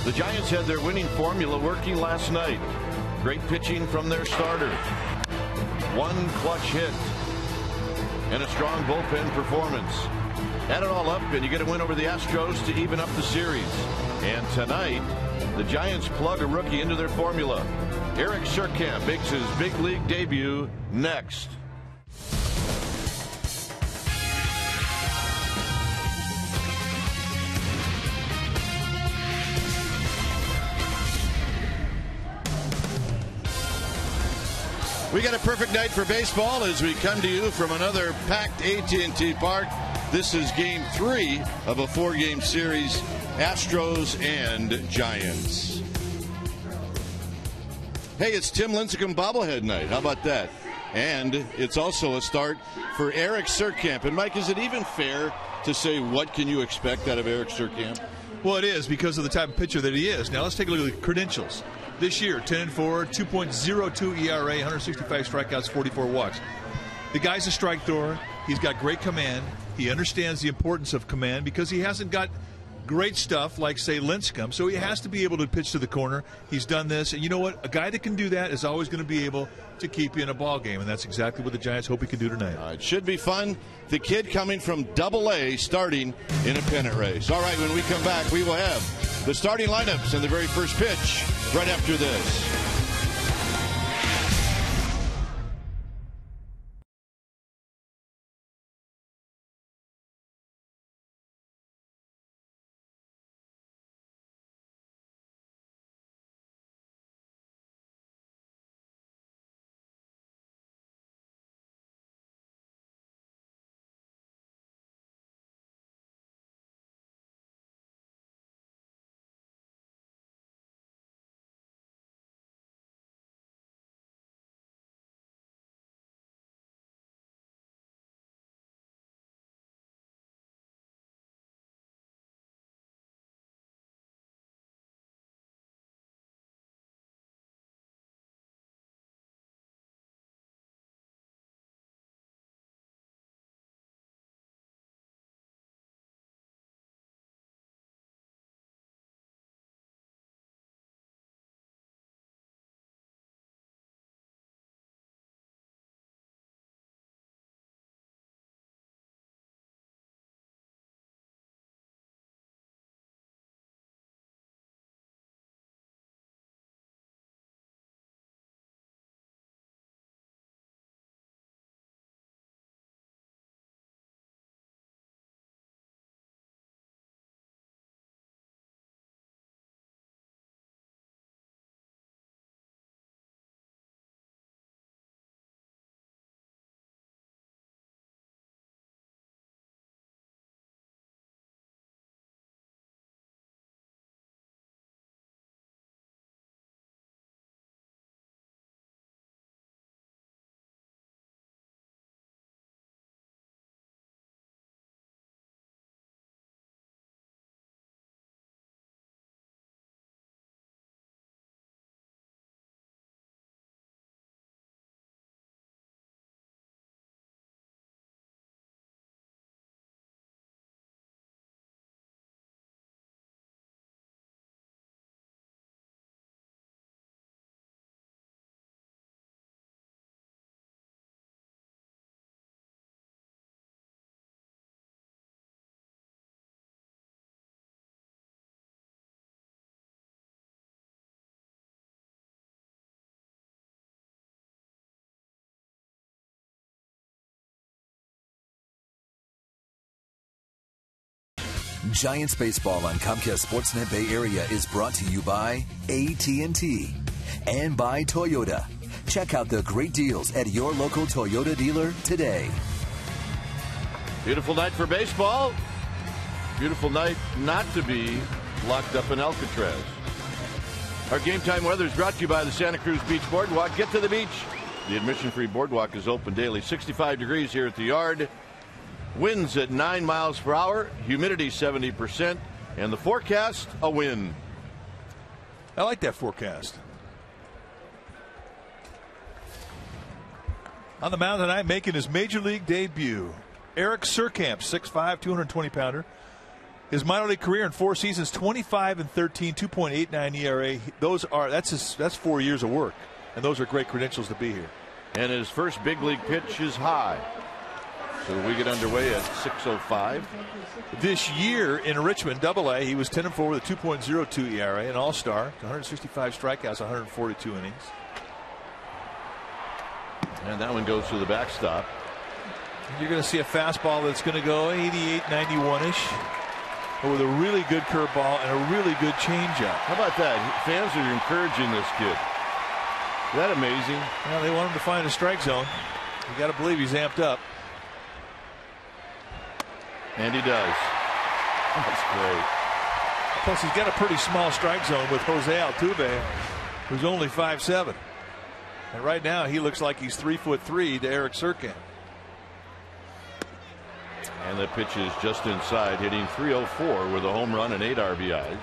The Giants had their winning formula working last night. Great pitching from their starter. One clutch hit. And a strong bullpen performance. Add it all up and you get a win over the Astros to even up the series. And tonight, the Giants plug a rookie into their formula. Eric Surkamp makes his big league debut next. We got a perfect night for baseball as we come to you from another packed AT&T Park. This is Game 3 of a 4-game series, Astros and Giants. Hey, it's Tim Lincecum Bobblehead night. How about that? And it's also a start for Eric Surkamp. And, Mike, is it even fair to say what can you expect out of Eric Surkamp? Well, it is because of the type of pitcher that he is. Now, let's take a look at the credentials. This year, 10-4, 2.02 ERA, 165 strikeouts, 44 walks. The guy's a strike thrower. He's got great command. He understands the importance of command because he hasn't got great stuff like, say, Lincecum. So he has to be able to pitch to the corner. He's done this. And you know what? A guy that can do that is always going to be able to keep you in a ball game. And that's exactly what the Giants hope he can do tonight. It should be fun. The kid coming from Double-A starting in a pennant race. All right, when we come back, we will have the starting lineups and the very first pitch right after this. Giants baseball on Comcast Sportsnet Bay Area is brought to you by AT&T and by Toyota. Check out the great deals at your local Toyota dealer today. Beautiful night for baseball. Beautiful night not to be locked up in Alcatraz. Our game time weather is brought to you by the Santa Cruz Beach Boardwalk. Get to the beach. The admission-free boardwalk is open daily. 65 degrees here at the yard. Winds at 9 miles per hour. Humidity 70%. And the forecast, a win. I like that forecast. On the mound tonight, making his major league debut, Eric Surkamp, 6'5", 220-pounder. His minor league career in 4 seasons, 25-13, 2.89 ERA. That's 4 years of work, and those are great credentials to be here. And his first big league pitch is high. So we get underway at 6:05. This year in Richmond, Double-A, he was 10-4 with a 2.02 ERA, an all-star, 165 strikeouts, 142 innings. And that one goes to the backstop. You're going to see a fastball that's going to go 88, 91-ish, but with a really good curveball and a really good changeup. How about that? Fans are encouraging this kid. Is that amazing? Well, they want him to find a strike zone. You got to believe he's amped up. And he does. That's great. Plus, he's got a pretty small strike zone with Jose Altuve, who's only 5'7". And right now, he looks like he's 3'3" to Eric Surkamp. And the pitch is just inside, hitting .304 with a home run and 8 RBIs.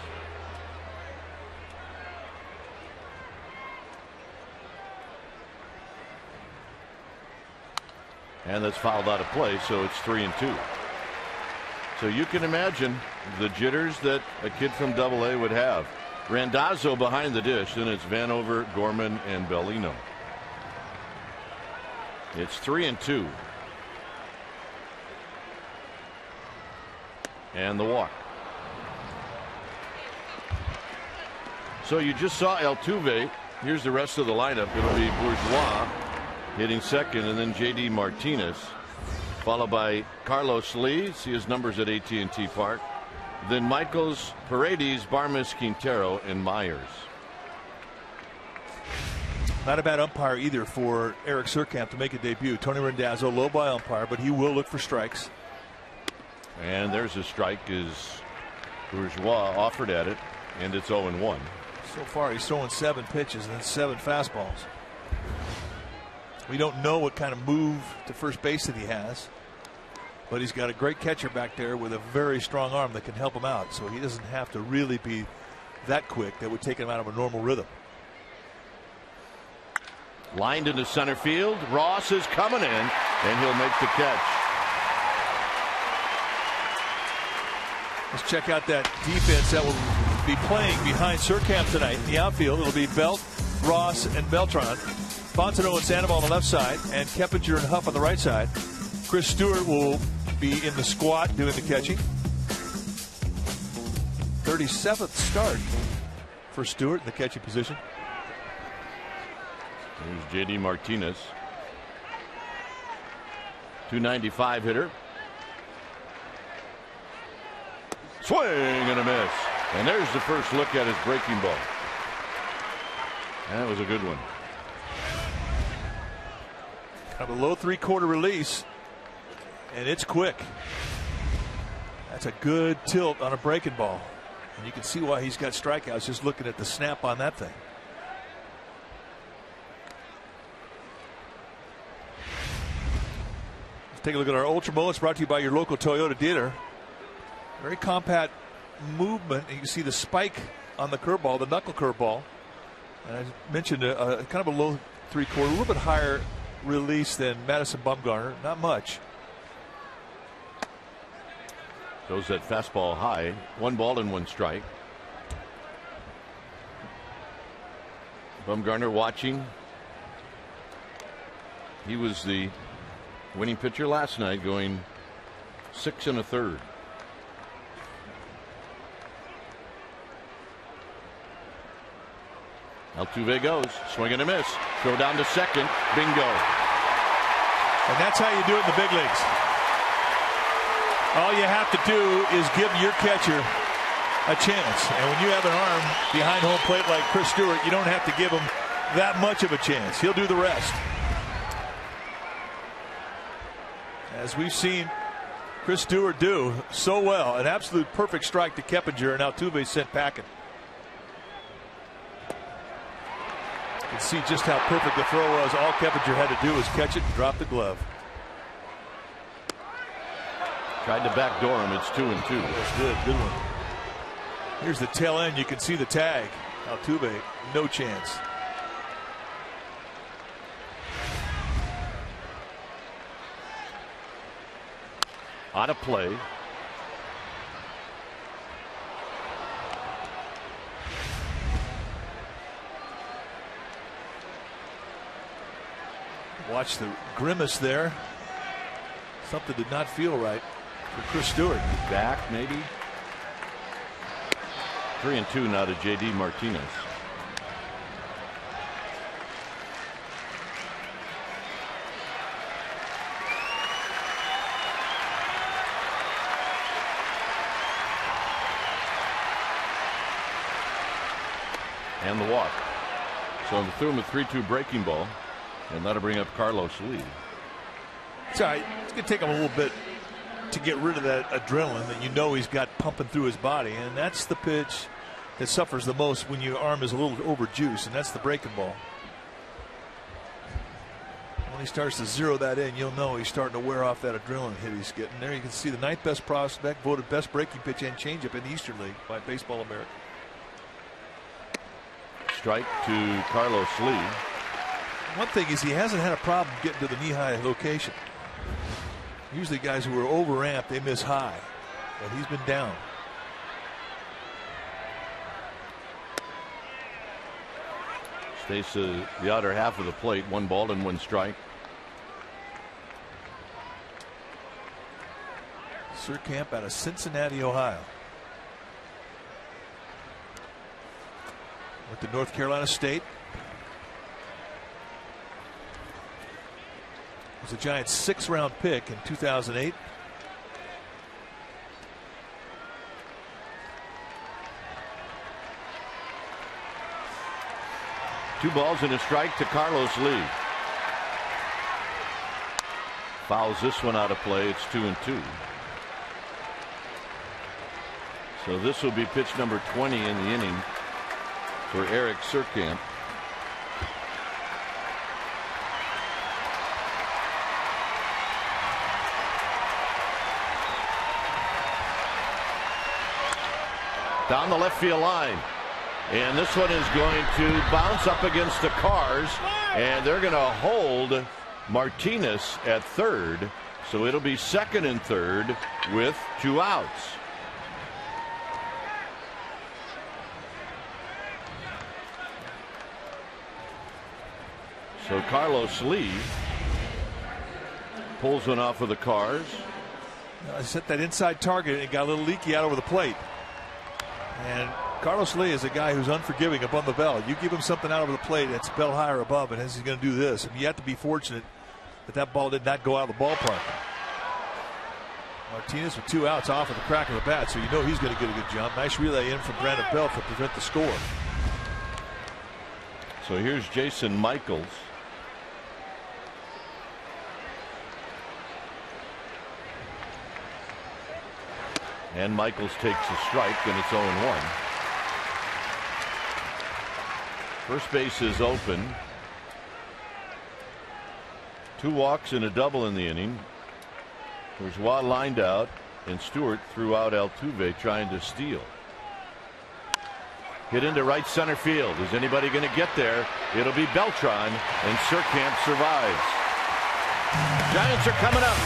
And that's fouled out of play, so it's 3-2. So you can imagine the jitters that a kid from Double-A would have. Randazzo behind the dish, then it's Vanover, Gorman, and Bellino. It's 3-2. And the walk. So you just saw Altuve. Here's the rest of the lineup. It'll be Bourgeois hitting second, and then J.D. Martinez, followed by Carlos Lee. See his numbers at AT&T Park. Then Michaels, Paredes, Barmes, Quintero, and Myers. Not a bad umpire either for Eric Surkamp to make a debut. Tony Randazzo, low by umpire, but he will look for strikes. And there's a strike as Bourgeois offered at it, and it's 0-1. So far, he's throwing 7 pitches and then 7 fastballs. We don't know what kind of move to first base that he has, but he's got a great catcher back there with a very strong arm that can help him out. So he doesn't have to really be that quick. That would take him out of a normal rhythm. Lined into center field. Ross is coming in, and he'll make the catch. Let's check out that defense that will be playing behind Surkamp tonight in the outfield. It'll be Belt, Ross, and Beltran. Fontenot and Sandoval on the left side, and Keppinger and Huff on the right side. Chris Stewart will be in the squat doing the catching. 37th start for Stewart in the catching position. Here's J.D. Martinez. 295 hitter. Swing and a miss. And there's the first look at his breaking ball. That was a good one. Kind of a low 3/4 release, and it's quick. That's a good tilt on a breaking ball, and you can see why he's got strikeouts just looking at the snap on that thing. Let's take a look at our Ultra Bullets, brought to you by your local Toyota dealer. Very compact movement, and you can see the spike on the curveball, the knuckle curveball. And I mentioned kind of a low 3/4, a little bit higher release than Madison Bumgarner, not much. Goes that fastball high. 1 ball and 1 strike. Bumgarner watching. He was the winning pitcher last night, going 6 1/3. Altuve goes, swing and a miss. Throw down to second, bingo. And that's how you do it in the big leagues. All you have to do is give your catcher a chance. And when you have an arm behind home plate like Chris Stewart, you don't have to give him that much of a chance. He'll do the rest. As we've seen Chris Stewart do so well, an absolute perfect strike to Keppinger, and Altuve sent packing. You can see just how perfect the throw was. All Keppinger had to do was catch it and drop the glove. Tried to backdoor him. It's 2-2. That's good. Good one. Here's the tail end. You can see the tag. Altuve, no chance. Out of play. Watch the grimace there. Something did not feel right for Chris Stewart. Back maybe. 3-2 now to J.D. Martinez. And the walk. So threw him a 3-2 breaking ball, and that'll bring up Carlos Lee. It's all right. It's going to take him a little bit to get rid of that adrenaline that you know he's got pumping through his body, and that's the pitch that suffers the most when your arm is a little overjuiced, and that's the breaking ball. When he starts to zero that in, you'll know he's starting to wear off that adrenaline hit he's getting. There you can see the ninth best prospect, voted best breaking pitch and changeup in the Eastern League by Baseball America. Strike to Carlos Lee. One thing is he hasn't had a problem getting to the knee-high location. Usually guys who are over-amped, they miss high, but he's been down. Stays to the outer half of the plate, 1 ball and 1 strike. Surkamp out of Cincinnati, Ohio. Went to North Carolina State. Was a Giants 6th-round pick in 2008. Two balls and a strike to Carlos Lee. Fouls this one out of play. It's 2-2. So this will be pitch number 20 in the inning for Eric Surkamp. Down the left field line. And this one is going to bounce up against the cars. And they're going to hold Martinez at third. So it'll be second and third with 2 outs. So Carlos Lee pulls one off of the cars. I set that inside target and it got a little leaky out over the plate. And Carlos Lee is a guy who's unforgiving above the bell. You give him something out over the plate that's bell high or above, and he's going to do this. And you have to be fortunate that that ball did not go out of the ballpark. Martinez with 2 outs off of the crack of the bat, so you know he's going to get a good jump. Nice relay in from Brandon Belt to prevent the score. So here's Jason Michaels. And Michaels takes a strike, and it's 0-1. First base is open. 2 walks and a double in the inning. Bourgeois lined out, and Stewart threw out Altuve trying to steal. Hit into right center field. Is anybody going to get there? It'll be Beltran, and Surkamp survives. Giants are coming up.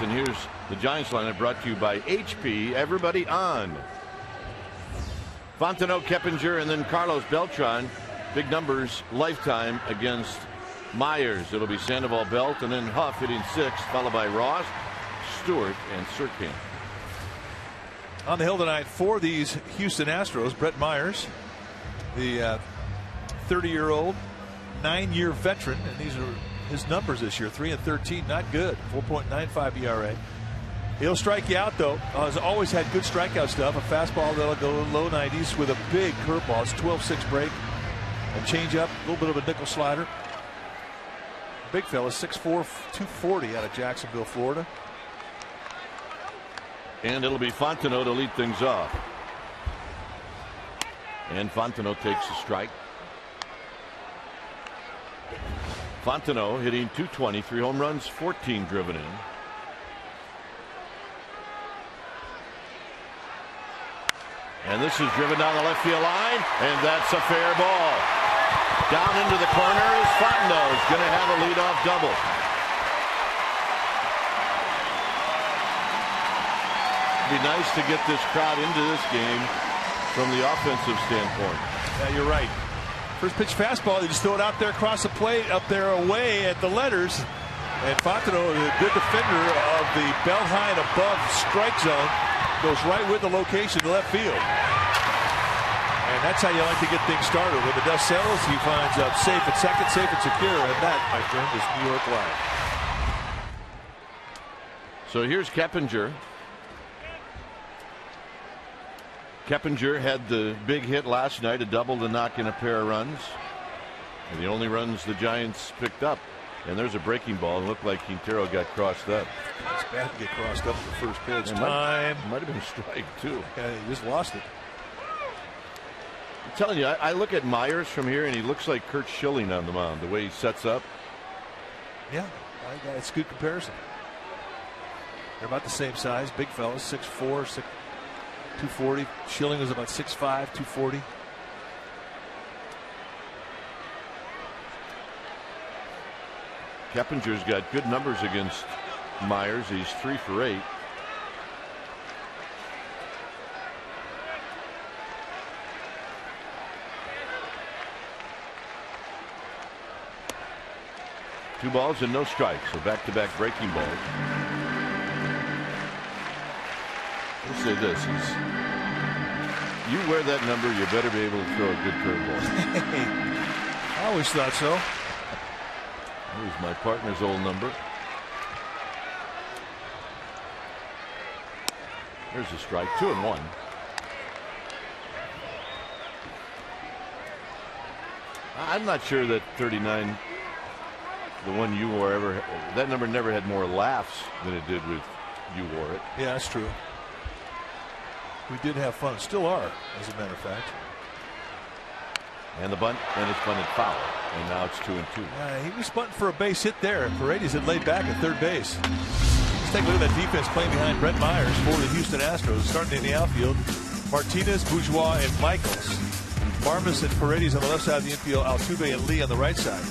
And here's the Giants lineup brought to you by HP. Everybody on. Fontenot, Keppinger, and then Carlos Beltran. Big numbers lifetime against Myers. It'll be Sandoval, Belt, and then Huff hitting 6th, followed by Ross, Stewart, and Surkamp. On the hill tonight for these Houston Astros, Brett Myers, the 30-year-old, 9-year veteran, and these are his numbers this year: 3-13, not good. 4.95 ERA. He'll strike you out though. Has always had good strikeout stuff. A fastball that'll go low 90s with a big curveball. It's 12-6 break, a changeup, a little bit of a nickel slider. Big fella, 6'4", 240 out of Jacksonville, Florida. And it'll be Fontenot to lead things off. And Fontenot takes a strike. Fontenot hitting .220, 3 home runs, 14 driven in. And this is driven down the left field line, and that's a fair ball. Down into the corner is Fontenot. He's going to have a leadoff double. It'd be nice to get this crowd into this game from the offensive standpoint. Yeah, you're right. First pitch fastball, they just throw it out there across the plate, up there away at the letters. And Fontenot, a good defender of the belt high and above strike zone, goes right with the location to left field. And that's how you like to get things started. When the dust settles, he finds up safe at second, safe and secure. And that, my friend, is New York Live. So here's Keppinger. Keppinger had the big hit last night, a double to knock in a pair of runs. And the only runs the Giants picked up. And there's a breaking ball. It looked like Quintero got crossed up. It's bad to get crossed up at the first pitch. Might have been a strike, too. Yeah, he just lost it. I'm telling you, I look at Myers from here, and he looks like Kurt Schilling on the mound, the way he sets up. Yeah, it's a good comparison. They're about the same size, big fellas, 6'4", 240. Schilling was about 6'5", 240. Keppinger's got good numbers against Myers. He's 3 for 8. Two balls and no strikes, so back-to-back breaking balls. Let's say this: you wear that number, you better be able to throw a good curveball. I always thought so. That was my partner's old number. There's a strike, 2-1. I'm not sure that 39, the one you wore, that number never had more laughs than it did with you wore it. Yeah, that's true. We did have fun. Still are, as a matter of fact. And the bunt, and it's bunted foul. And now it's 2-2. He was bunting for a base hit there. Paredes had laid back at third base. Let's take a look at that defense playing behind Brett Myers for the Houston Astros. Starting in the outfield, Martinez, Bourgeois, and Michaels. Barmas and Paredes on the left side of the infield. Altuve and Lee on the right side.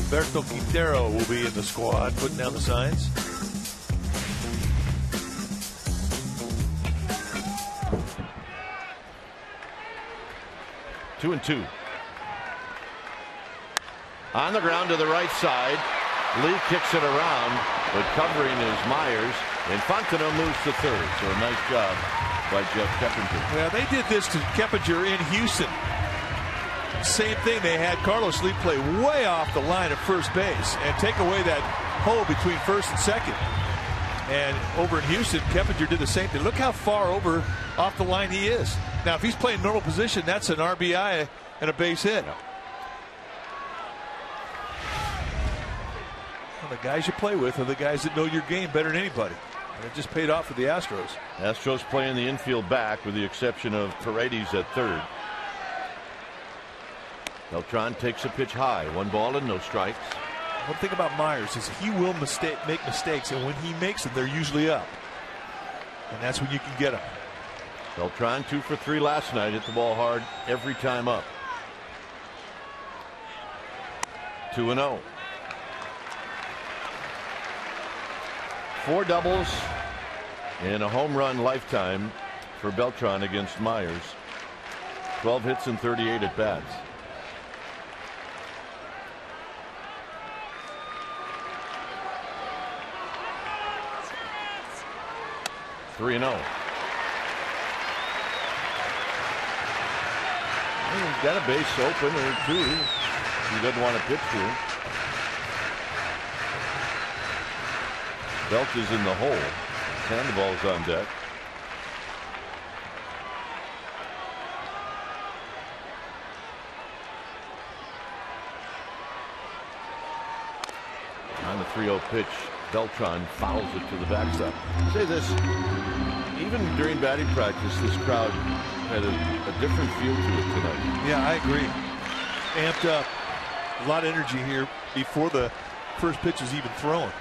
Berto Quintero will be in the squad, putting down the signs. Two and two. On the ground to the right side. Lee kicks it around, but covering is Myers, and Fontenot moves to third. So a nice job by Jeff Keppinger. Well, they did this to Keppinger in Houston. Same thing. They had Carlos Lee play way off the line at first base and take away that hole between first and second. And over in Houston, Keppinger did the same thing. Look how far over off the line he is. Now, if he's playing normal position, that's an RBI and a base hit. Yeah. Well, the guys you play with are the guys that know your game better than anybody. And it just paid off for the Astros. Astros playing the infield back with the exception of Paredes at third. Beltran takes a pitch high. 1 ball and no strikes. One thing about Myers is he will make mistakes, and when he makes them, they're usually up. And that's when you can get them. Beltran 2 for 3 last night. Hit the ball hard every time up. 2-0. 4 doubles and a home run lifetime for Beltran against Myers. 12 hits and 38 at bats. Three and 0. He's got a base open or two. He doesn't want to pitch to him. Belt is in the hole. Sandoval's on deck. On the 3-0 pitch, Beltran fouls it to the backstop. I'll say this, even during batting practice, this crowd had a different feel to it tonight. Yeah, I agree. Amped up. A lot of energy here before the first pitch is even thrown.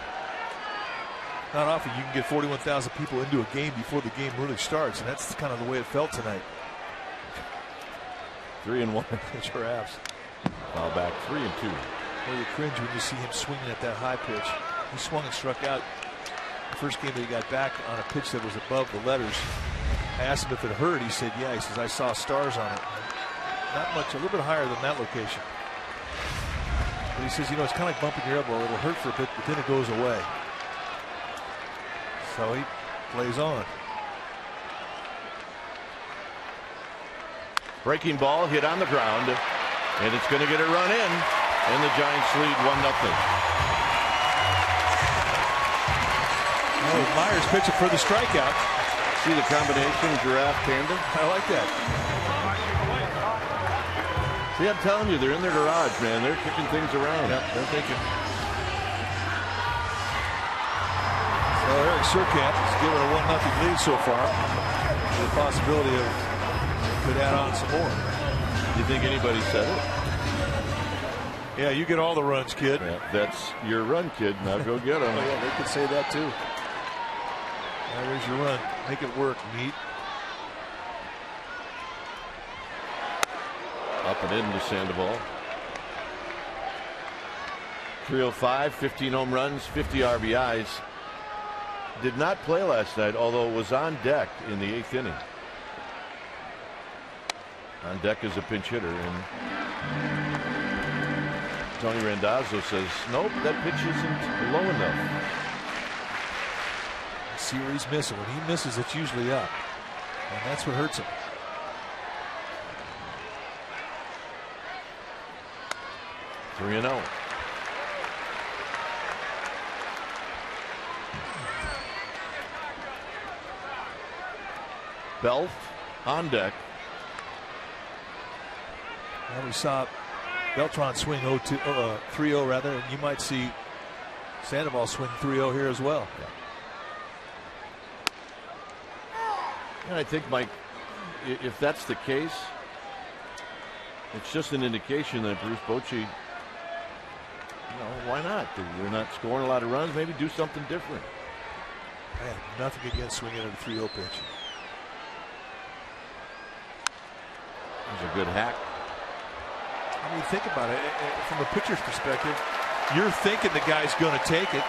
Not often you can get 41,000 people into a game before the game really starts, and that's kind of the way it felt tonight. 3-1. Perhaps. Foul back, 3-2. Well, you cringe when you see him swinging at that high pitch. He swung and struck out the first game that he got back on a pitch that was above the letters. I asked him if it hurt. He said, yeah. He says, I saw stars on it. Not much, a little bit higher than that location. But he says, you know, it's kind of like bumping your elbow. It'll hurt for a bit, but then it goes away. So he plays on. Breaking ball hit on the ground, and it's going to get a run in, and the Giants lead 1-0. Oh, Myers pitching for the strikeout. See the combination giraffe tandem? I like that. See, I'm telling you, they're in their garage, man. They're kicking things around. Yep, they're thinking. So Eric Surkamp is given a 1-0 lead so far. The possibility of could add on some more. Do you think anybody said it? Yeah, you get all the runs, kid. Yeah, that's your run, kid. Now go get them. Oh, yeah, they could say that too. There's your run. Make it work, Meat. Up and into Sandoval. 305, 15 home runs, 50 RBIs. Did not play last night, although was on deck in the 8th inning. On deck as a pinch hitter, and Tony Randazzo says, nope, that pitch isn't low enough. See where he's missing. When he misses, it's usually up, and that's what hurts him. Three and 0. Belt on deck. Well, we saw Beltran swing 3-0 rather, and you might see Sandoval swing 3-0 here as well. And I think, Mike, if that's the case, it's just an indication that Bruce Bochy, you know, why not? They're not scoring a lot of runs. Maybe do something different. Man, nothing against swinging at a 3-0 pitch. There's a good hack. I mean, think about it. From a pitcher's perspective, you're thinking the guy's going to take it,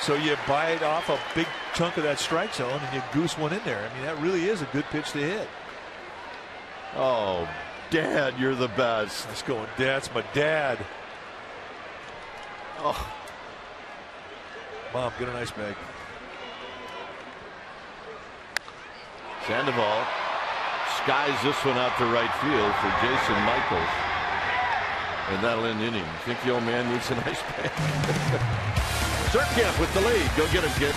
so you bite off a big chunk of that strike zone and you goose one in there. I mean, that really is a good pitch to hit. Oh, Dad, you're the best. Let's go, that's my dad. Oh. Mom, get an ice bag. Sandoval skies this one out to right field for Jason Michaels. And that'll end inning. Think the old man needs an ice bag? Surkamp with the lead. Go get him, kid.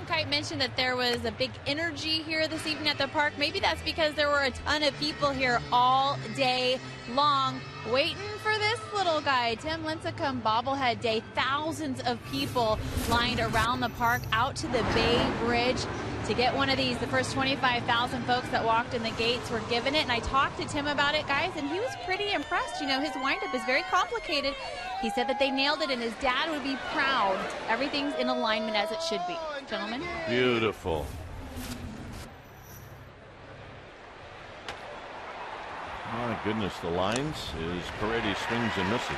Captain Kite mentioned that there was a big energy here this evening at the park. Maybe that's because there were a ton of people here all day long waiting for this little guy. Tim Lincecum Bobblehead Day. Thousands of people lined around the park out to the Bay Bridge to get one of these. The first 25,000 folks that walked in the gates were given it, and I talked to Tim about it, guys, and he was pretty impressed. You know, his windup is very complicated. He said that they nailed it, and his dad would be proud. Everything's in alignment as it should be. Gentlemen. Beautiful. My goodness, the lines is Paredes swings and misses.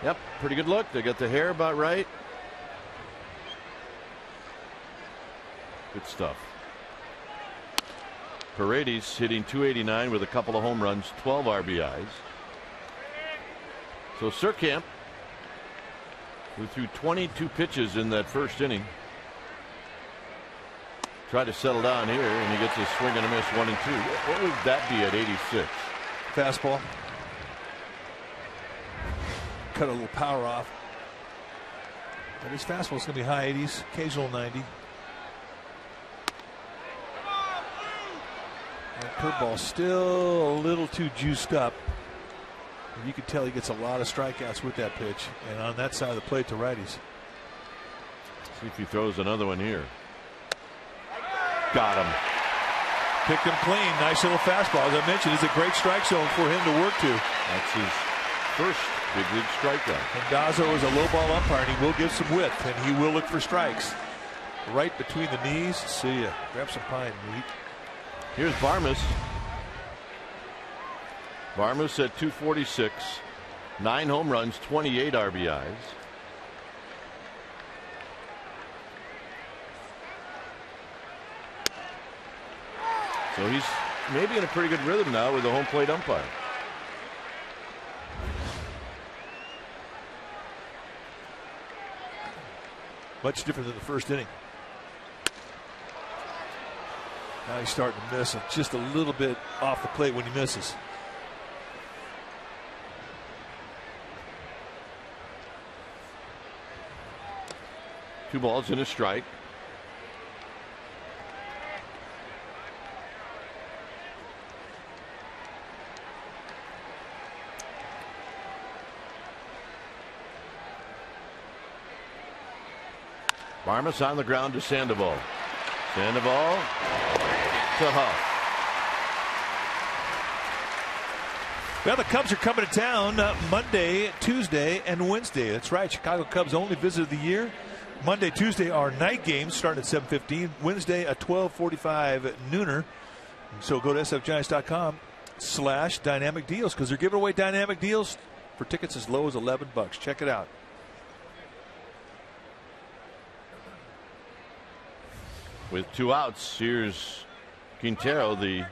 Yep, pretty good look. They got the hair about right. Good stuff. Paredes hitting .289 with a couple of home runs, 12 RBIs. So Surkamp, who threw 22 pitches in that first inning, tried to settle down here, and he gets a swing and a miss, 1 and 2. What would that be at 86? Fastball. Cut a little power off. But his fastball is going to be high 80s, occasional 90. And curveball still a little too juiced up. And you can tell he gets a lot of strikeouts with that pitch, and on that side of the plate to righties. See if he throws another one here. Got him. Picked him clean. Nice little fastball. As I mentioned, it's a great strike zone for him to work to. That's his first big league strikeout. And Dazzo is a low ball umpire, and he will give some width, and he will look for strikes. Right between the knees. See ya. Grab some pine, meat. Here's Barmas. Barmas at 246. 9 home runs, 28 RBIs. So he's maybe in a pretty good rhythm now with the home plate umpire. Much different than the first inning. Now he's starting to miss just a little bit off the plate when he misses. Two balls and a strike. Barmas on the ground to Sandoval. Sandoval to Huff. Well, the Cubs are coming to town Monday, Tuesday, and Wednesday. That's right. Chicago Cubs only visit of the year. Monday, Tuesday are night games starting at 7:15. Wednesday, a 12:45 nooner. So go to sfgiants.com/dynamic deals because they're giving away dynamic deals for tickets as low as $11. Check it out. With 2 outs, here's Quintero, the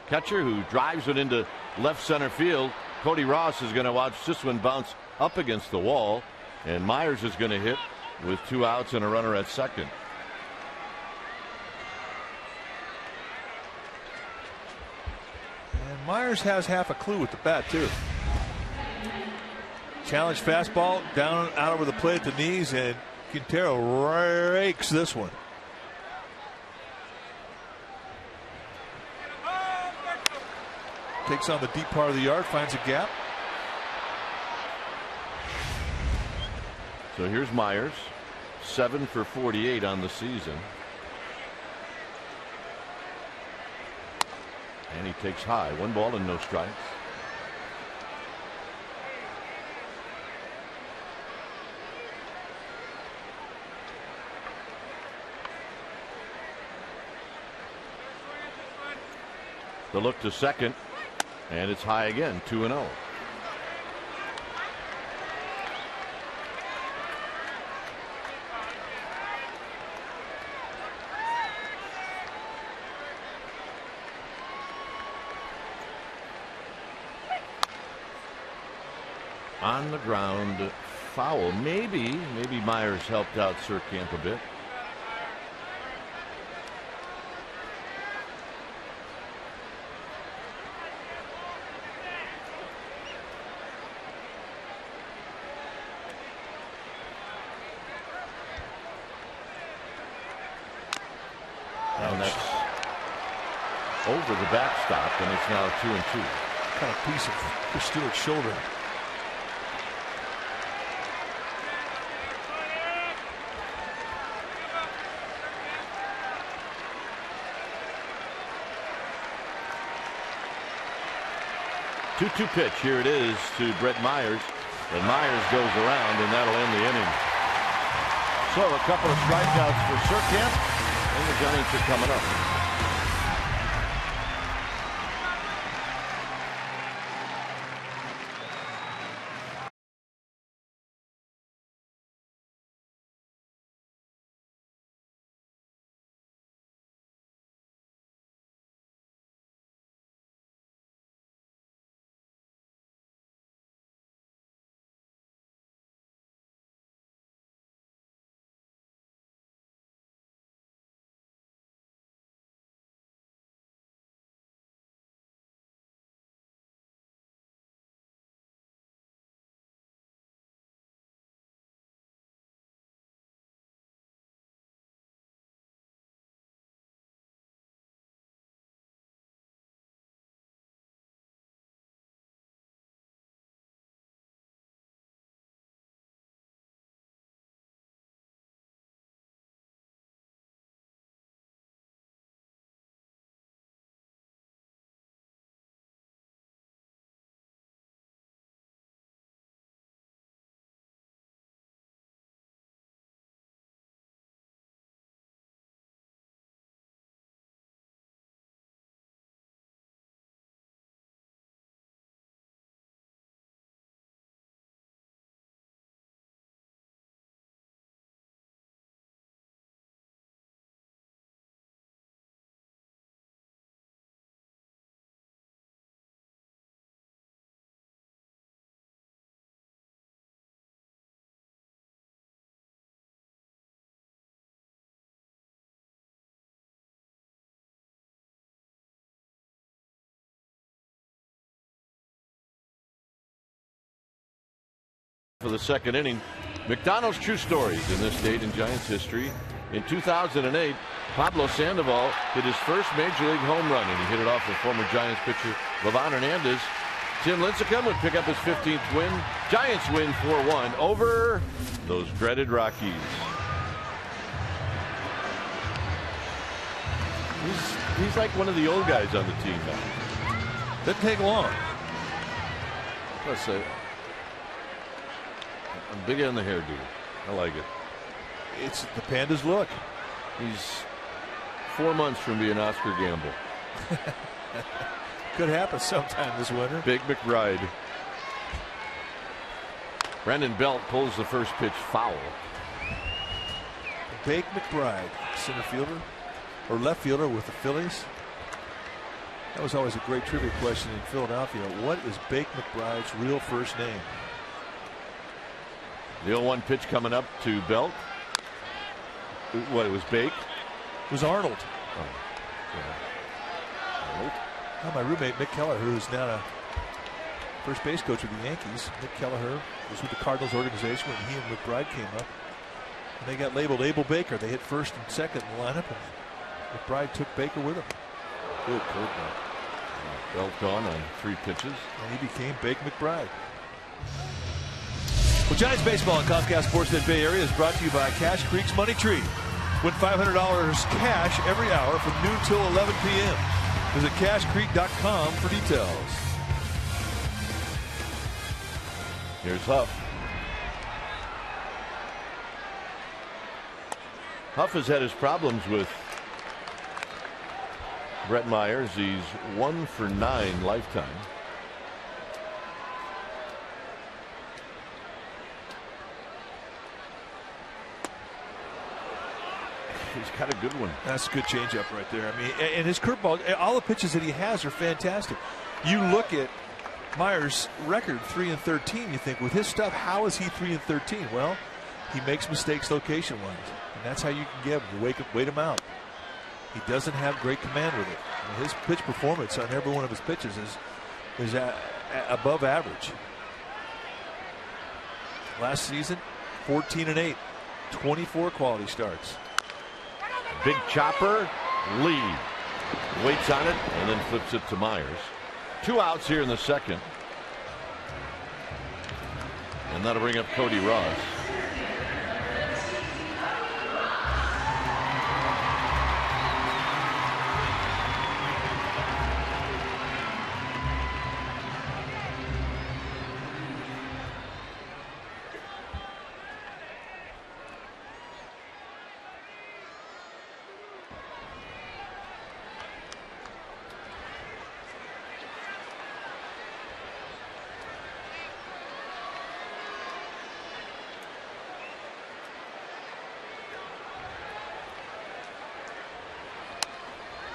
catcher, who drives it into left center field. Cody Ross is going to watch this one bounce up against the wall, and Myers is going to hit with 2 outs and a runner at second. And Myers has half a clue with the bat, too. Challenge fastball down out over the plate at the knees, and Quintero rakes this one. Takes on the deep part of the yard, finds a gap. So here's Myers, 7 for 48 on the season. And he takes high. 1 ball and no strikes. The look to second. And it's high again, 2-0. On the ground, foul. Maybe Myers helped out Surkamp a bit. And that's over the backstop, and it's now 2-2. Kind of piece of Chris Stewart's shoulder. Two pitch. Here it is to Brett Myers. And Myers goes around, and that'll end the inning. So a couple of strikeouts for Surkamp, and the Giants are coming up. For the second inning, McDonald's true stories in this date in Giants history. In 2008, Pablo Sandoval hit his first major league home run, and he hit it off with former Giants pitcher Livan Hernandez. Tim Lincecum would pick up his 15th win. Giants win 4-1 over those dreaded Rockies. He's like one of the old guys on the team now. Doesn't take long. Let's say I'm big on the hairdo. I like it. It's the Panda's look. He's 4 months from being Oscar Gamble. Could happen sometime this winter. Big McBride. Brandon Belt pulls the first pitch foul. Big McBride, center fielder or left fielder with the Phillies. That was always a great trivia question in Philadelphia. What is Bake McBride's real first name? The 0-1 pitch coming up to Belt. What, it was Bake? It was Arnold. Oh, yeah. Arnold. Well, my roommate Mick Kelleher, who's now a first base coach with the Yankees. Mick Kelleher was with the Cardinals organization when he and McBride came up. And they got labeled Abel Baker. They hit first and second in the lineup, and McBride took Baker with him. Good curveball. Belt gone on 3 pitches. And he became Bake McBride. Well, Giants baseball in Comcast Sportsnet Bay Area is brought to you by Cache Creek's Money Tree. Win $500 cash every hour from noon till 11 p.m. Visit cashcreek.com for details. Here's Huff. Huff has had his problems with Brett Myers. He's 1 for 9 lifetime. He's got a good one. That's a good changeup right there. I mean, and his curveball, all the pitches that he has are fantastic. You look at Myers' record, 3-13. You think, with his stuff, how is he 3-13? Well, he makes mistakes location-wise, and that's how you can get him. You wait him out. He doesn't have great command with it. I mean, his pitch performance on every one of his pitches is above average. Last season, 14-8, 24 quality starts. Big chopper Lee waits on it and then flips it to Myers. 2 outs here in the second. And that'll bring up Cody Ross.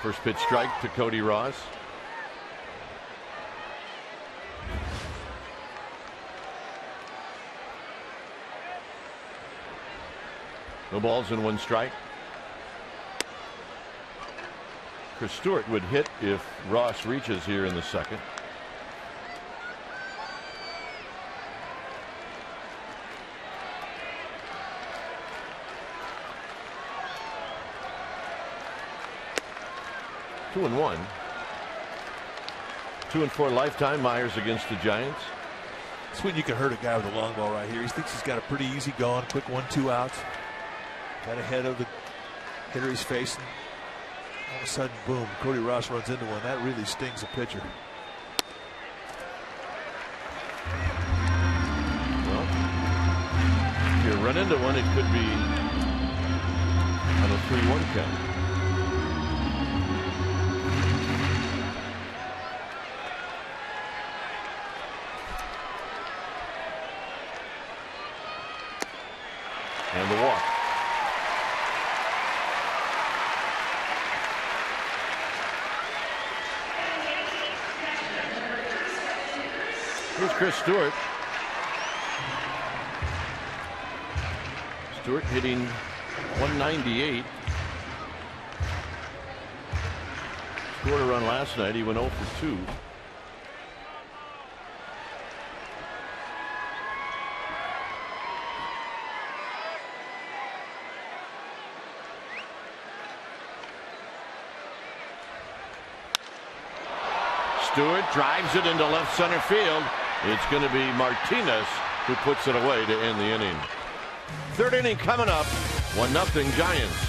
First pitch strike to Cody Ross. No balls and 1 strike. Chris Stewart would hit if Ross reaches here in the second. Two and 1. 2 and 4 lifetime. Myers against the Giants. It's when you can hurt a guy with a long ball right here. He thinks he's got a pretty easy going, quick 1-2 outs. Got ahead of the hitter he's facing. All of a sudden, boom, Cody Ross runs into one. That really stings a pitcher. Well, if you run into one, it could be on a 3-1 count. And the walk. Here's Chris Stewart. Stewart hitting 198. Scored a run last night. He went 0 for 2. Stewart drives it into left center field. It's going to be Martinez who puts it away to end the inning. 3rd inning coming up. 1-0 Giants.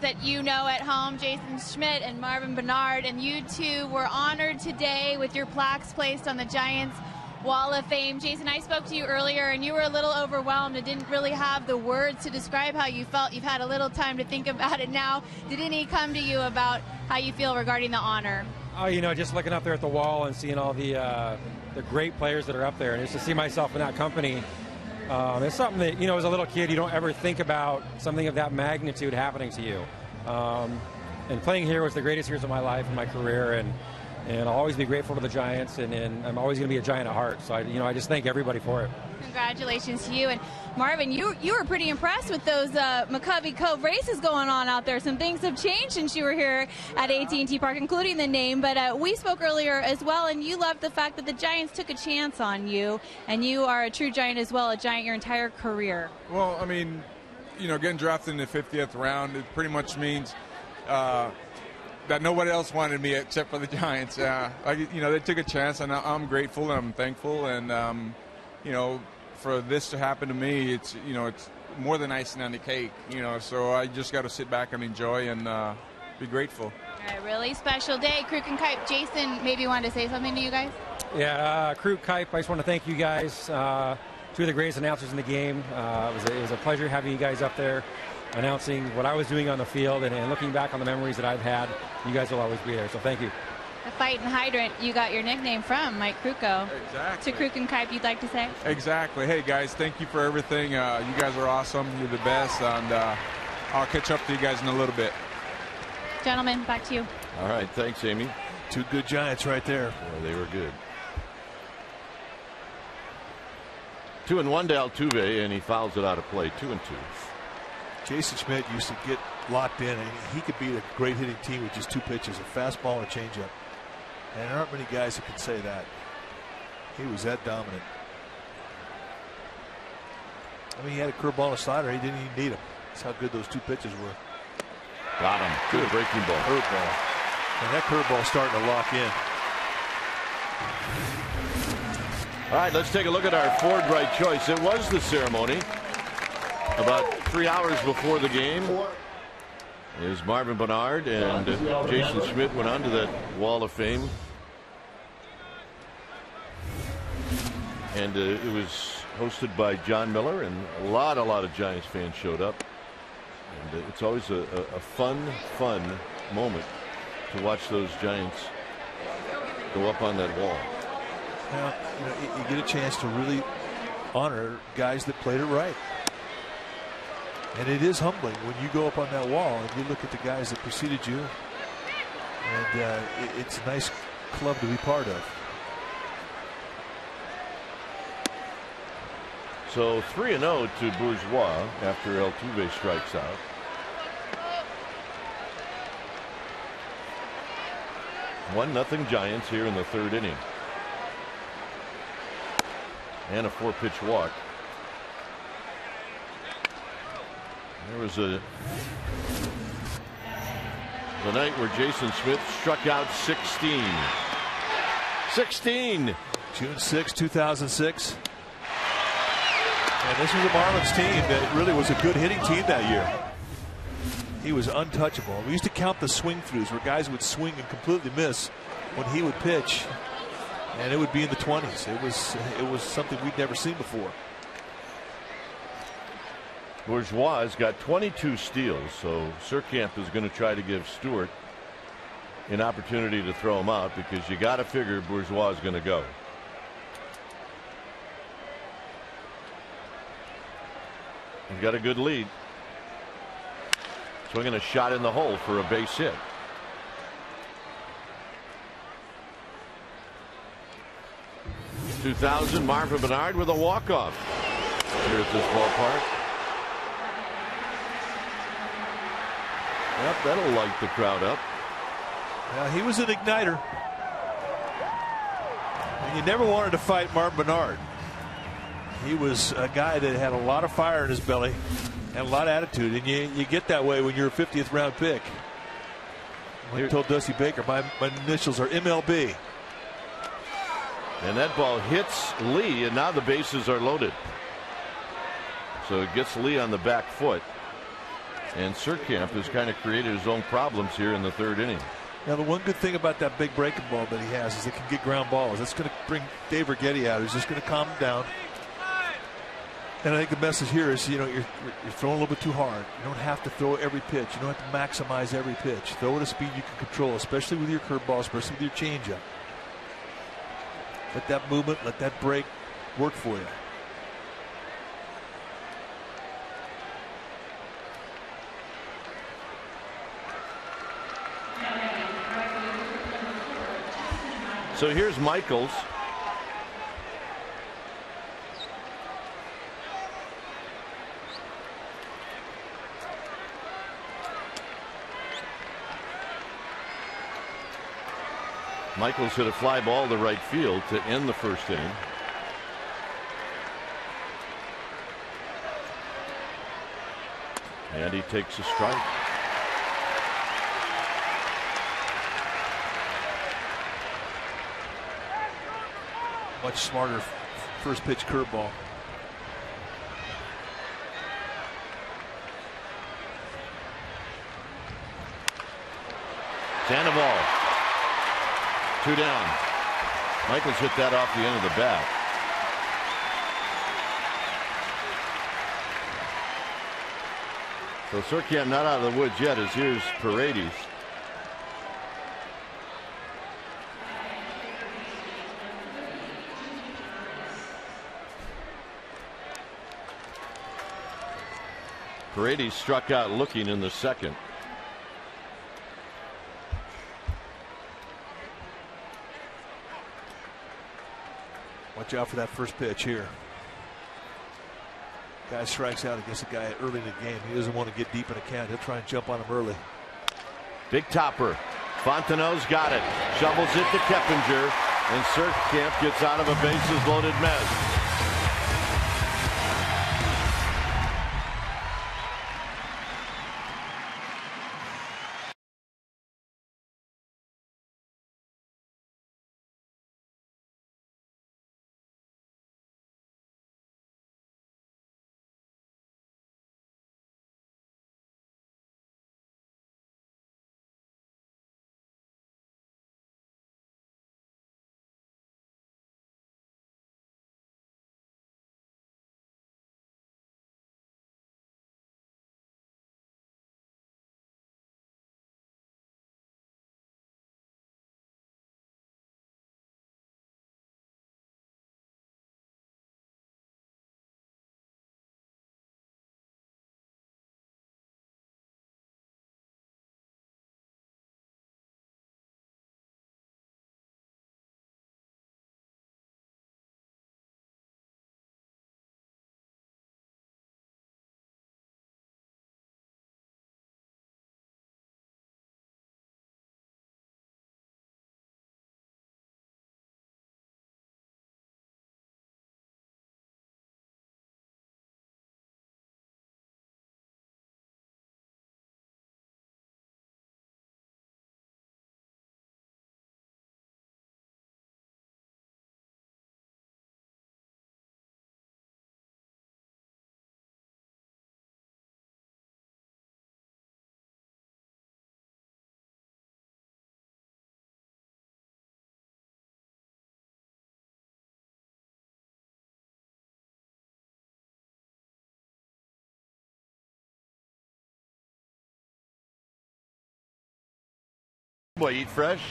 That you know at home, Jason Schmidt and Marvin Bernard, and you two were honored today with your plaques placed on the Giants Wall of Fame. Jason, I spoke to you earlier and you were a little overwhelmed and didn't really have the words to describe how you felt. You've had a little time to think about it now. Did any come to you about how you feel regarding the honor? Oh, you know, just looking up there at the wall and seeing all the great players that are up there, and just to see myself in that company. It's something that, you know, as a little kid, you don't ever think about something of that magnitude happening to you. And playing here was the greatest years of my life and my career, and and I'll always be grateful to the Giants, and I'm always going to be a Giant at heart. So I just thank everybody for it. Congratulations to you. And Marvin, you were pretty impressed with those McCovey Cove races going on out there. Some things have changed since you were here at AT&T Park, including the name. But we spoke earlier as well, and you loved the fact that the Giants took a chance on you, and you are a true Giant as well, a Giant your entire career. Well, I mean, getting drafted in the 50th round, it pretty much means that nobody else wanted me except for the Giants. They took a chance, and I'm grateful and I'm thankful. And, for this to happen to me, it's more than icing on the cake, so I just got to sit back and enjoy and be grateful. All right, really special day. Kruk and Kipe, Jason maybe wanted to say something to you guys? Yeah, Kruk, Kipe, I just want to thank you guys. Two of the greatest announcers in the game. It was a pleasure having you guys up there announcing what I was doing on the field, and looking back on the memories that I've had. You guys will always be there, so thank you. The Fighting Hydrant, you got your nickname from Mike Krukow. Exactly. To Kruk and Kipe, you'd like to say? Exactly. Hey, guys, thank you for everything. You guys are awesome. You're the best, and I'll catch up to you guys in a little bit. Gentlemen, back to you. All right, thanks, Amy. Two good Giants right there. Boy, they were good. 2-1 to Altuve, and he fouls it out of play. 2-2. Jason Schmidt used to get locked in, and he could beat a great hitting team with just two pitches, a fastball and a changeup. And there aren't many guys who can say that. He was that dominant. I mean, he had a curveball and a slider. He didn't even need them. That's how good those two pitches were. Got him. Good breaking ball. Curveball. And that curveball starting to lock in. All right, let's take a look at our Ford Right choice. It was the ceremony about 3 hours before the game. Is Marvin Bernard, and Jason Schmidt went on to that Wall of Fame. And it was hosted by John Miller, and a lot of Giants fans showed up. And it's always a fun moment to watch those Giants go up on that wall. Now, you get a chance to really honor guys that played it right. And it is humbling when you go up on that wall and you look at the guys that preceded you. And it's a nice club to be part of. So 3-0 to Bourgeois after Altuve strikes out. One nothing Giants here in the third inning. And a 4-pitch walk. There was the night where Jason Smith struck out 16. 16. June 6, 2006. And this was a Marlins team that really was a good hitting team that year. He was untouchable. We used to count the swing throughs where guys would swing and completely miss when he would pitch, and it would be in the 20s. It was something we'd never seen before. Bourgeois has got 22 steals, so Surkamp is going to try to give Stewart an opportunity to throw him out, because you got to figure Bourgeois is going to go. He's got a good lead. Swinging a shot in the hole for a base hit. .2000 Marvin Bernard with a walk-off here at this ballpark. Yep, that'll light the crowd up. Now, he was an igniter. And you never wanted to fight Marvin Bernard. He was a guy that had a lot of fire in his belly and a lot of attitude, and you get that way when you're a 50th round pick. I told Dusty Baker, my initials are MLB. And that ball hits Lee, and now the bases are loaded. So it gets Lee on the back foot. And Surkamp has kind of created his own problems here in the third inning. Now, the one good thing about that big breaking ball that he has is it can get ground balls. That's going to bring Dave Righetti out. He's just going to calm him down. And I think the message here is, you're throwing a little bit too hard. You don't have to throw every pitch. You don't have to maximize every pitch. Throw at a speed you can control, especially with your curveball, especially with your changeup. Let that movement, let that break work for you. So here's Michaels. Michaels hit a fly ball to right field to end the first inning. And he takes a strike. Much smarter first pitch curveball. Sandoval. 2 down. Michaels hit that off the end of the bat. So Surkamp not out of the woods yet, as here's Paredes. Paredes struck out looking in the second. Watch out for that first pitch here. Guy strikes out against a guy early in the game. He doesn't want to get deep in a count. He'll try and jump on him early. Big topper. Fontenot's got it. Shovels it to Keppinger. And Surkamp gets out of a bases loaded mess. Boy, eat fresh?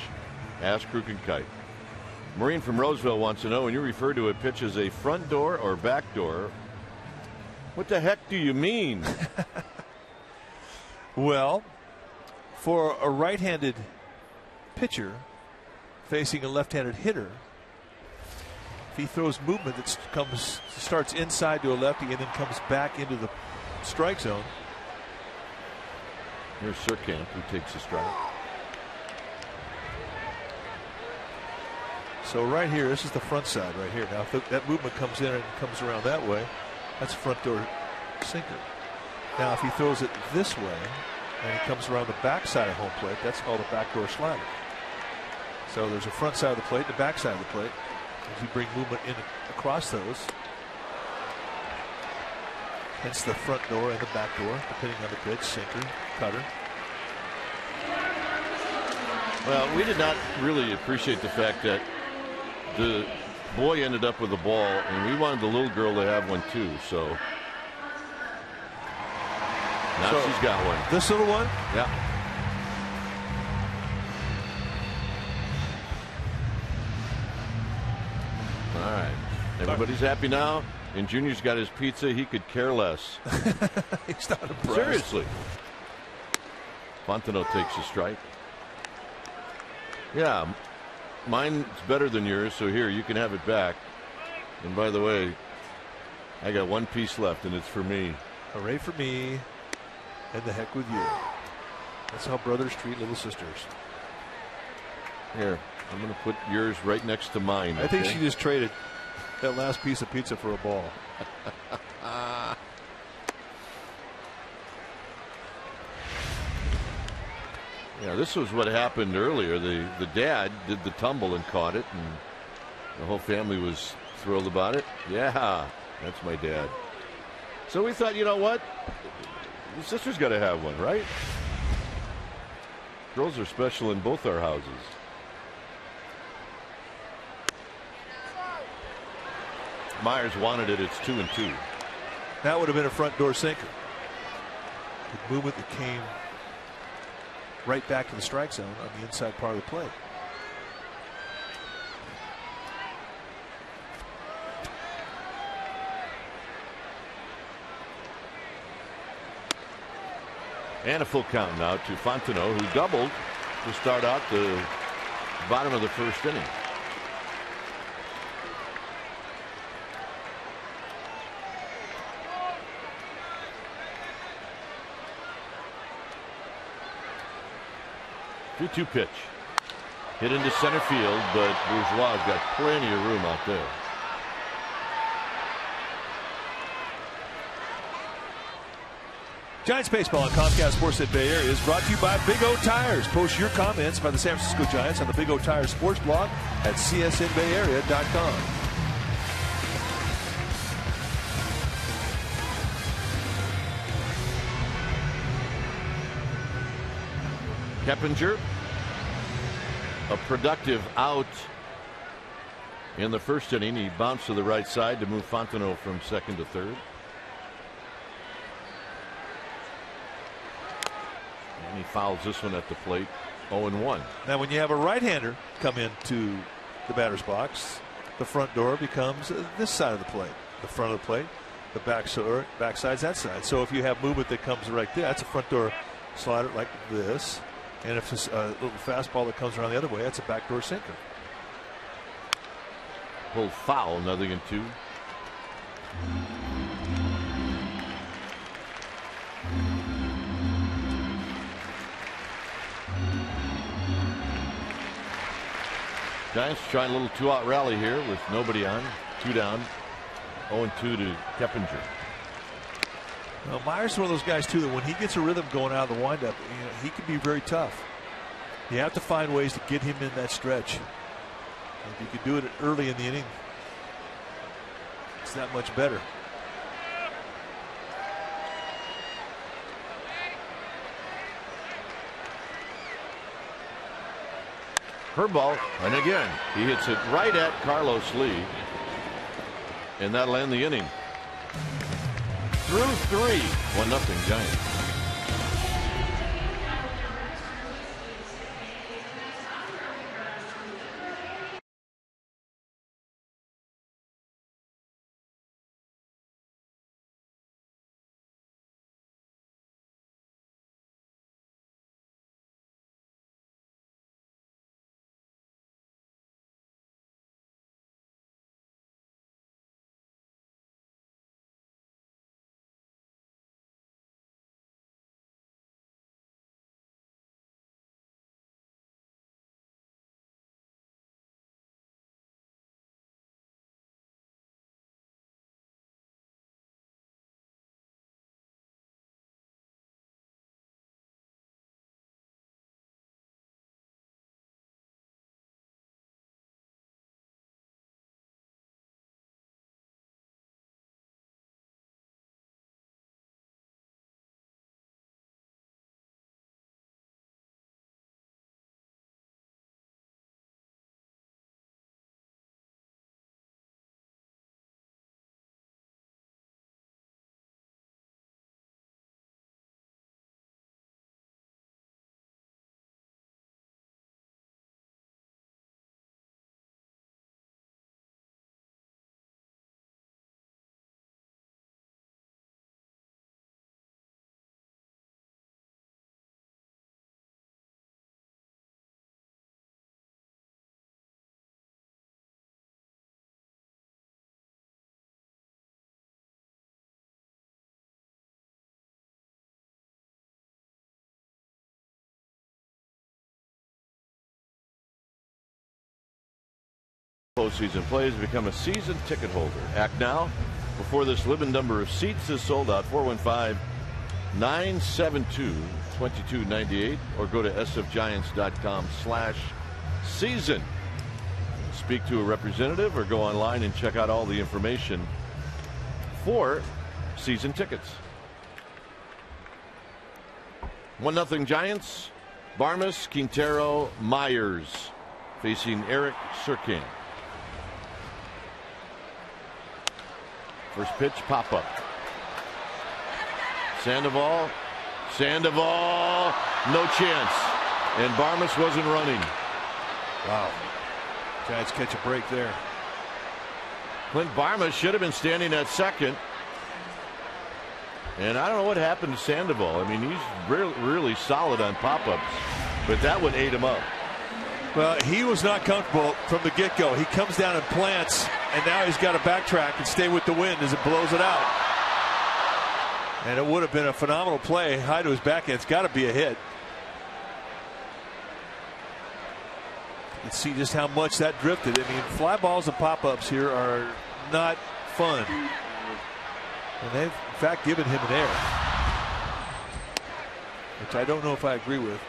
Ask Kruk and Kite. Maureen from Roseville wants to know, when you refer to a pitch as a front door or back door, what the heck do you mean? Well, for a right-handed pitcher facing a left-handed hitter, if he throws movement that starts inside to a lefty and then comes back into the strike zone. Here's Surkamp, who takes a strike. So right here, this is the front side right here. Now, if that movement comes in and comes around that way, that's front door sinker. Now, if he throws it this way and he comes around the back side of home plate, that's called a backdoor slider. So there's a front side of the plate, the back side of the plate. As you bring movement in across those, hence the front door and the back door, depending on the pitch, sinker, cutter. Well, we did not really appreciate the fact that the boy ended up with the ball, and we wanted the little girl to have one too. So now she's got one. This little one? Yeah. All right. Everybody's happy now. And Junior's got his pizza. He could care less. He's not impressed. Seriously. Fontenot takes a strike. Yeah. mine's better than yours, so here, you can have it back. And by the way, I got one piece left, and it's for me. Hooray for me, and the heck with you. That's how brothers treat little sisters. Here, I'm going to put yours right next to mine. I think she just traded that last piece of pizza for a ball. Yeah, this was what happened earlier. The dad did the tumble and caught it, and the whole family was thrilled about it. Yeah, that's my dad. So we thought, you know what? The sister's got to have one, right? Girls are special in both our houses. Myers wanted it. It's 2-2. That would have been a front door sinker. The movement that came right back to the strike zone on the inside part of the plate. And a full count now to Fontenot, who doubled to start out the bottom of the first inning. Two pitch. Hit into center field, but Bourgeois got plenty of room out there. Giants baseball on Comcast Sportsnet Bay Area is brought to you by Big O Tires. Post your comments by the San Francisco Giants on the Big O Tires sports blog at csnbayarea.com. Keppinger, a productive out in the first inning. He bounced to the right side to move Fontenot from second to third. And he fouls this one at the plate. 0-1. Now, when you have a right-hander come into the batter's box, the front door becomes this side of the plate. The front of the plate, the backside's that side. So if you have movement that comes right there, that's a front door slider like this. And if it's a little fastball that comes around the other way, that's a backdoor sinker. Pulled foul, 0-2. Giants trying a little two-out rally here with nobody on, 2 down, 0-2 to Keppinger. Well, Myers is one of those guys too that when he gets a rhythm going out of the windup, he can be very tough. You have to find ways to get him in that stretch. If you could do it early in the inning, it's that much better. Curveball, and again, he hits it right at Carlos Lee, and that'll end the inning. Through 3, 1-0 Giants. Postseason play has become a season ticket holder. Act now before this limited number of seats is sold out. 415-972-2298 or go to sfgiants.com/season. Speak to a representative or go online and check out all the information for season tickets. 1-0 Giants. Barmes, Quintero, Myers facing Eric Surkamp. First pitch, pop up. Sandoval, no chance. And Barmes wasn't running. Wow. Giants catch a break there. Clint Barmes should have been standing at second. And I don't know what happened to Sandoval. I mean, he's really solid on pop-ups, but that would ate him up. Well, he was not comfortable from the get-go. He comes down and plants, and now he's got to backtrack and stay with the wind as it blows it out. And it would have been a phenomenal play. High to his backhand. It's got to be a hit. You can see just how much that drifted. I mean, fly balls and pop-ups here are not fun. And they've, in fact, given him an error, which I don't know if I agree with.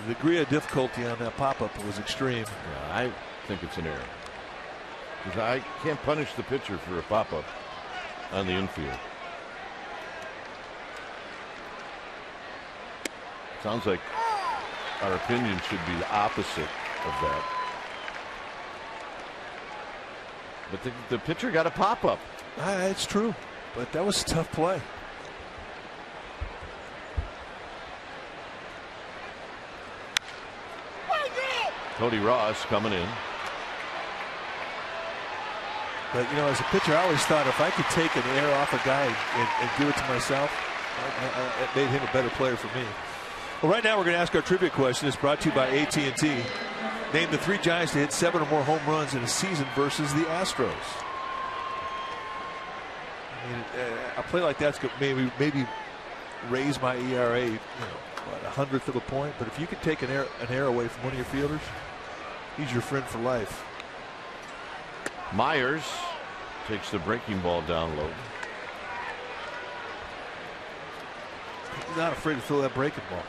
The degree of difficulty on that pop-up was extreme. Yeah, I think it's an error. Because I can't punish the pitcher for a pop-up on the infield. Sounds like our opinion should be the opposite of that. But the pitcher got a pop-up. It's true, but that was a tough play. Cody Ross coming in. But, you know, as a pitcher, I always thought if I could take an error off a guy and give it to myself, it made him a better player for me. Well, right now we're going to ask our trivia question. It's brought to you by AT&T. Name the 3 Giants to hit 7 or more home runs in a season versus the Astros. I mean, a play like that's going to maybe raise my ERA, you know, what, 100th of a point. But if you can take an error away from one of your fielders, he's your friend for life. Myers takes the breaking ball down low. He's not afraid to throw that breaking ball.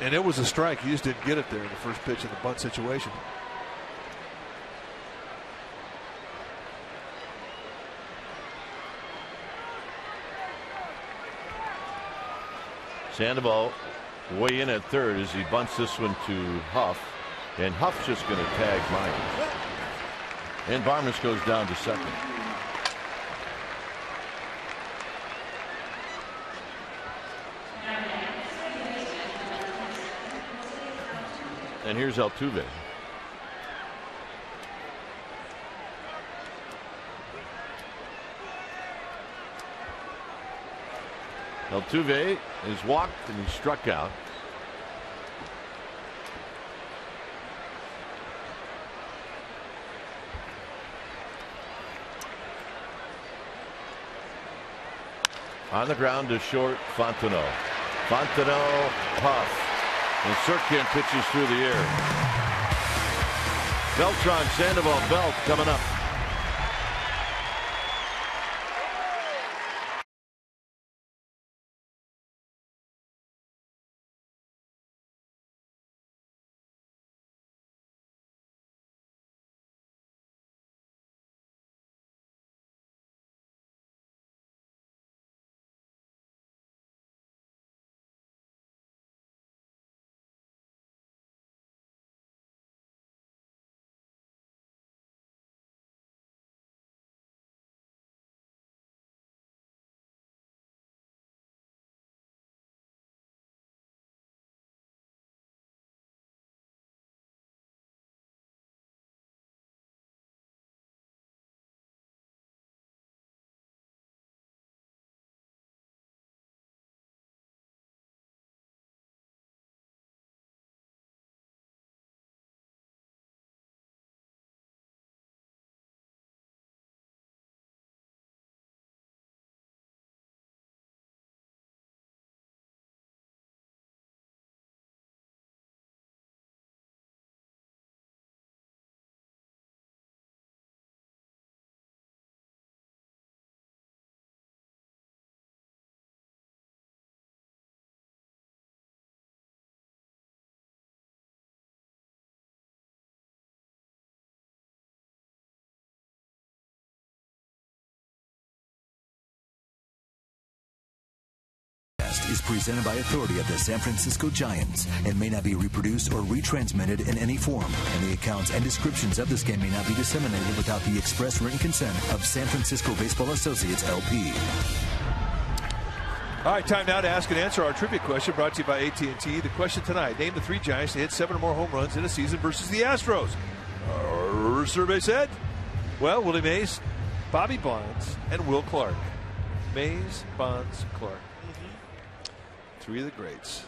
And it was a strike. He just didn't get it there in the first pitch in the bunt situation. Sandoval way in at third as he bunts this one to Huff. And Huff's just going to tag Myers. And Barmes goes down to second. And here's Altuve. Altuve is walked and he struck out. On the ground to short, Fontenot. Fontenot, Huff. And Surkamp pitches through the air. Beltran, Sandoval, Belt coming up. broadcast is presented by authority of the San Francisco Giants and may not be reproduced or retransmitted in any form. And the accounts and descriptions of this game may not be disseminated without the express written consent of San Francisco Baseball Associates, LP. All right, time now to ask and answer our trivia question brought to you by AT&T. The question tonight, name the 3 Giants to hit 7 or more home runs in a season versus the Astros. Our survey said, well, Willie Mays, Bobby Bonds, and Will Clark. Mays, Bonds, Clark. 3 of the greats.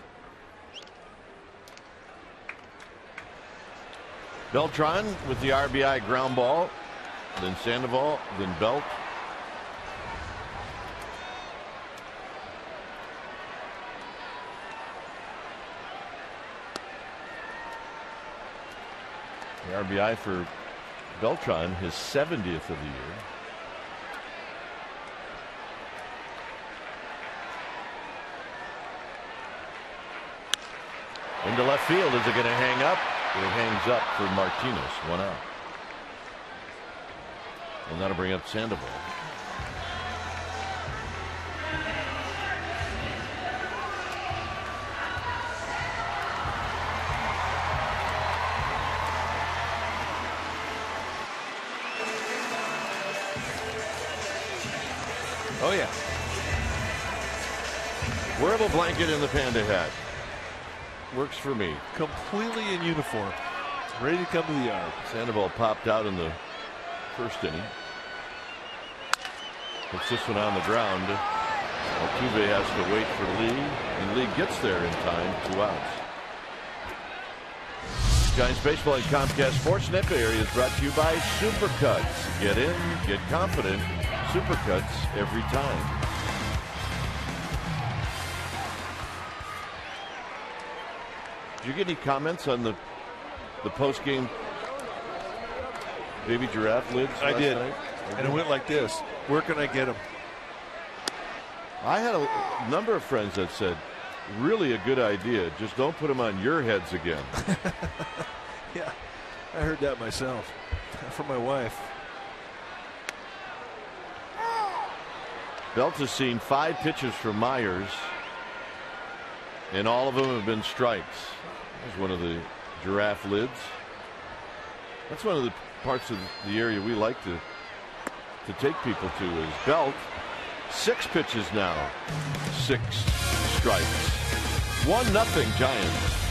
Beltran with the RBI ground ball, then Sandoval, then Belt. The RBI for Beltran, his 70th of the year. Into left field. Is it going to hang up? It hangs up for Martinez. 1 out. And that'll bring up Sandoval. Oh, yeah. Wearable blanket in the Panda hat. Works for me. Completely in uniform. Ready to come to the yard. Sandoval popped out in the first inning. Puts this one on the ground. Altuve has to wait for Lee, and Lee gets there in time. 2 outs. Giants Baseball and Comcast Sportsnet Bay Area is brought to you by Supercuts. Get in, get confident. Supercuts every time. Did you get any comments on the post-game baby giraffe lids? I did. Night? And it went like this. Where can I get them? I had a number of friends that said, really a good idea. Just don't put them on your heads again. Yeah, I heard that myself from my wife. Belt has seen 5 pitches from Myers, and all of them have been strikes. There's one of the giraffe lids. That's one of the parts of the area we like to take people to is Belt. 6 pitches now. 6 strikes. 1-0 Giants.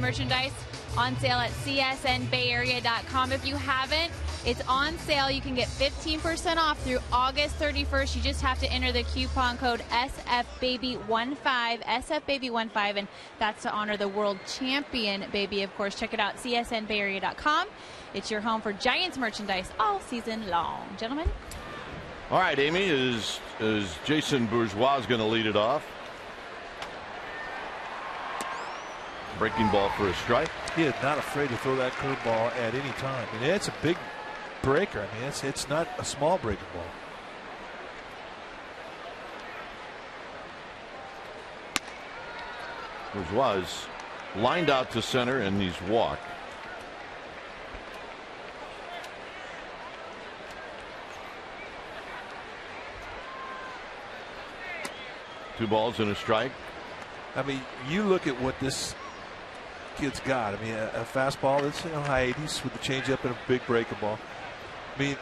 Merchandise on sale at csnbayarea.com. If you haven't It's on sale. You can get 15% off through August 31st. You just have to enter the coupon code SFBaby15, SFBaby15, and that's to honor the world champion baby, of course. Check it out, csnbayarea.com. It's your home for Giants merchandise all season long. Gentlemen? All right, Amy, is Jason Bourgeois going to lead it off? Breaking ball for a strike. He is not afraid to throw that curveball at any time. And it's a big breaker. I mean, it's not a small breaking ball. Bourgeois is lined out to center, and he's walked. Two balls and a strike. I mean, you look at what this kid's got. I mean, a fastball that's high 80s with the changeup and a big breaking ball. I mean,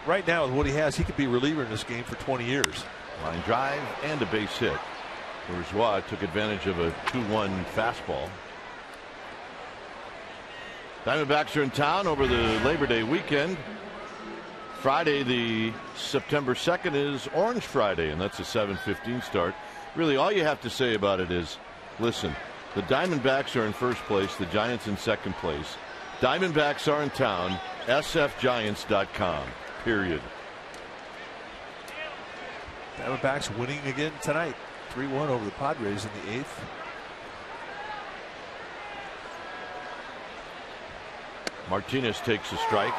right now with what he has, he could be reliever in this game for 20 years. Line drive and a base hit. Bourgeois took advantage of a 2-1 fastball. Diamondbacks are in town over the Labor Day weekend. Friday, the September 2nd, is Orange Friday, and that's a 7:15 start. Really, all you have to say about it is, listen, the Diamondbacks are in first place, the Giants in second place. Diamondbacks are in town, sfgiants.com, period. Diamondbacks winning again tonight, 3-1 over the Padres in the 8th. Martinez takes a strike.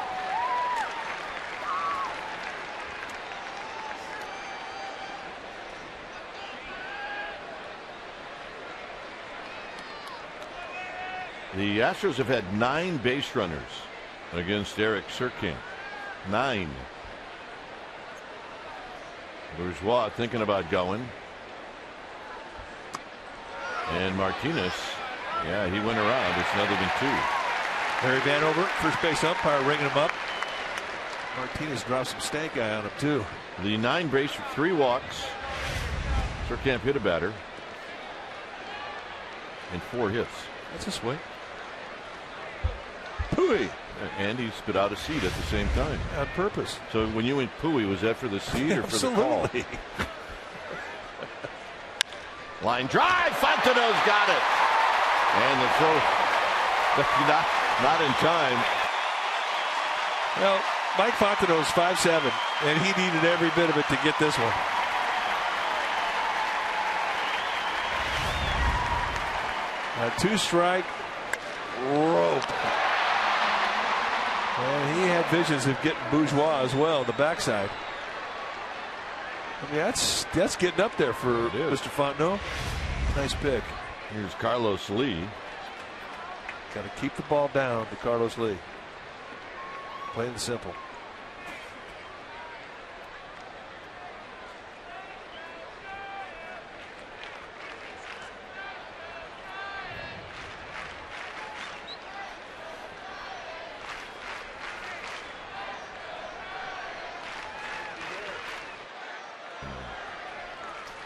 The Astros have had 9 base runners against Eric Surkamp. 9. Bourgeois thinking about going. And Martinez, yeah, he went around. It's another than 2. Larry Vanover, first base umpire, ringing him up. Martinez dropped some stank eye on him, too. The 9 base, 3 walks. Surkamp hit a batter. And 4 hits. That's a swing. Pooey. And he spit out a seed at the same time. On purpose. So when you went pooey, was that for the seed or for the call? Absolutely. Line drive. Fontenot's got it. And the throw not in time. Well, Mike Fontenot's 5'7", and he needed every bit of it to get this one. A 2-strike rope. And he had visions of getting Bourgeois as well, the backside. I mean, that's getting up there for Mr. Fontenot. Nice pick. Here's Carlos Lee. Got to keep the ball down to Carlos Lee. Plain and simple.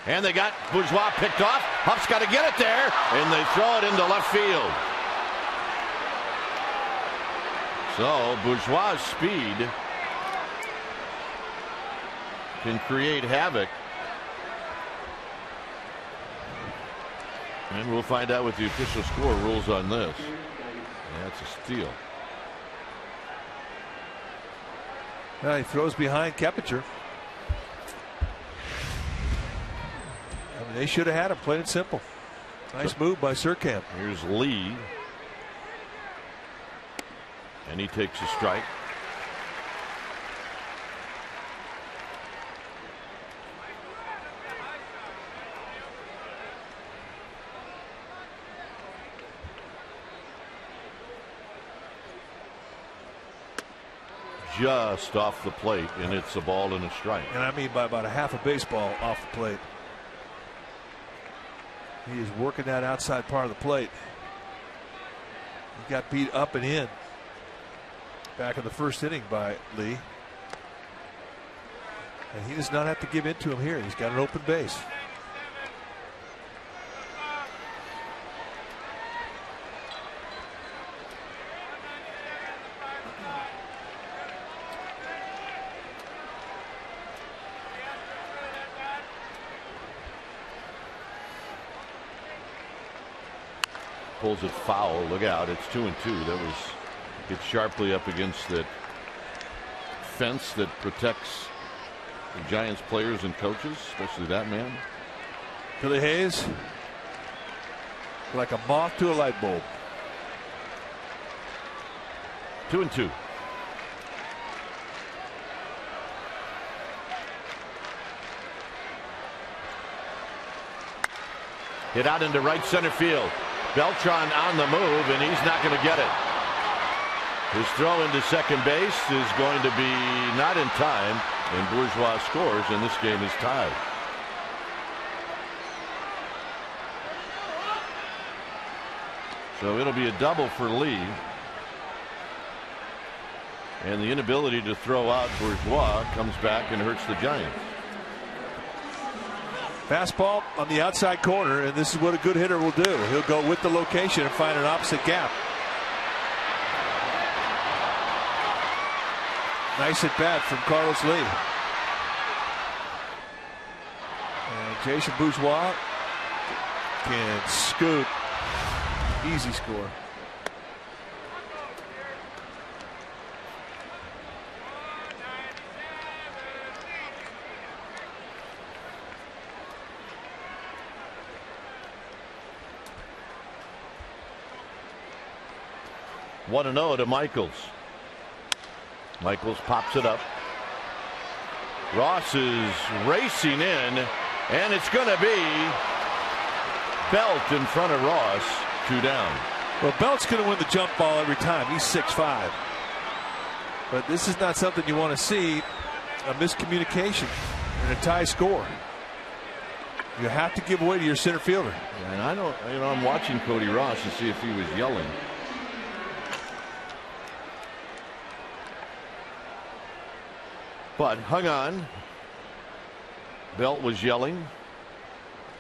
And they got Bourgeois picked off. Huff's got to get it there, and they throw it into left field. So Bourgeois' speed can create havoc. And we'll find out what the official score rules on this. That's a steal. Well, he throws behind Keppinger. I mean, they should have had him, plain and simple. Nice move by Surkamp. Here's Lee. And he takes a strike. Just off the plate, and it's a ball and a strike. And I mean by about a half a baseball off the plate. He is working that outside part of the plate. He got beat up and in back in the first inning by Lee. And he does not have to give in to him here. He's got an open base. pulls it foul. Look out. It's 2-2. That was hit sharply up against that fence that protects the Giants players and coaches, especially that man. Billy Hayes, like a moth to a light bulb. 2-2. Hit out into right center field. Beltran on the move, and he's not going to get it. His throw into second base is going to be not in time, and Bourgeois scores, and this game is tied. So it'll be a double for Lee. And the inability to throw out Bourgeois comes back and hurts the Giants. Fastball on the outside corner, and this is what a good hitter will do. He'll go with the location and find an opposite gap. Nice at bat from Carlos Lee. And Jason Bourgeois can scoot. Easy score. One and 0 to Michaels. Michaels pops it up. Ross is racing in, and it's going to be Belt in front of Ross. 2 down. Well, Belt's going to win the jump ball every time. He's 6'5". But this is not something you want to see, a miscommunication and a tie score. You have to give away to your center fielder. And I don't, I'm watching Cody Ross to see if he was yelling. But hung on. Belt was yelling.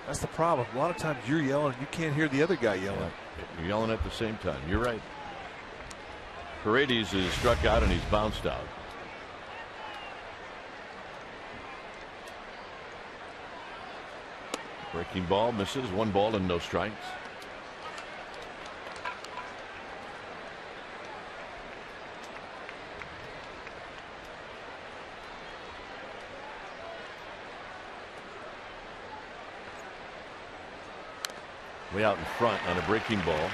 That's the problem. A lot of times you're yelling, you can't hear the other guy yelling. Yeah, you're yelling at the same time. You're right. Paredes is struck out and he's bounced out. Breaking ball misses. 1 ball and no strikes. Way out in front on a breaking ball.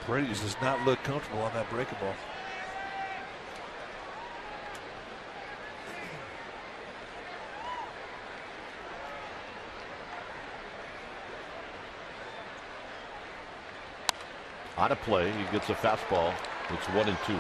Paredes does not look comfortable on that breaking ball. Out of play. He gets a fastball. It's 1-2.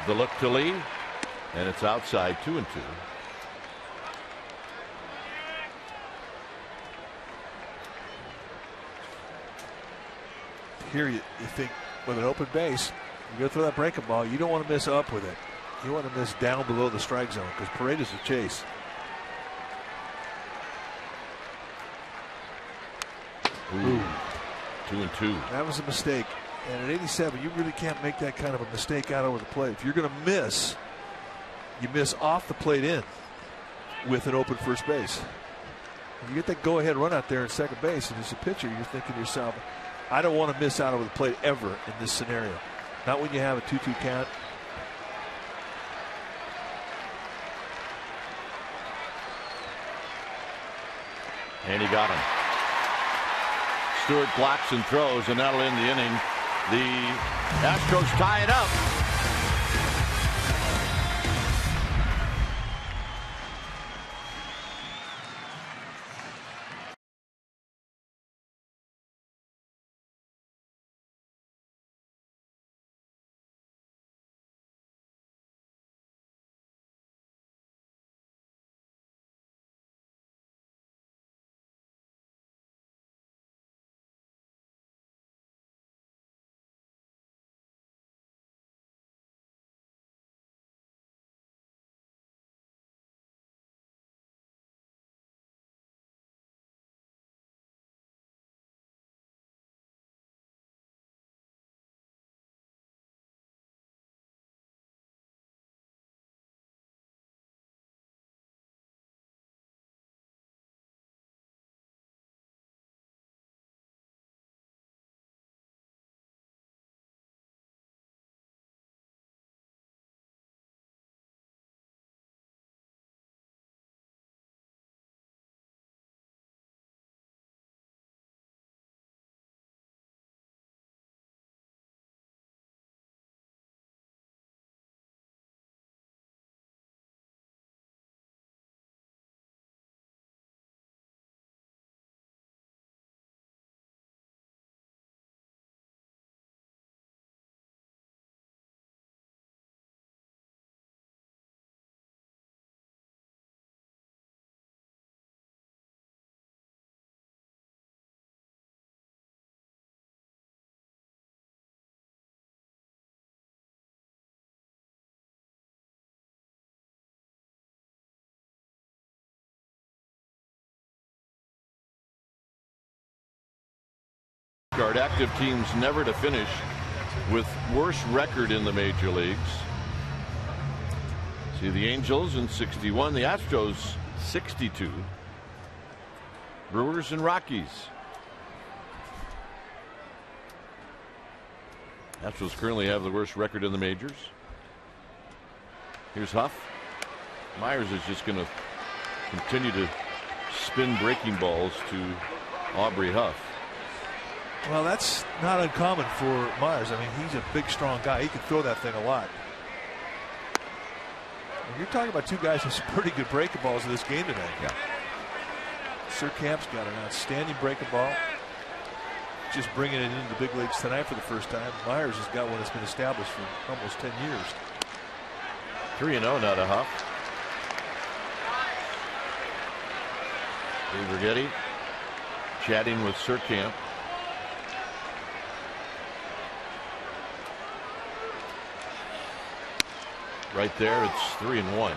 The look to Lee, and it's outside. 2-2. Here you think with an open base, you go throw that breaking ball, you don't want to miss up with it. You want to miss down below the strike zone because Paredes will chase. Ooh. 2-2. That was a mistake. And at 87, you really can't make that kind of a mistake out over the plate. If you're going to miss, you miss off the plate in with an open first base. If you get that go-ahead run out there in second base, and as a pitcher, you're thinking to yourself, I don't want to miss out over the plate ever in this scenario. Not when you have a 2-2 count. And he got him. Stewart blocks and throws, and that'll end the inning. The Astros tie it up. scorecard. Active teams never to finish with worst record in the major leagues. See the Angels in 61, the Astros 62, Brewers and Rockies. Astros currently have the worst record in the majors. Here's Huff. Myers is just going to continue to spin breaking balls to Aubrey Huff. Well, that's not uncommon for Myers. I mean, he's a big, strong guy. He can throw that thing a lot. And you're talking about two guys with some pretty good breaking balls in this game tonight. Yeah. Surkamp's got an outstanding breaking ball. Just bringing it into the big leagues tonight for the first time. Myers has got one that's been established for almost 10 years. 3-0 now to Huff. Vergetti chatting with Surkamp. Right there, it's 3-1.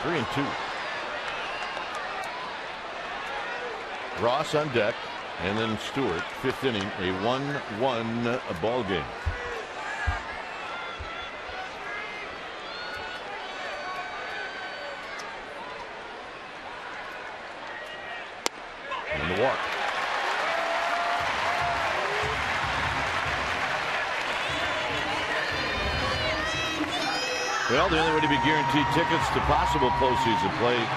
Three and two. Ross on deck, and then Stewart, fifth inning, a 1-1 ball game. And the walk. Well, the only way to be guaranteed tickets to possible postseason play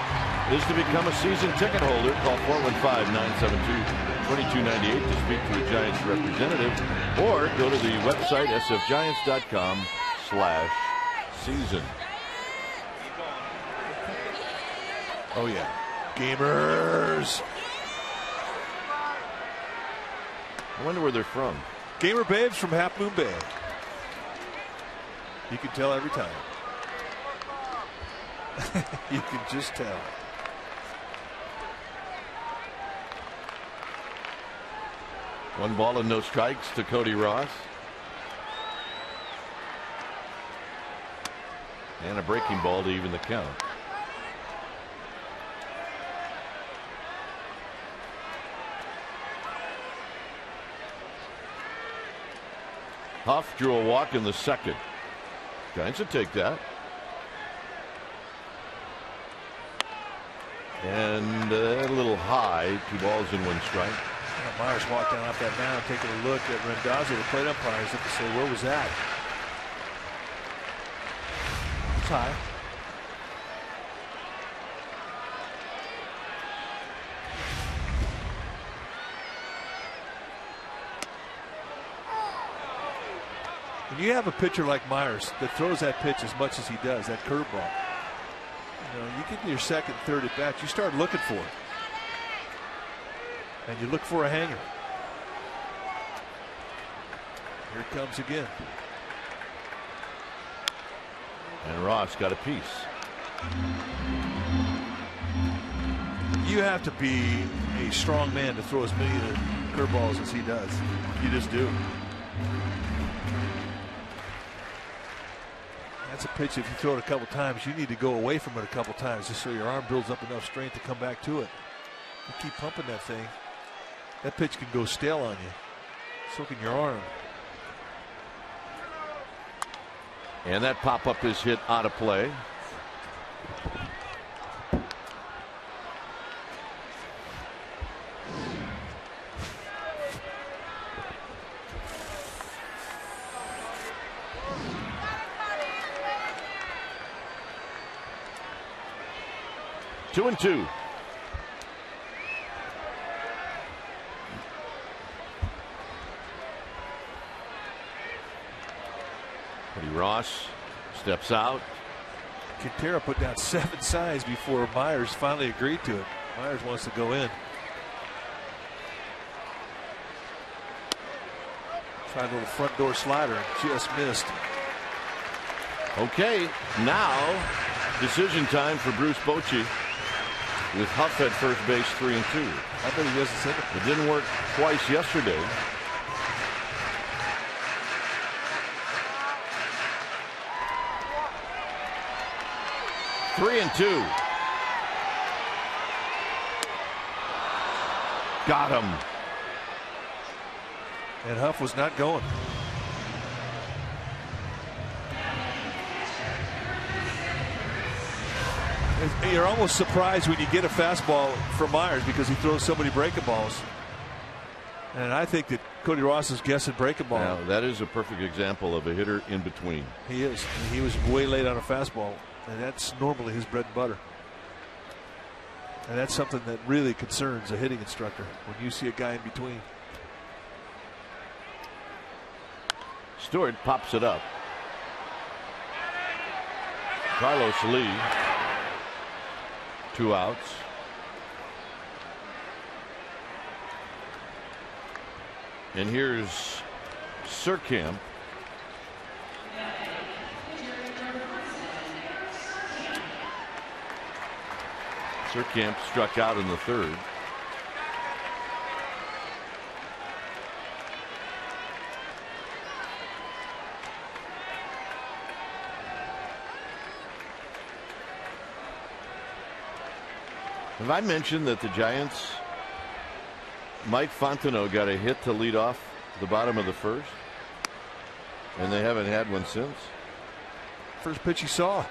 is to become a season ticket holder. Call 415-972-2298 to speak to a Giants representative, or go to the website sfgiants.com/season. Oh yeah, Gamers. I wonder where they're from. Gamer babes from Half Moon Bay. You can tell every time. You can just tell. One ball and no strikes to Cody Ross. And a breaking ball to even the count. Huff drew a walk in the second. Giants would take that. And a little high. 2 balls and 1 strike. Myers walked down off that mound, taking a look at Rendazzo, the plate umpires, to say, where was that? It's high. When you have a pitcher like Myers that throws that pitch as much as he does, that curveball, you know, you get to your second, third at bat, you start looking for it. And you look for a hanger. Here it comes again. And Ross got a piece. You have to be a strong man to throw as many curveballs as he does. You just do. That's a pitch, if you throw it a couple times, you need to go away from it a couple times just so your arm builds up enough strength to come back to it. You keep pumping that thing, that pitch can go stale on you. So can your arm. And that pop-up is hit out of play. Two and two. Cody Ross steps out. Quintero put down 7 signs before Myers finally agreed to it. Myers wants to go in. Tried a little front door slider and just missed. Okay, now decision time for Bruce Bochy with Huff at first base, 3 and 2. I bet he doesn't send it. It didn't work twice yesterday. 3-2. Got him. And Huff was not going. You're almost surprised when you get a fastball from Myers because he throws so many breaking balls. And I think that Cody Ross is guessing breaking ball. Now, that is a perfect example of a hitter in between. He is. He was way late on a fastball, and that's normally his bread and butter. And that's something that really concerns a hitting instructor when you see a guy in between. Stewart pops it up. Carlos Lee. 2 outs. And here's Surkamp. Surkamp struck out in the 3rd. Have I mentioned that the Giants, Mike Fontenot got a hit to lead off the bottom of the 1st, and they haven't had one since? First pitch he saw.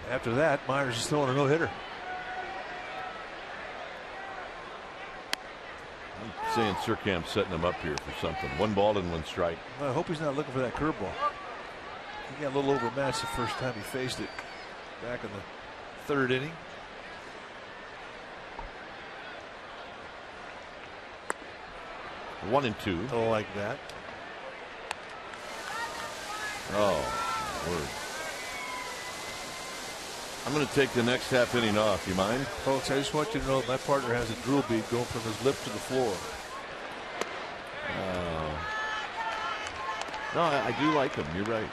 After that, Myers is throwing a no-hitter. I'm saying Surkamp's setting him up here for something. 1 ball and 1 strike. Well, I hope he's not looking for that curveball. He got a little overmatched the first time he faced it back in the 3rd inning. One and 2. Oh, like that. Oh, word. I'm going to take the next half inning off. You mind? Folks, I just want you to know my partner has a drill bead going from his lip to the floor. No, I do like him. You're right.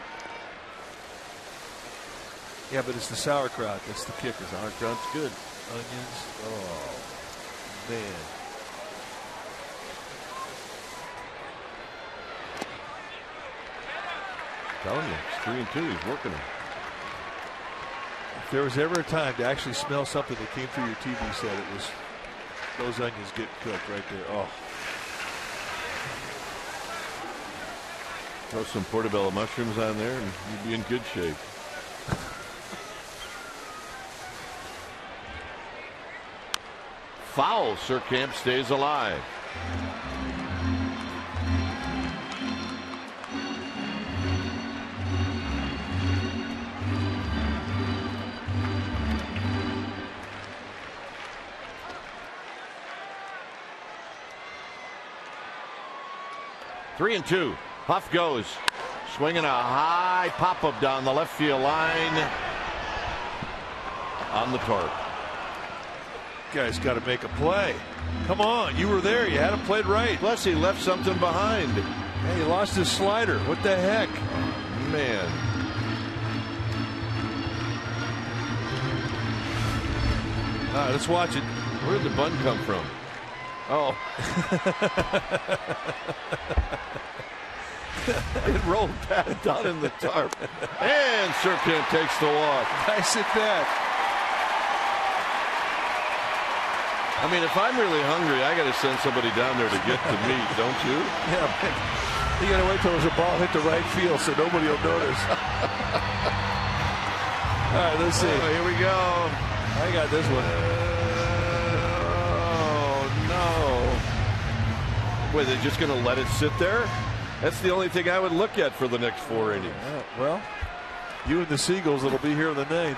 Yeah, but it's the sauerkraut that's the kicker. Sauerkraut's good. Onions. Oh, man. Telling you, it's 3-2. He's working them. If there was ever a time to actually smell something that came through your TV set, it was those onions getting cooked right there. Oh. Throw some portobello mushrooms on there and you'd be in good shape. Foul. Surkamp stays alive. Three and 2. Huff goes. Swinging a high pop-up down the left field line. On the tarp. Guy's got to make a play. Come on, you were there. You had him played right. Plus, he left something behind. Hey, he lost his slider. What the heck? Man. All right, let's watch it. Where'd the bunt come from? Oh. It rolled back down in the tarp. And Surkamp takes the walk. Nice at that. I mean, if I'm really hungry, I got to send somebody down there to get the meat, don't you? Yeah, man. You got to wait till there's a ball hit the right field so nobody will notice. All right, let's see. Oh, here we go. I got this one. Oh, no. Wait, they're just going to let it sit there? That's the only thing I would look at for the next 4 innings. Well, you and the Seagulls that'll be here in the 9th.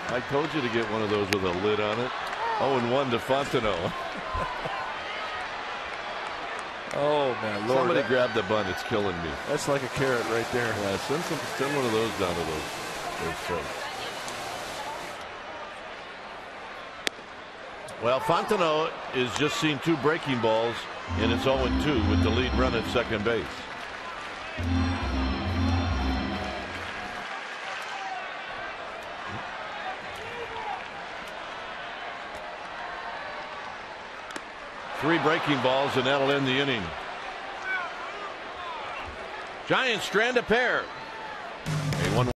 I told you to get one of those with a lid on it. 0-1 to Fontenot. Oh, man, Lord. Somebody grab the bunt. It's killing me. That's like a carrot right there. Yeah, send one of those down to those folks. Well, Fontenot is just seen 2 breaking balls, and it's 0-2 with the lead run at second base. Three breaking balls, and that'll end the inning. Giants strand a pair. A 1.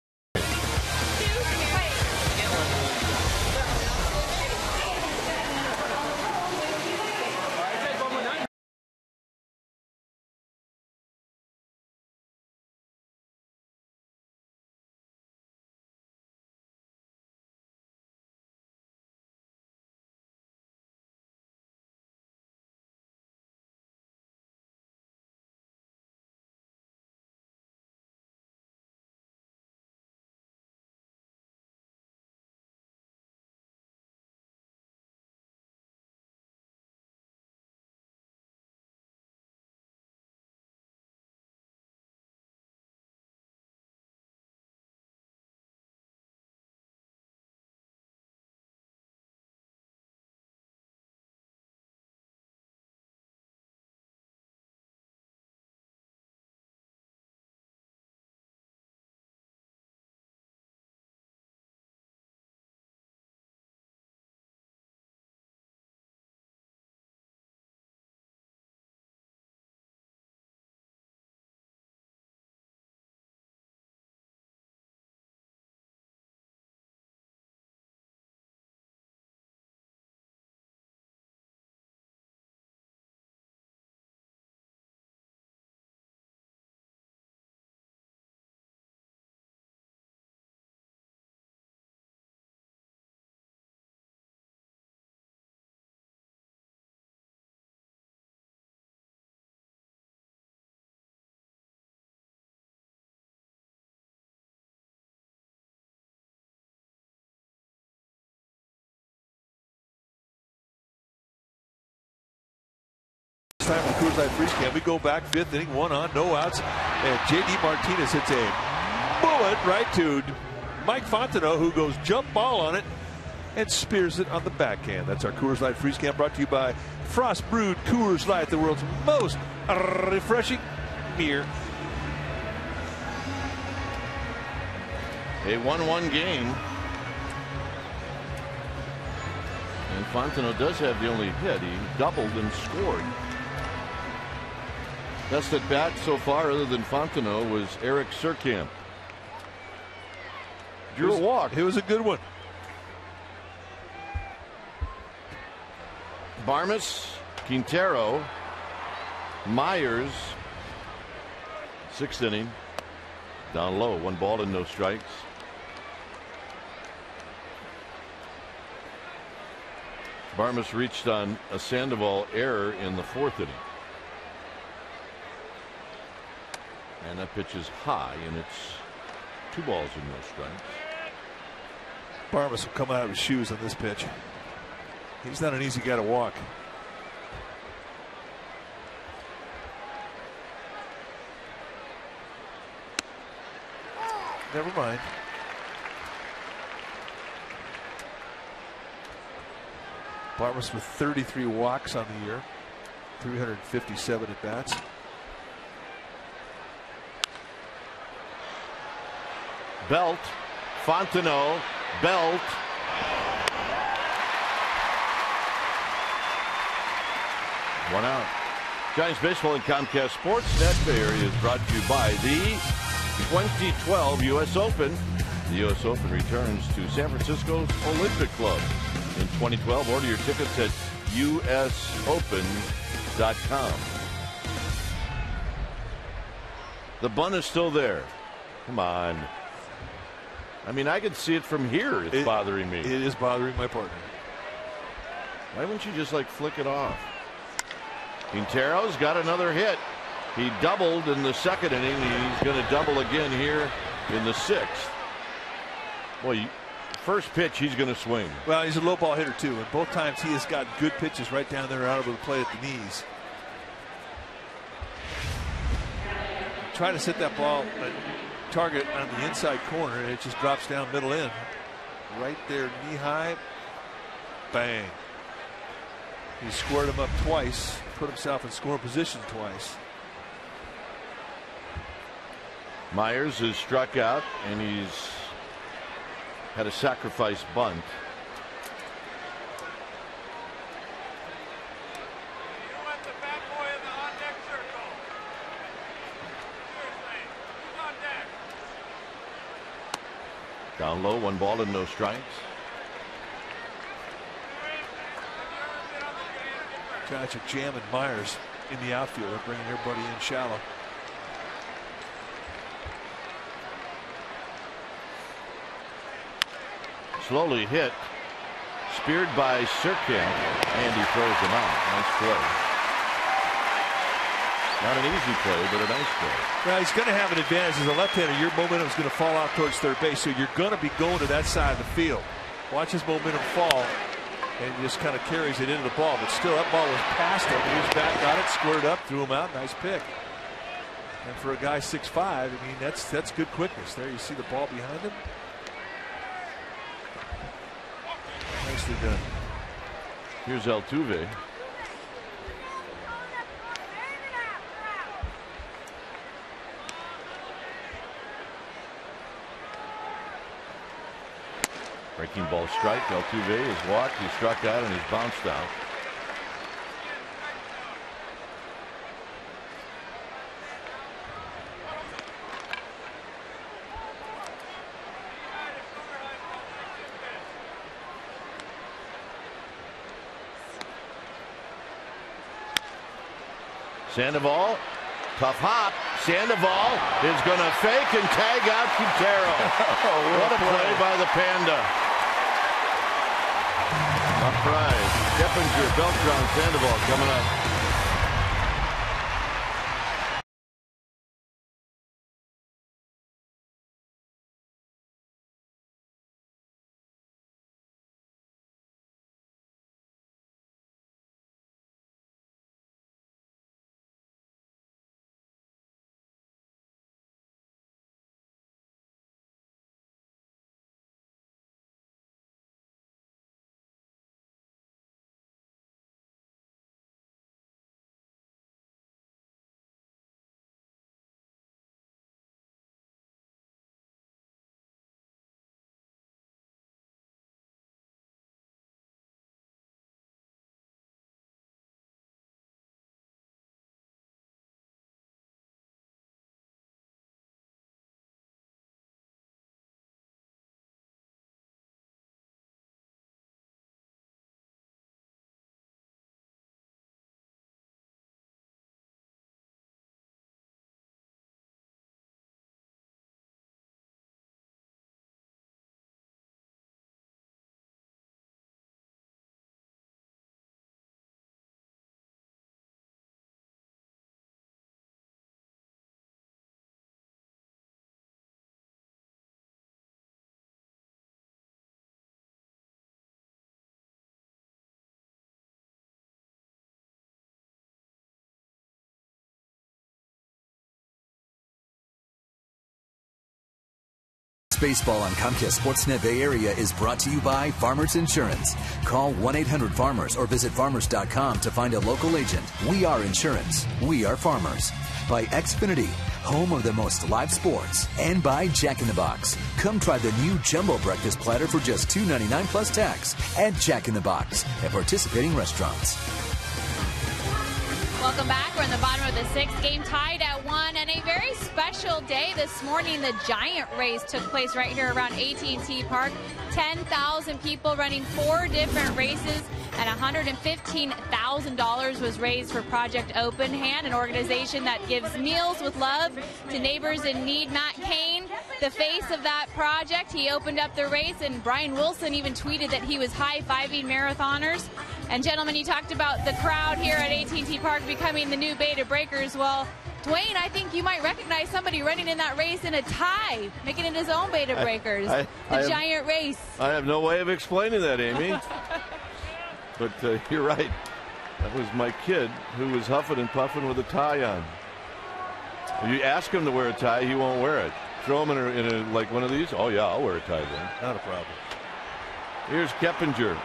Time in the Coors Light Freeze Camp. We go back 5th inning, 1 on, no outs, and J.D. Martinez hits a bullet right to Mike Fontenot, who goes jump ball on it and spears it on the backhand. That's our Coors Light Freeze Camp, brought to you by Frost Brewed Coors Light, the world's most refreshing beer. A 1-1 game. And Fontenot does have the only hit. He doubled and scored. Best at bat so far, other than Fontenot, was Eric Surkamp. Drew a walk. It was a good one. Barmes, Quintero, Myers. 6th inning. Down low. 1 ball and no strikes. Barmes reached on a Sandoval error in the 4th inning. And that pitch is high, and it's 2 balls and no strikes. Barmes will come out of his shoes on this pitch. He's not an easy guy to walk. Never mind. Barmes with 33 walks on the year, 357 at bats. Belt, Fontenot, Belt. One out. Giants Baseball and Comcast Sportsnet Bay Area is brought to you by the 2012 U.S. Open. The U.S. Open returns to San Francisco's Olympic Club in 2012. Order your tickets at usopen.com. The bunt is still there. Come on. I mean, I can see it from here. It's bothering me. It is bothering my partner. Why wouldn't you just like flick it off? Quintero's got another hit. He doubled in the 2nd inning. He's going to double again here in the 6th. Boy, first pitch he's going to swing. Well, he's a low ball hitter too, and both times he has got good pitches right down there out of the plate at the knees. Try to set that ball target on the inside corner, and it just drops down middle in. Right there, knee high. Bang. He squared him up twice, put himself in score position twice. Myers is struck out, and he's had a sacrifice bunt. Down low, 1 ball and no strikes. Giants are jamming Myers in the outfield. They're bringing everybody in shallow. Slowly hit. Speared by Surkamp. And he throws him out. Nice play. Not an easy play, but a nice play. Well, he's going to have an advantage as a left-hander. Your momentum is going to fall out towards third base, so you're going to be going to that side of the field. Watch his momentum fall, and he just kind of carries it into the ball. But still, that ball was past him. He was back, got it, squared up, threw him out. Nice pick. And for a guy 6'5", I mean, that's good quickness. There, you see the ball behind him. Nicely done. Here's Altuve. Breaking ball strike. Altuve is walked. He struck out and he's bounced out. Sandoval, tough hop. Sandoval is going to fake and tag out Quintero. What a play by the Panda. Surprise. Keppinger, Beltran, Sandoval coming up. Baseball on Comcast Sportsnet Bay Area is brought to you by Farmers Insurance. Call 1-800-FARMERS or visit farmers.com to find a local agent. We are insurance. We are farmers. By Xfinity, home of the most live sports. And by Jack in the Box. Come try the new Jumbo Breakfast Platter for just $2.99 plus tax at Jack in the Box at participating restaurants. Welcome back. We're in the bottom of the 6th, game tied at 1, and a very special day this morning. The Giant race took place right here around AT&T Park. 10,000 people running 4 different races, and $115,000 was raised for Project Open Hand, an organization that gives meals with love to neighbors in need. Matt Cain, the face of that project, he opened up the race, and Brian Wilson even tweeted that he was high-fiving marathoners. And gentlemen, you talked about the crowd here at AT&T Park becoming the new Beta Breakers. Well, Dwayne, I think you might recognize somebody running in that race in a tie, making it his own Beta Breakers. The Giant race. I have no way of explaining that, Amy. But you're right. That was my kid who was huffing and puffing with a tie on. If you ask him to wear a tie, he won't wear it. Throw him in a like one of these. Oh, yeah, I'll wear a tie then. Not a problem. Here's Keppinger.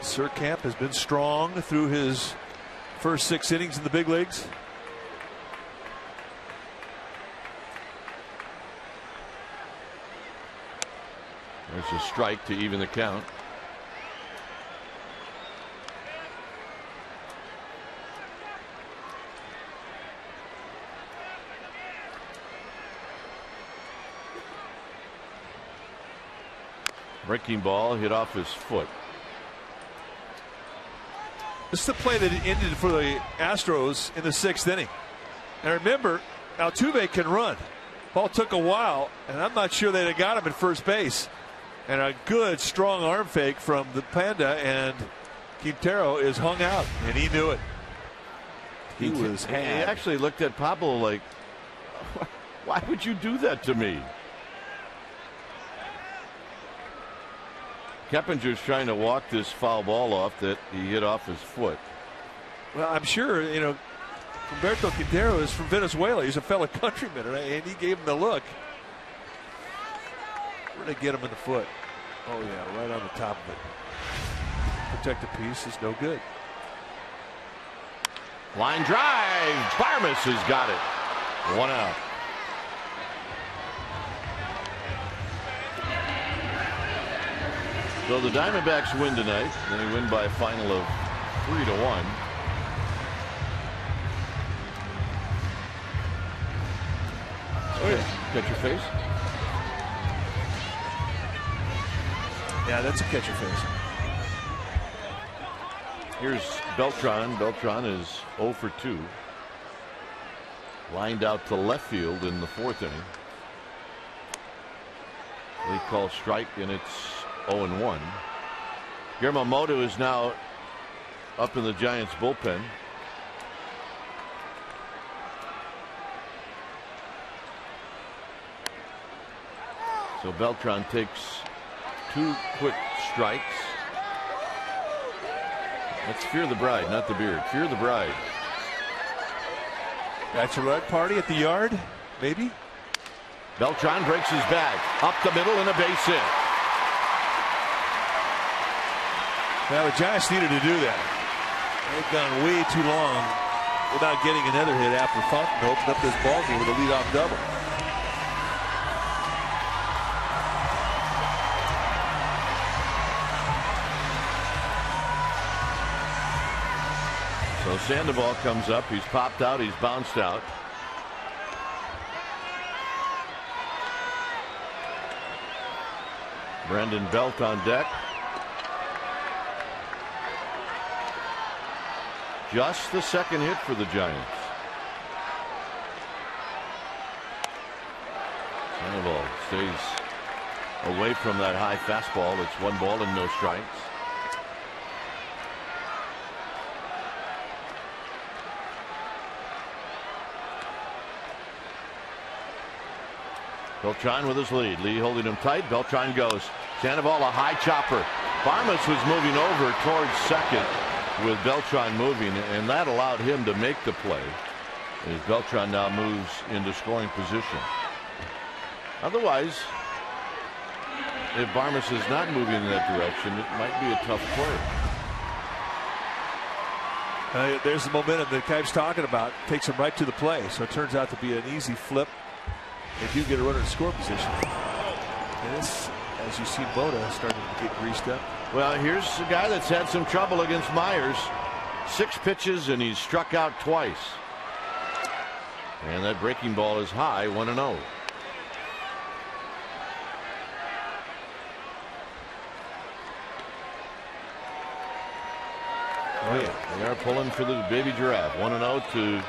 Surkamp has been strong through his first 6 innings in the big leagues. There's a strike to even the count. Breaking ball hit off his foot. This is the play that ended for the Astros in the 6th inning. And remember, Altuve can run. Ball took a while, and I'm not sure they'd have got him at first base. And a good, strong arm fake from the Panda, and Quintero is hung out, and he knew it. He actually looked at Pablo like, why would you do that to me? Keppinger's trying to walk this foul ball off that he hit off his foot. Well, I'm sure, Humberto Quintero is from Venezuela. He's a fellow countryman, and he gave him the look. We're going to get him in the foot. Oh, yeah, right on the top of it. Protect the piece is no good. Line drive. Barmes has got it. 1 out. So the Diamondbacks win tonight. They win by a final of 3-1. Oh, yeah. Catch your face. Yeah, that's a catch your face. Here's Beltran. Beltran is 0 for 2. Lined out to left field in the 4th inning. They call strike, and it's 0-1. Guillermo Moto is now up in the Giants bullpen. So Beltran takes 2 quick strikes. That's Fear the Bride, not the beard. Fear the Bride. Bachelorette party at the yard, maybe? Beltran breaks his back. Up the middle and a base hit. Now the Giants needed to do that. They've gone way too long without getting another hit after Fonten opened up this ball game with a leadoff double. So Sandoval comes up. He's popped out. He's bounced out. Brandon Belt on deck. Just the 2nd hit for the Giants. Sandoval stays away from that high fastball. It's 1 ball and no strikes. Beltran with his lead. Lee holding him tight. Beltran goes. Sandoval a high chopper. Barmes was moving over towards second with Beltran moving, and that allowed him to make the play as Beltran now moves into scoring position. Otherwise, if Barmes is not moving in that direction, it might be a tough play. There's the momentum that Kipe's talking about. Takes him right to the play, so it turns out to be an easy flip. If you get a runner in score position. And this, as you see, Boda starting to get greased up. Well, here's a guy that's had some trouble against Myers. 6 pitches and he's struck out twice. And that breaking ball is high, 1-0. Oh yeah, they are pulling for the baby giraffe. 1-0 to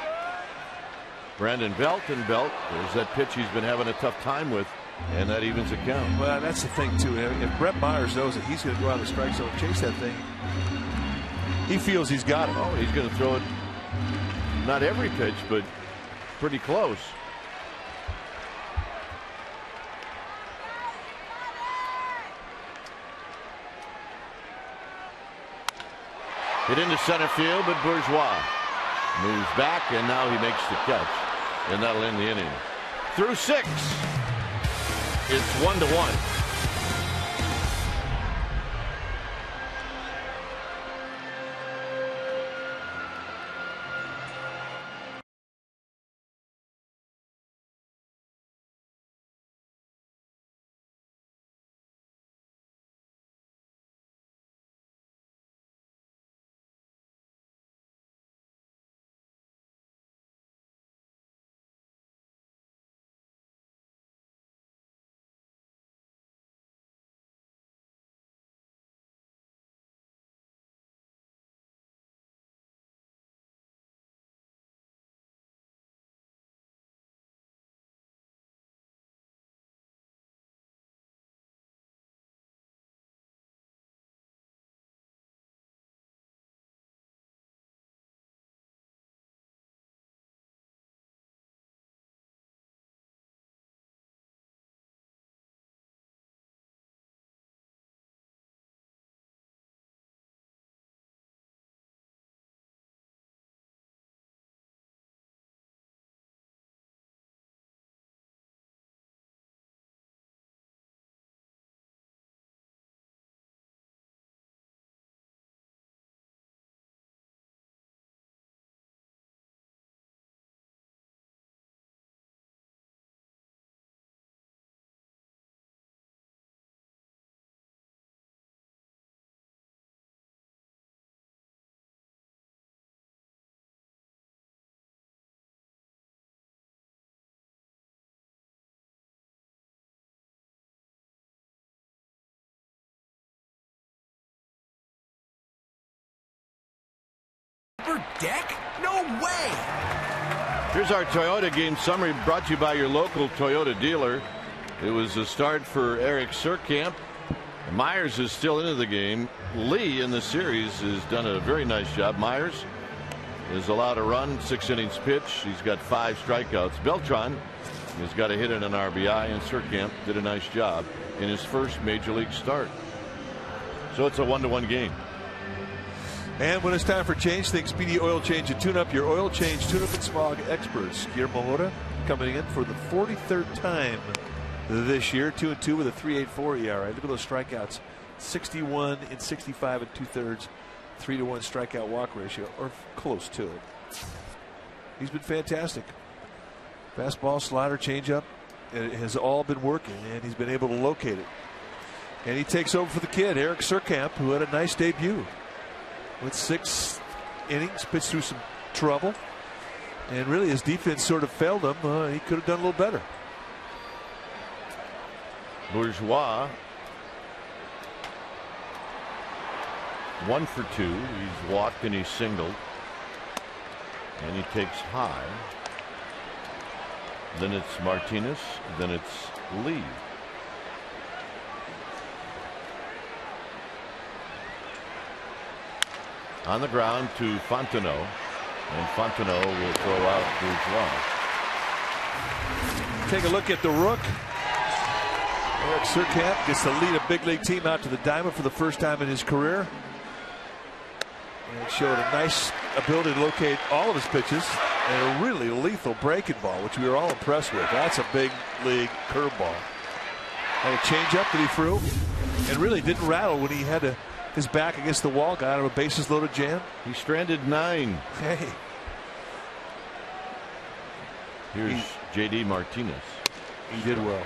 Brandon Belt, and Belt, there's that pitch he's been having a tough time with, and that evens the count. Well, that's the thing too. If Brett Myers knows that he's going to go out of the strike zone and chase that thing, he feels he's got it. Oh, he's going to throw it, not every pitch, but pretty close. Hit into center field, but Bourgeois moves back, and now he makes the catch, and that'll end the inning. Through 6, it's 1-1. deck? No way! Here's our Toyota game summary brought to you by your local Toyota dealer. It was a start for Eric Surkamp. Myers is still into the game. Lee in the series has done a very nice job. Myers is allowed a run, 6 innings pitch. He's got 5 strikeouts. Beltran has got a hit and an RBI, and Surkamp did a nice job in his first major league start. So it's a 1-1 game. And when it's time for change, think Speedy Oil Change and Tune Up. Your oil change, tune-up, and smog experts. Guillermo Mora coming in for the 43rd time this year, 2-2 with a 3.84 ERA. Look at those strikeouts, 61 in 65 and 2/3, 3-to-1 strikeout walk ratio, or close to it. He's been fantastic. Fastball, slider, changeup, it has all been working, and he's been able to locate it. And he takes over for the kid, Eric Surkamp, who had a nice debut with 6 innings, pitched through some trouble, and really his defense sort of failed him. He could have done a little better. Bourgeois 1 for 2. He's walked and he's singled, and he takes high. Then it's Martinez, then it's Lee. On the ground to Fontenot, and Fontenot will throw out Bourgeois. Take a look at the rook. Eric Surkamp gets to lead a big league team out to the diamond for the first time in his career. And showed a nice ability to locate all of his pitches and a really lethal breaking ball, which we were all impressed with. That's a big league curveball. Had a changeup that he threw and really didn't rattle when he had his back against the wall, got out of a bases loaded jam. He stranded 9. Hey. Here's J.D. Martinez. He did well.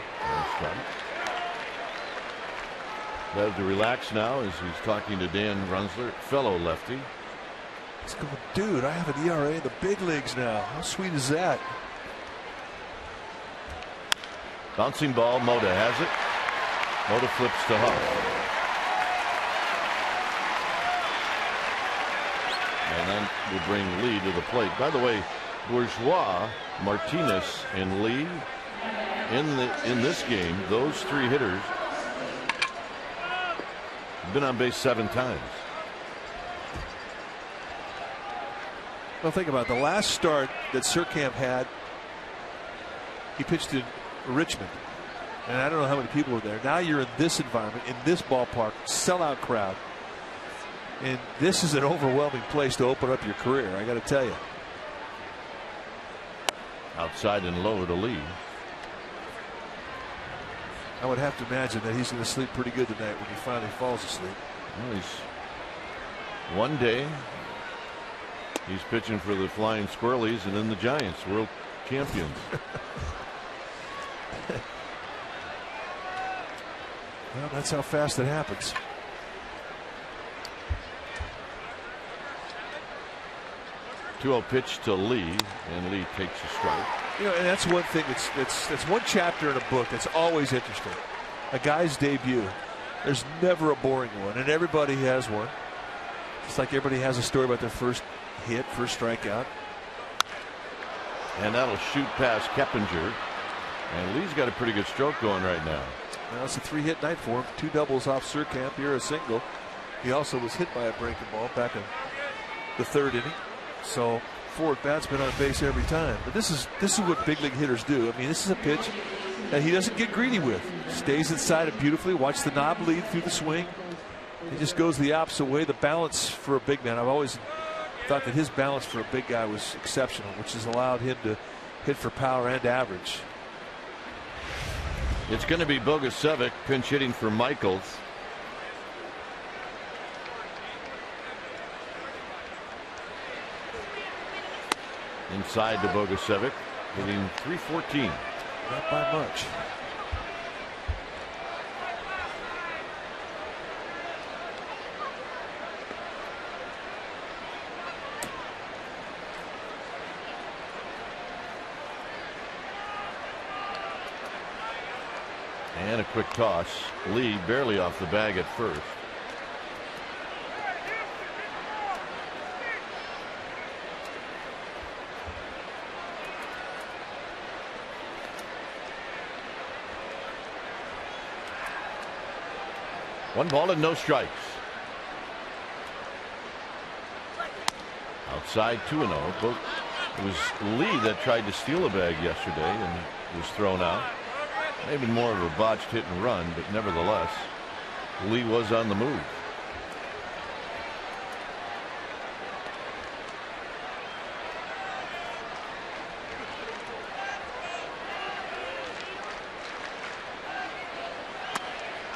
Have to relax now as he's talking to Dan Runsler, fellow lefty. He's going, dude, I have an ERA in the big leagues now. How sweet is that? Bouncing ball, Mota has it. Mota flips to Huff. And then we bring Lee to the plate. By the way, Bourgeois, Martinez, and Lee in this game, those 3 hitters have been on base 7 times. Well, think about it. The last start that Surkamp had, he pitched in Richmond, and I don't know how many people were there. Now you're in this environment, in this ballpark, sellout crowd, and this is an overwhelming place to open up your career, I got to tell you. Outside and low to Lee. I would have to imagine that he's going to sleep pretty good tonight when he finally falls asleep. Well, one day he's pitching for the Flying Squirrelies and then the Giants, world champions. Well, that's how fast it happens. Two-0 pitch to Lee, and Lee takes a strike. You know, and that's one thing that's one chapter in a book that's always interesting. A guy's debut. There's never a boring one, and everybody has one. Just like everybody has a story about their first hit, first strikeout. And that'll shoot past Keppinger. And Lee's got a pretty good stroke going right now. Well, it's a 3-hit night for him. 2 doubles off Surkamp, here a single. He also was hit by a breaking ball back in the 3rd inning. So 4 at-bats, been on base every time. But this is what big league hitters do. I mean, this is a pitch that he doesn't get greedy with. Stays inside it beautifully. Watch the knob lead through the swing. He just goes the opposite way. The balance for a big man, I've always thought that his balance for a big guy was exceptional, which has allowed him to hit for power and average. It's going to be Bogusevic pinch hitting for Michaels. Inside to Bogusevic, hitting .314. Not by much. And a quick toss. Lee barely off the bag at first. 1 ball and no strikes. Outside 2-0. It was Lee that tried to steal a bag yesterday and was thrown out. Maybe more of a botched hit and run, but nevertheless, Lee was on the move.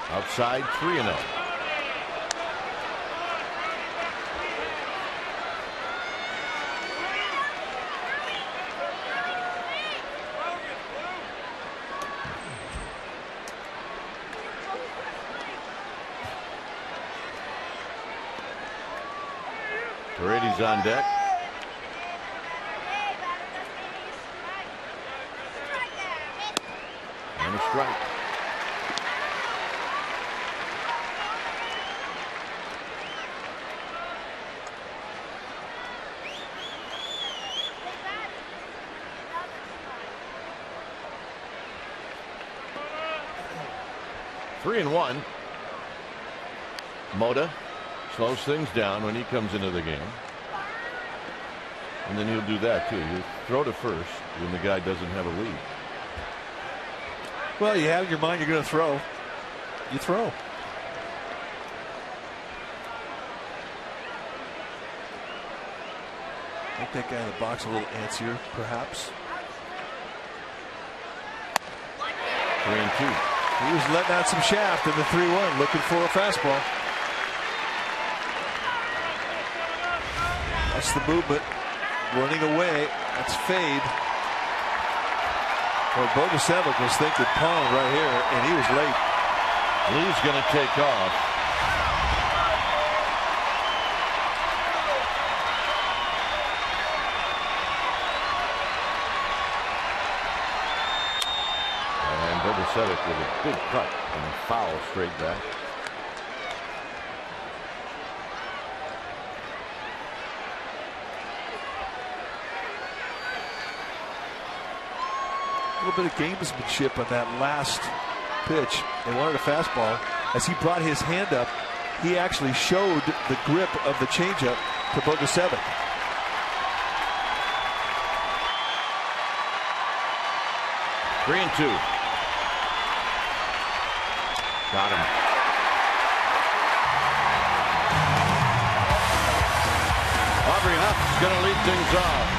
Outside 3-0. Paredes on deck. And a strike. Three and one. Mota slows things down when he comes into the game. And then he'll do that too. He'll throw to first when the guy doesn't have a lead. Well, you have in your mind you're going to throw. You throw. Make that guy in the box a little antsier, perhaps. 3-2. He was letting out some shaft in the 3-1, looking for a fastball. That's the movement. Running away. That's fade. Well, Bogusevic was thinking Pong right here, and he was late. Lee's going to take off. And Bogusevic with a big cut and a foul straight back. A little bit of gamesmanship on that last pitch. They wanted a fastball. As he brought his hand up, he actually showed the grip of the changeup to Bogusevic. Three and two. Got him. Aubrey Huff's going to lead things off.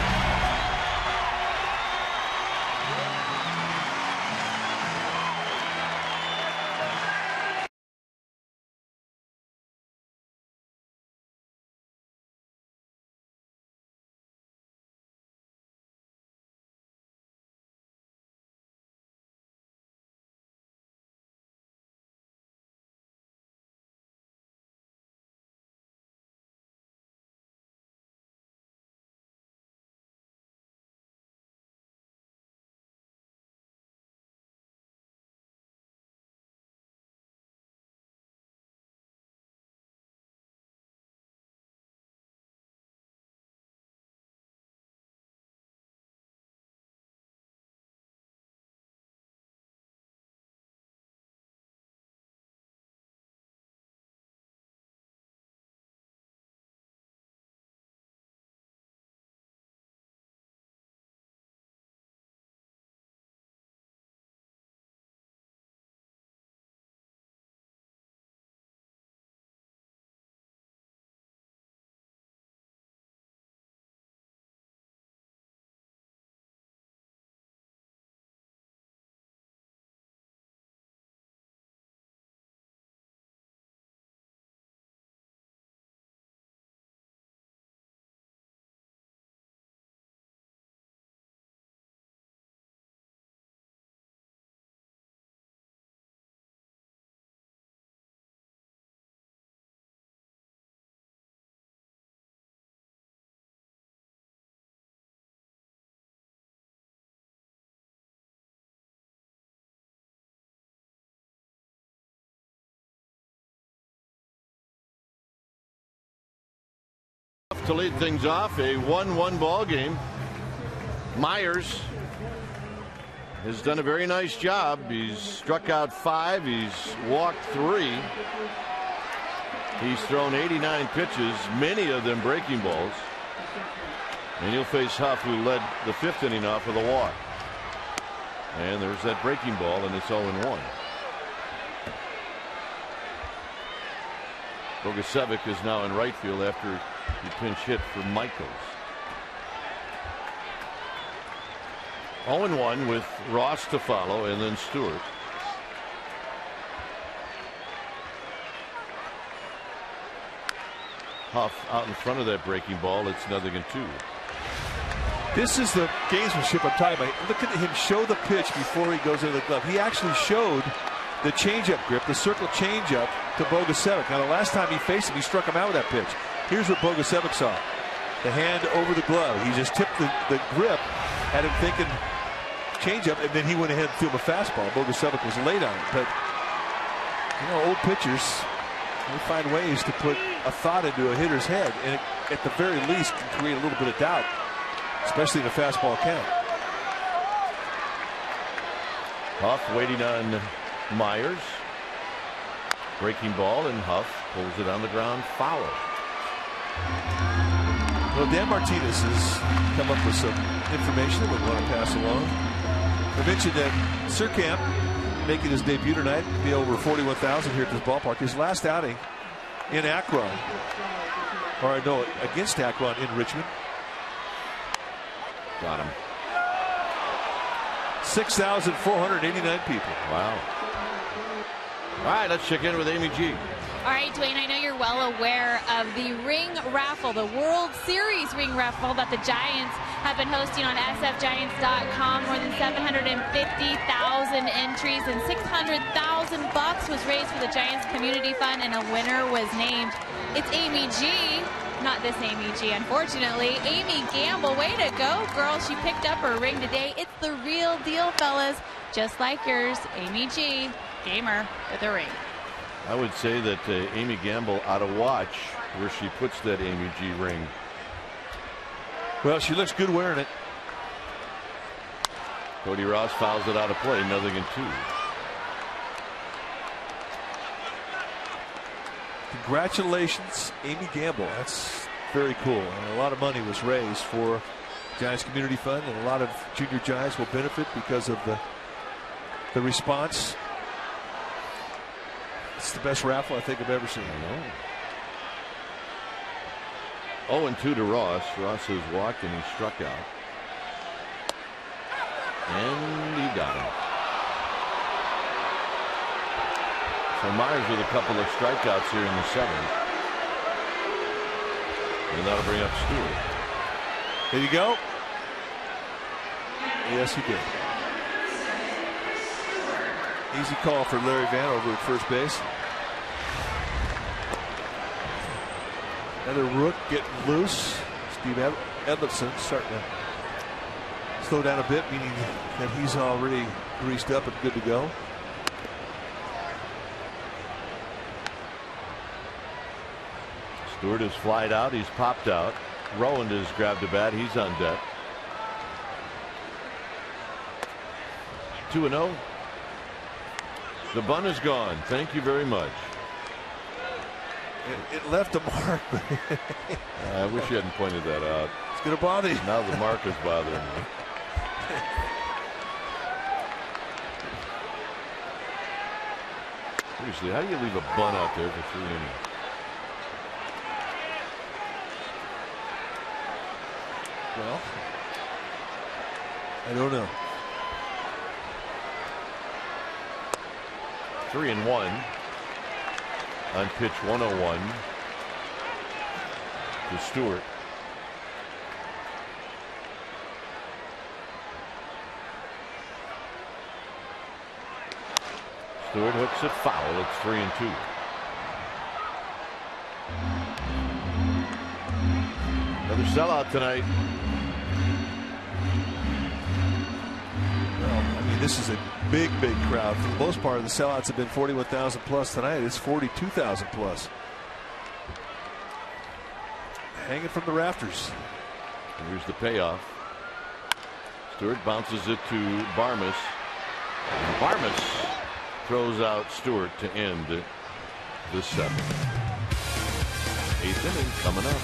To lead things off, a 1-1 ball game. Myers has done a very nice job. He's struck out 5. He's walked 3. He's thrown 89 pitches, many of them breaking balls. And he'll face Huff, who led the 5th inning off with a walk. And there's that breaking ball, and it's 0-1. Bogusevic is now in right field after he pinch hit for Michaels. 0-1 with Ross to follow, and then Stewart. Huff out in front of that breaking ball. It's 0-2. This is the gamesmanship I'm talking about. Look at him show the pitch before he goes into the glove. He actually showed the changeup grip, the circle changeup to Bogusevic. Now, the last time he faced him, he struck him out with that pitch. Here's what Bogusevic saw. The hand over the glove. He just tipped the grip, had him thinking changeup, and then he went ahead and threw him a fastball. Bogusevic was late on it. But, you know, old pitchers, they find ways to put a thought into a hitter's head, and it, at the very least, can create a little bit of doubt, especially in a fastball count. Huff waiting on Myers. Breaking ball, and Huff pulls it on the ground foul. Well, Dan Martinez has come up with some information that we want to pass along. I mentioned that Surkamp making his debut tonight, be over 41,000 here at this ballpark. His last outing in Akron, or no, against Akron in Richmond. Got him. 6,489 people. Wow. All right, let's check in with Amy G. All right, Dwayne, I know you're well aware of the ring raffle, the World Series ring raffle that the Giants have been hosting on sfgiants.com. More than 750,000 entries and $600,000 was raised for the Giants Community Fund, and a winner was named. It's Amy G. Not this Amy G, unfortunately. Amy Gamble, way to go, girl. She picked up her ring today. It's the real deal, fellas. Just like yours, Amy G, gamer with a ring. I would say that Amy Gamble ought to watch where she puts that Amy G ring. Well, she looks good wearing it. Cody Ross fouls it out of play, 0-2. Congratulations, Amy Gamble. That's very cool. And a lot of money was raised for Giants Community Fund, and a lot of junior Giants will benefit because of the response. It's the best raffle I think I've ever seen. I know. 0-2 to Ross. Ross has walked and he struck out. And he got him. So Myers with a couple of strikeouts here in the 7th. And that'll bring up Stewart. There you go. Yes, he did. Easy call for Larry Van over at first base. Another rook getting loose. Steve Edlifson starting to slow down a bit, meaning that he's already greased up and good to go. Stewart has flied out. He's popped out. Rowland has grabbed a bat. He's on deck. 2-0. The bunt is gone. Thank you very much. It left a mark. I wish you hadn't pointed that out. It's going to bother you. Now the mark is bothering me. Seriously, how do you leave a bunt out there for 3 innings? Well, I don't know. 3-1 on pitch 101 to Stewart. Stewart hooks it foul. It's 3-2. Another sellout tonight. Well, I mean, this is a big crowd. For the most part, the sellouts have been 41,000 plus. Tonight it's 42,000 plus. Hanging from the rafters. Here's the payoff. Stewart bounces it to Barmas. Barmas throws out Stewart to end the 7th. 8th inning coming up.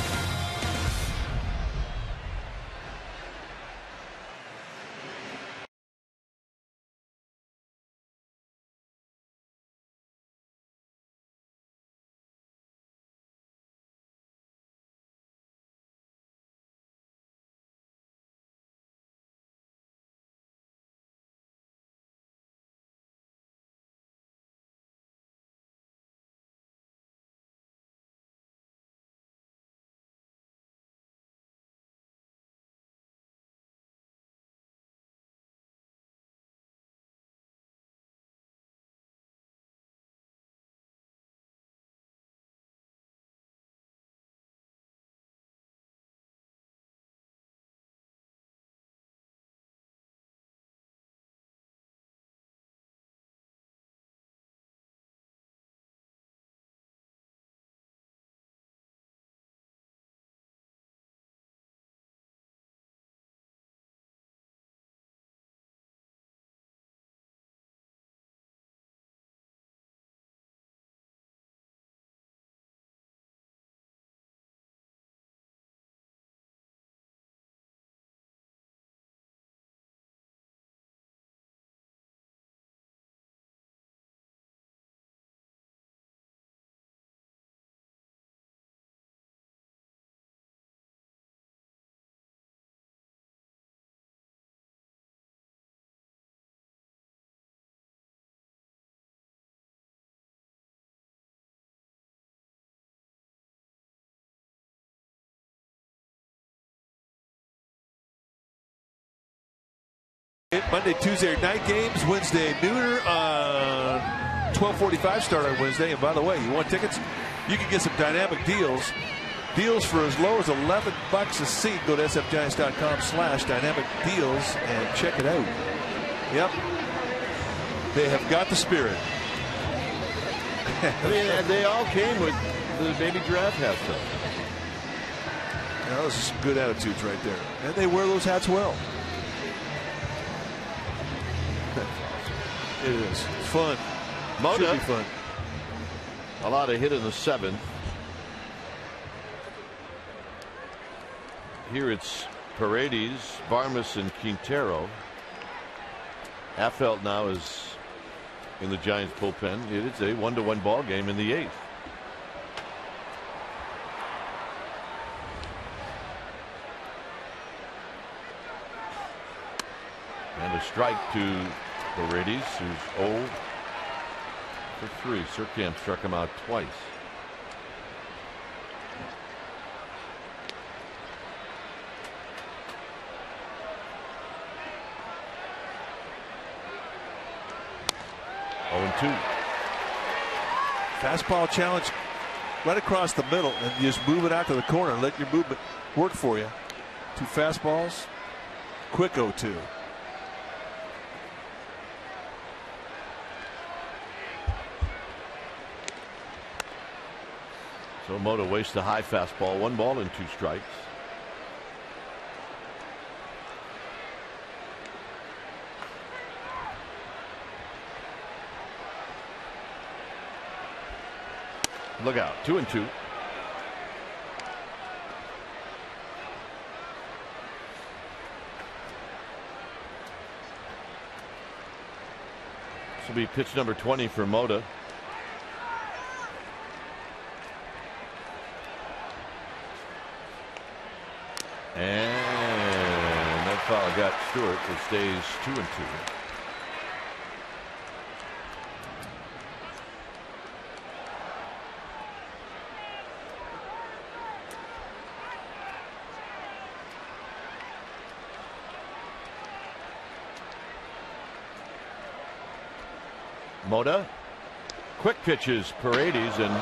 Monday, Tuesday night games, Wednesday nooner on 12:45 start on Wednesday. And by the way, you want tickets? You can get some dynamic deals. Deals for as low as $11 a seat. Go to sfgiants.com/dynamic deals and check it out. Yep. They have got the spirit. I mean, they all came with the baby giraffe hats though. Now, those are some good attitudes right there. And they wear those hats well. It is. It's fun. Mota. Should be fun. A lot of hit in the 7th. Here it's Paredes, Varmus, and Quintero. Affelt now is in the Giants bullpen. It is a 1-1 ball game in the 8th. And a strike to Paredes, who's 0 for 3. Surkamp struck him out twice. Oh, 2. Fastball challenge right across the middle, and you just move it out to the corner and let your movement work for you. 2 fastballs, quick 0-2. So Mota wastes a high fastball. 1 ball and 2 strikes. Look out. 2-2. This will be pitch number 20 for Mota. And that foul got Stewart. It stays 2-2. Mota, quick pitches, Paredes, and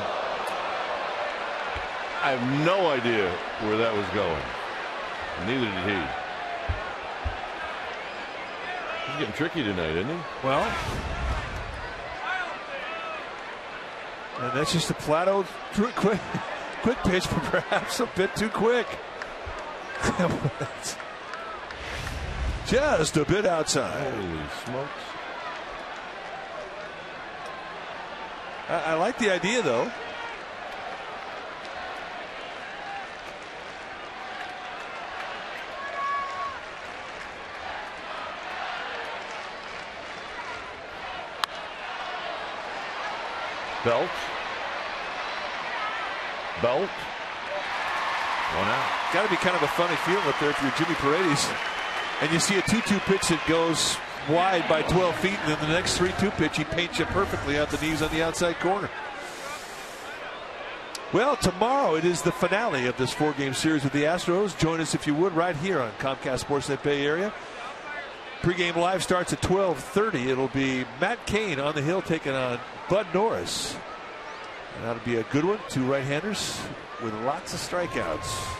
I have no idea where that was going. Neither did he. He's getting tricky tonight, isn't he? Well, and that's just a flat-out quick pitch, but perhaps a bit too quick. Just a bit outside. Holy smokes. I like the idea, though. Belt. Belt. 1 out. Got to be kind of a funny feeling up there if you're Jimmy Paredes and you see a 2-2 pitch that goes wide by 12 feet, and then the next 3-2 pitch he paints you perfectly out the knees on the outside corner. Well, tomorrow it is the finale of this 4-game series with the Astros. Join us if you would right here on Comcast Sportsnet Bay Area. Pre-game live starts at 12:30. It'll be Matt Cain on the hill taking on Bud Norris. And that'll be a good one. 2 right-handers with lots of strikeouts.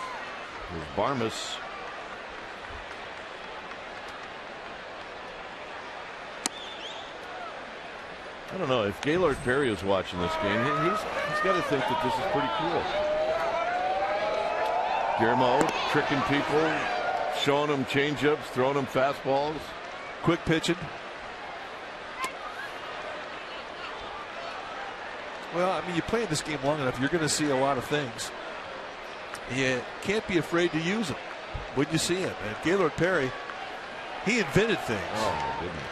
There's Barmas. I don't know if Gaylord Perry is watching this game. He's got to think that this is pretty cool. Guillermo tricking people, showing them changeups, throwing them fastballs, quick pitching. Well, I mean, you play in this game long enough, you're going to see a lot of things. You can't be afraid to use them when you see him. And Gaylord Perry, he invented things. Oh, my goodness.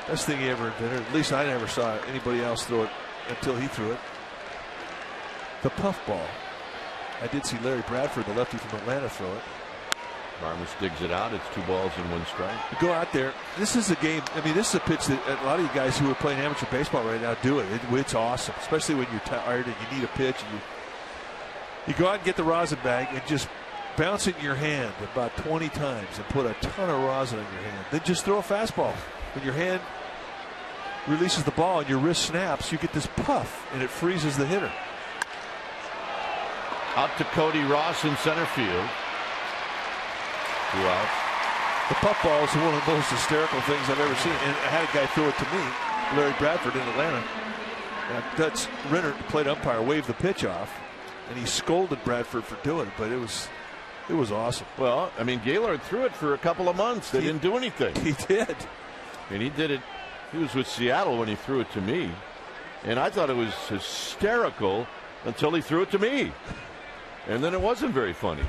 Best thing he ever invented. At least I never saw anybody else throw it until he threw it. The puff ball. I did see Larry Bradford, the lefty from Atlanta, throw it. Barmas digs it out. It's 2 balls and 1 strike. You go out there. This is a game. I mean, this is a pitch that a lot of you guys who are playing amateur baseball right now do it. It's awesome, especially when you're tired and you need a pitch. And you go out and get the rosin bag and just bounce it in your hand about 20 times and put a ton of rosin in your hand. Then just throw a fastball. When your hand releases the ball and your wrist snaps, you get this puff and it freezes the hitter. Out to Cody Ross in center field. 2 outs. The puff ball is one of the most hysterical things I've ever seen. And I had a guy throw it to me, Larry Bradford in Atlanta. Dutch Renner, played umpire, waved the pitch off, and he scolded Bradford for doing it. But it was awesome. Well, I mean, Gaylord threw it for a couple of months. They didn't do anything. He did. And he did it. He was with Seattle when he threw it to me. And I thought it was hysterical until he threw it to me. And then it wasn't very funny.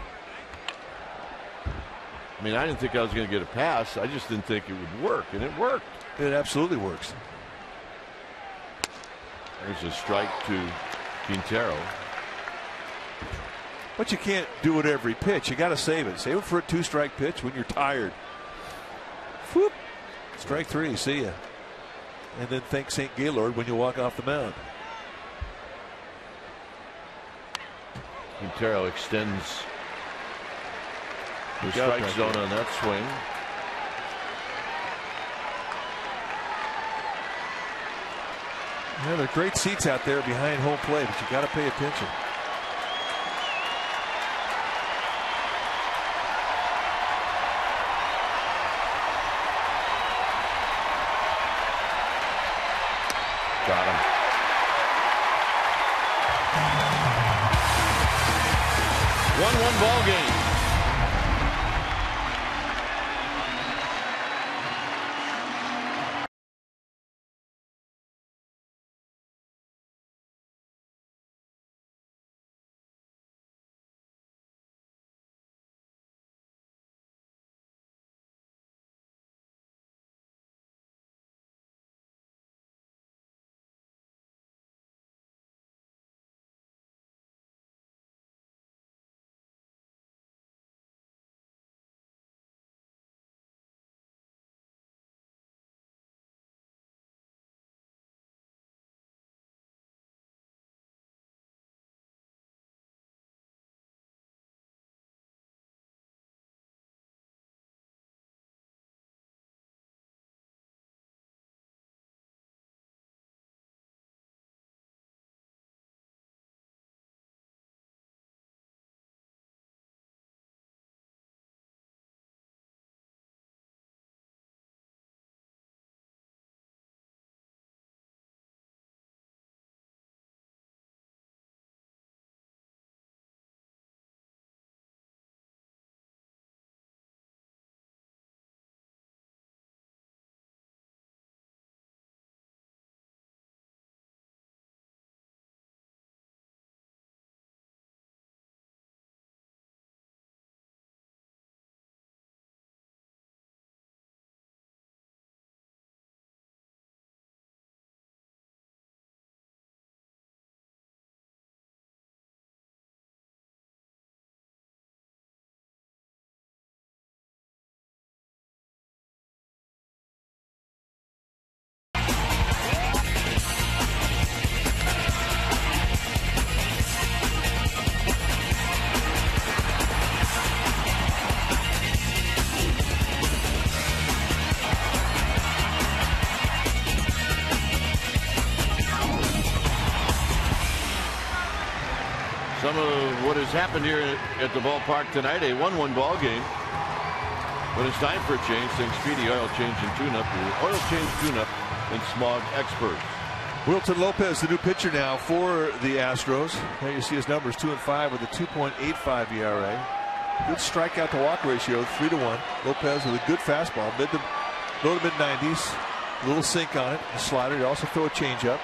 I mean, I didn't think I was going to get a pass. I just didn't think it would work. And it worked. It absolutely works. There's a strike to Quintero. But you can't do it every pitch. You got to save it. Save it for a 2-strike pitch when you're tired. Whoop. Strike 3, see ya. And then thank St. Gaylord when you walk off the mound. Quintero extends the strike zone on that swing. Yeah, there are great seats out there behind home plate, but you got to pay attention. Got him. 1-1 ball game. Some of what has happened here at the ballpark tonight, a 1-1 ball game. But it's time for a change. Thanks Speedy Oil Change and Tune-Up. Oil Change Tune-Up and Smog Experts. Wilton Lopez, the new pitcher now for the Astros. There you see his numbers, 2 and 5 with a 2.85 ERA. Good strikeout to walk ratio, 3-1. Lopez with a good fastball, low to mid 90s. A little sink on it, a slider. You also throw a changeup.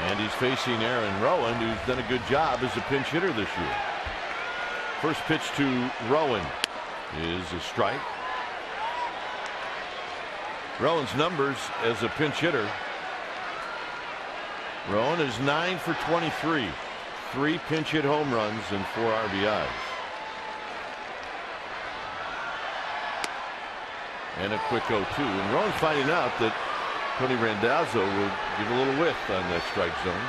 And he's facing Aaron Rowan, who's done a good job as a pinch hitter this year. First pitch to Rowan is a strike. Rowan's numbers as a pinch hitter. Rowan is 9 for 23. 3 pinch hit home runs and 4 RBIs. And a quick 0-2. And Rowan's finding out that Tony Randazzo will give a little width on that strike zone.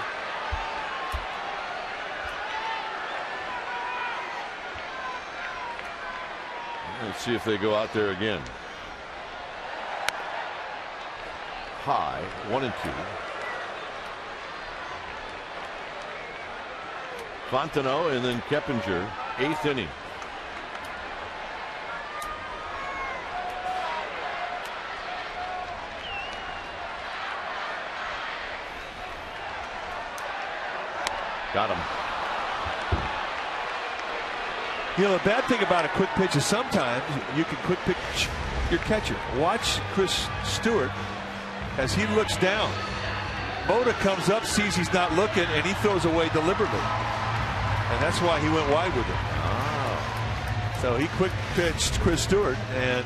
Let's see if they go out there again. High, 1-2. Fontenot and then Keppinger, 8th inning. Got him. You know, the bad thing about a quick pitch is sometimes you can quick pitch your catcher. Watch Chris Stewart as he looks down. Moda comes up, sees he's not looking, and he throws away deliberately. And that's why he went wide with it. Oh. So he quick pitched Chris Stewart, and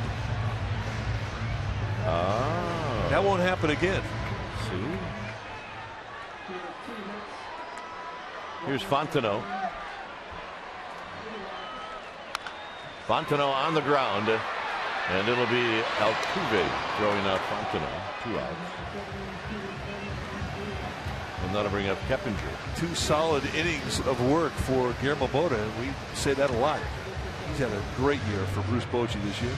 that won't happen again. See? Here's Fontenot. Fontenot on the ground, and it'll be Altuve throwing out Fontenot. 2 outs. And that'll bring up Keppinger. 2 solid innings of work for Guillermo Moda, and we say that a lot. He's had a great year for Bruce Bochy this year.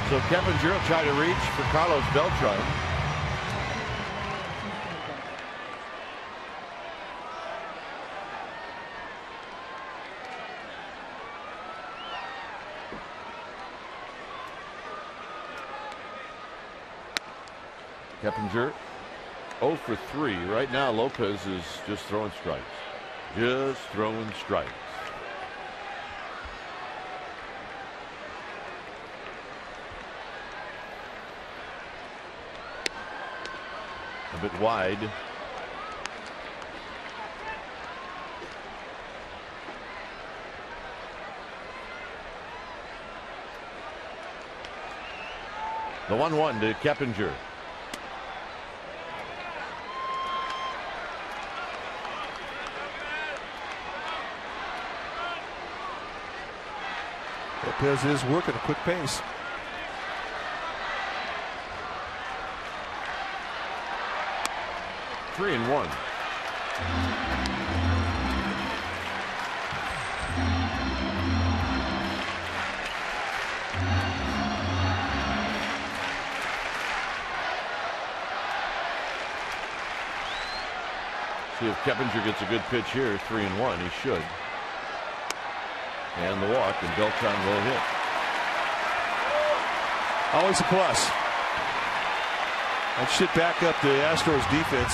So Keppinger will try to reach for Carlos Beltran. Keppinger 0 for 3. Right now Lopez is just throwing strikes. Just throwing strikes. A bit wide. The 1-1 to Keppinger. Lopez is working a quick pace. Three and 1. See if Keppinger gets a good pitch here. 3 and 1. He should. And the walk, and Beltran will hit. Always a plus. That should back up the Astros defense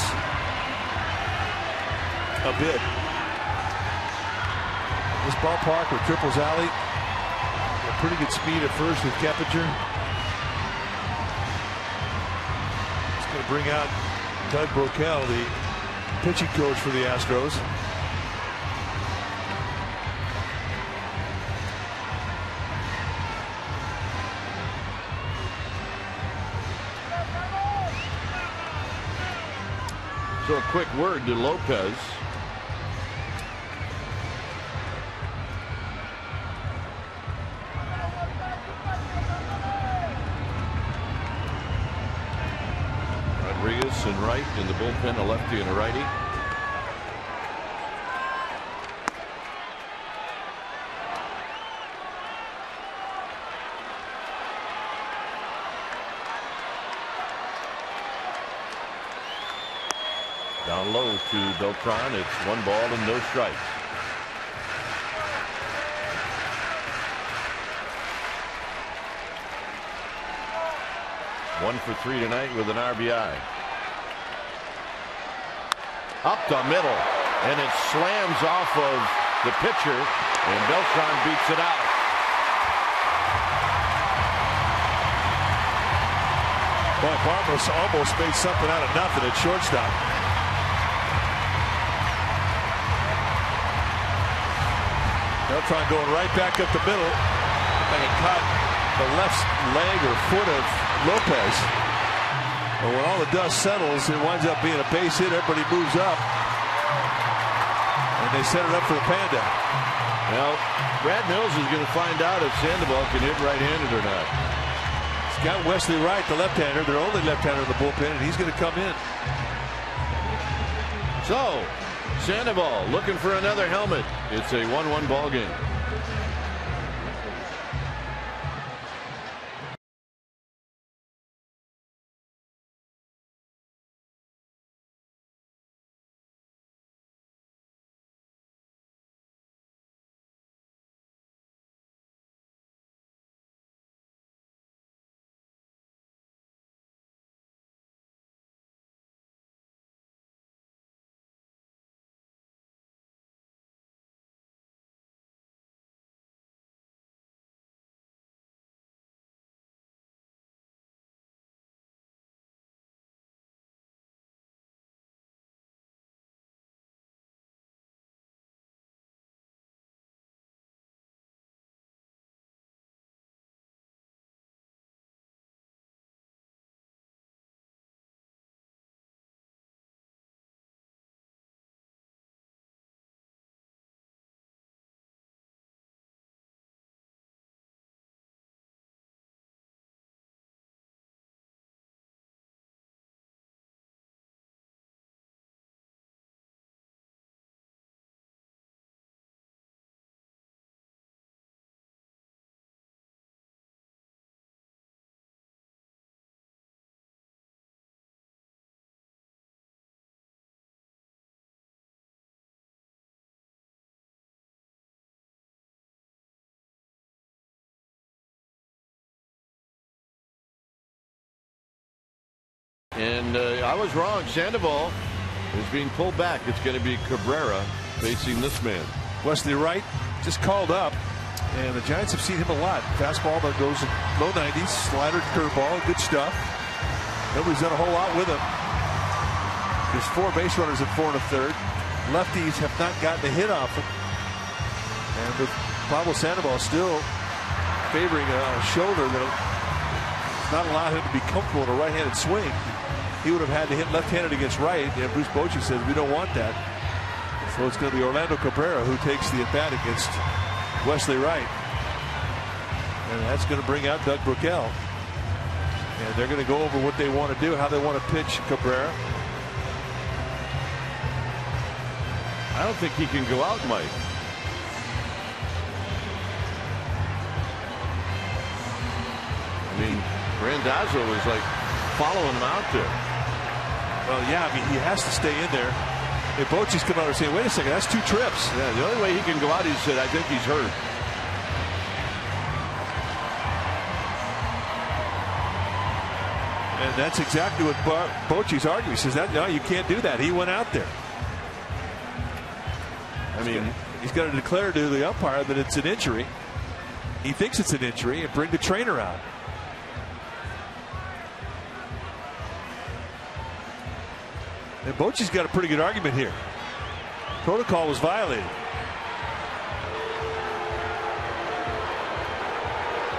a bit. This ballpark with Triples Alley, a pretty good speed at first with Keppinger. It's going to bring out Doug Brocail, the pitching coach for the Astros. So a quick word to Lopez. Rodriguez and right in the bullpen, a lefty and a righty. Down low to Beltran. It's 1 ball and no strikes. One for 3 tonight with an RBI. Up the middle, and it slams off of the pitcher, and Beltran beats it out. Boy, Barmos almost made something out of nothing at shortstop. Beltran going right back up the middle. And it caught the left leg or foot of Lopez. But when all the dust settles, it winds up being a base hit. Everybody moves up. And they set it up for the Panda. Well, Brad Mills is going to find out if Sandoval can hit right-handed or not. He's got Wesley Wright, the left-hander, their only left-hander in the bullpen, and he's going to come in. So, Sandoval looking for another helmet. It's a 1-1 ball game. And I was wrong. Sandoval is being pulled back. It's going to be Cabrera facing this man. Wesley Wright just called up, and the Giants have seen him a lot. Fastball that goes in low 90s, slider, curveball, good stuff. Nobody's done a whole lot with him. There's 4 base runners at 4 1/3. Lefties have not gotten a hit off him. And with Pablo Sandoval still favoring a shoulder that does not allow him to be comfortable in a right-handed swing, he would have had to hit left-handed against right, and Bruce Bochy says we don't want that. So it's going to be Orlando Cabrera who takes the at-bat against Wesley Wright. And that's going to bring out Doug Brickell. And they're going to go over what they want to do, how they want to pitch Cabrera. I don't think he can go out, Mike. I mean, Randazzo is like following him out there. Well, yeah, I mean, he has to stay in there. If Bochy's come out and saying, wait a second, that's 2 trips. Yeah, the only way he can go out, he said, I think he's hurt. And that's exactly what Bochy's arguing. He says, that, no, you can't do that. He went out there. I mean, he's got to declare to the umpire that it's an injury. He thinks it's an injury and bring the trainer out. And Bochy's got a pretty good argument here. Protocol was violated.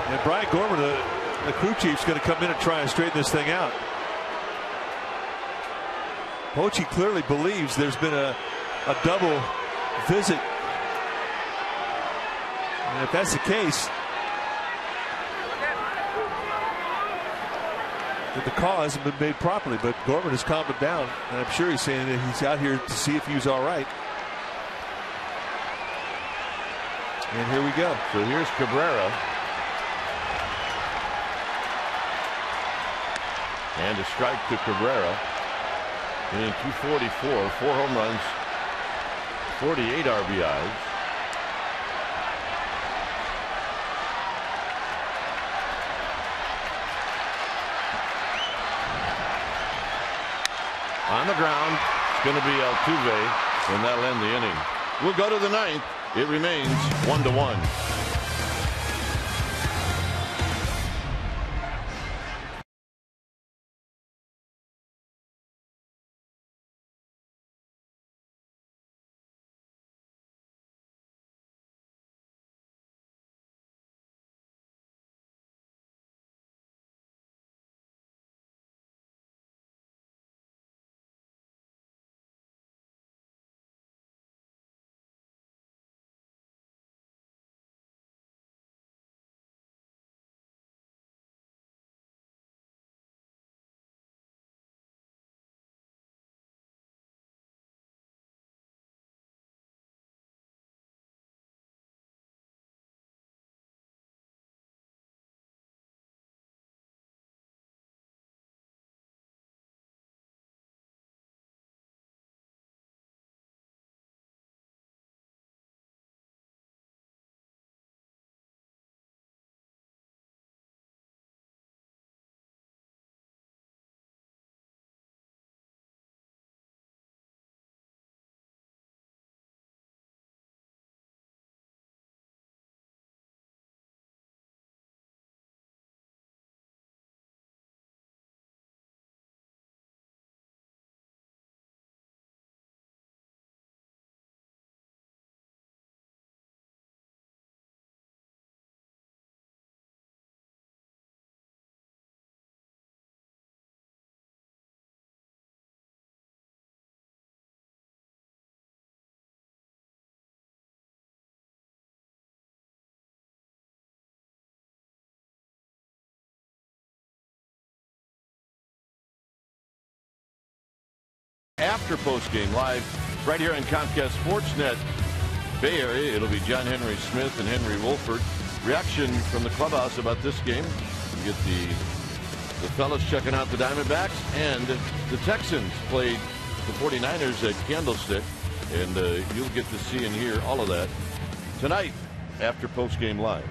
And Brian Gorman, the crew chief's going to come in and try and straighten this thing out. Bochy clearly believes there's been a double visit. And if that's the case, that the call hasn't been made properly, but Gorman has calmed him down, and I'm sure he's saying that he's out here to see if he was all right. And here we go. So here's Cabrera. And a strike to Cabrera. In 244, 4 home runs, 48 RBIs. On the ground, it's going to be Altuve, and that'll end the inning. We'll go to the ninth. It remains 1-1. After postgame live right here on Comcast Sportsnet Bay Area, it'll be John Henry Smith and Henry Wolford. Reaction from the clubhouse about this game. You get the fellas checking out the Diamondbacks, and the Texans played the 49ers at Candlestick, and you'll get to see and hear all of that tonight after postgame live.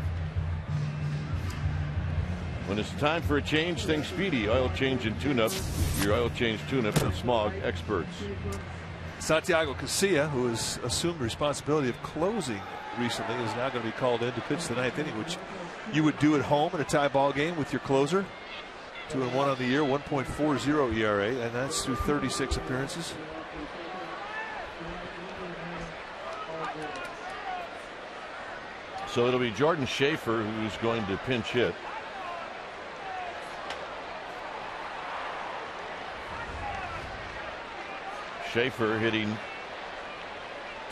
When it's time for a change, think Speedy Oil Change and Tune-Up. Your oil change tune-up from Smog experts. Santiago Casilla, who has assumed responsibility of closing recently, is now going to be called in to pitch the ninth inning, which you would do at home in a tie ball game with your closer. 2-1 on the year, 1.40 ERA, and that's through 36 appearances. So it'll be Jordan Schaefer who's going to pinch hit. Schaefer hitting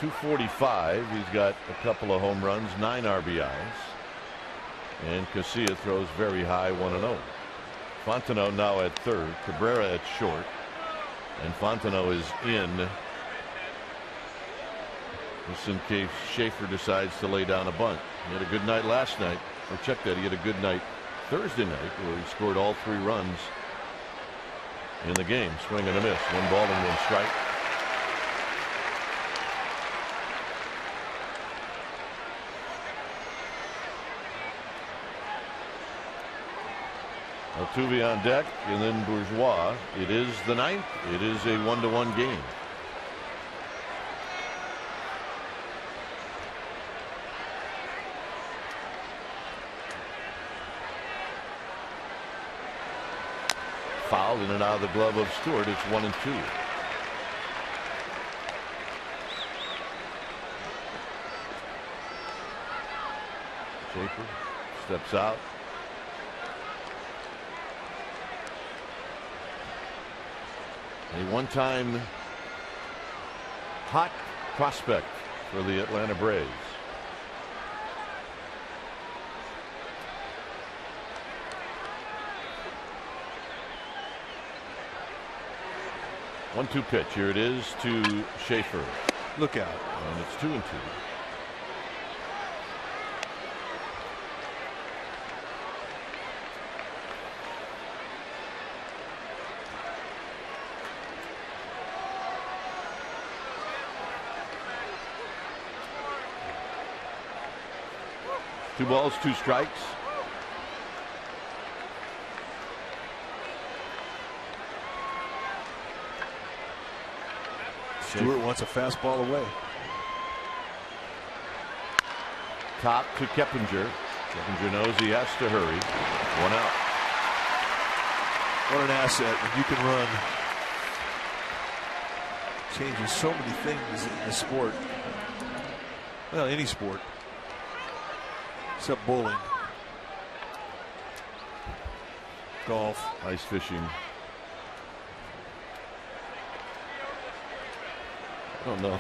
.245. He's got a couple of home runs, 9 RBIs. And Casilla throws very high, 1-0. Fontenot now at third, Cabrera at short, and Fontenot is in. Just in case Schaefer decides to lay down a bunt. He had a good night last night. Or check that. He had a good night Thursday night where he scored all 3 runs in the game. Swing and a miss. 1 ball and 1 strike. Altuve on deck, and then Bourgeois. It is the ninth. It is a 1-1 game. Foul in and out of the glove of Stewart. It's 1-2. Schaefer steps out. A one-time hot prospect for the Atlanta Braves. One-two pitch. Here it is to Schaefer. Look out. And it's 2-2. 2 balls, 2 strikes. Stewart wants a fastball away. Top to Keppinger. Keppinger knows he has to hurry. 1 out. What an asset when you can run. Changes so many things in the sport. Well, any sport. Except bowling. Golf. Ice fishing. I don't know.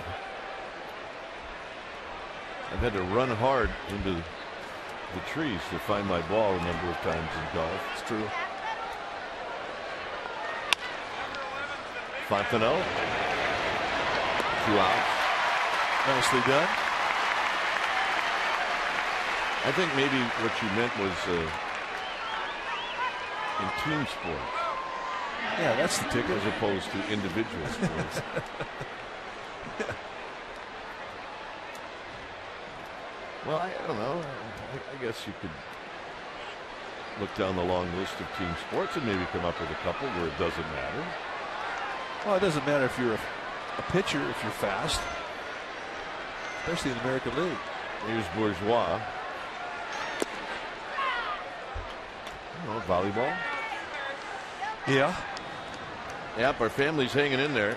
I've had to run hard into the trees to find my ball a number of times in golf. It's true. Fontenot. 2 outs. Nicely done. I think maybe what you meant was in team sports. Yeah, that's the ticket. As opposed to individual sports. Well, I don't know. I guess you could look down the long list of team sports and maybe come up with a couple where it doesn't matter. Well, it doesn't matter if you're a pitcher, if you're fast, especially in the American League. Here's Bourgeois. Oh, volleyball. Yeah. Yep, our family's hanging in there.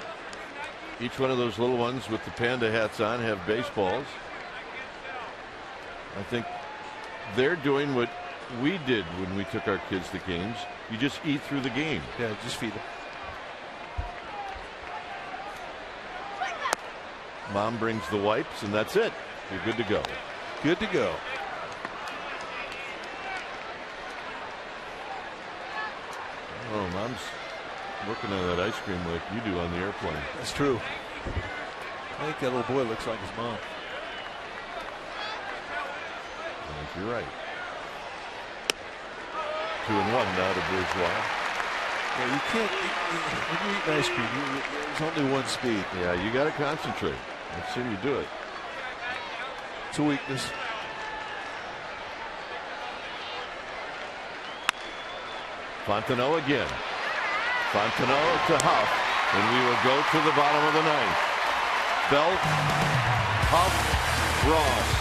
Each one of those little ones with the panda hats on have baseballs. I think they're doing what we did when we took our kids to games. You just eat through the game. Yeah, just feed them. Mom brings the wipes, and that's it. You're good to go. Good to go. Oh, Mom's working on that ice cream like you do on the airplane. That's true. I think that little boy looks like his mom. I think you're right. 2-1 now to Bourgeois. Yeah, you can't, when you eat ice cream, there's only one speed. Yeah, you got to concentrate. Let's see you do it. It's a weakness. Fontenot again. Fontenot to Huff, and we will go to the bottom of the 9th. Belt, Huff, Ross.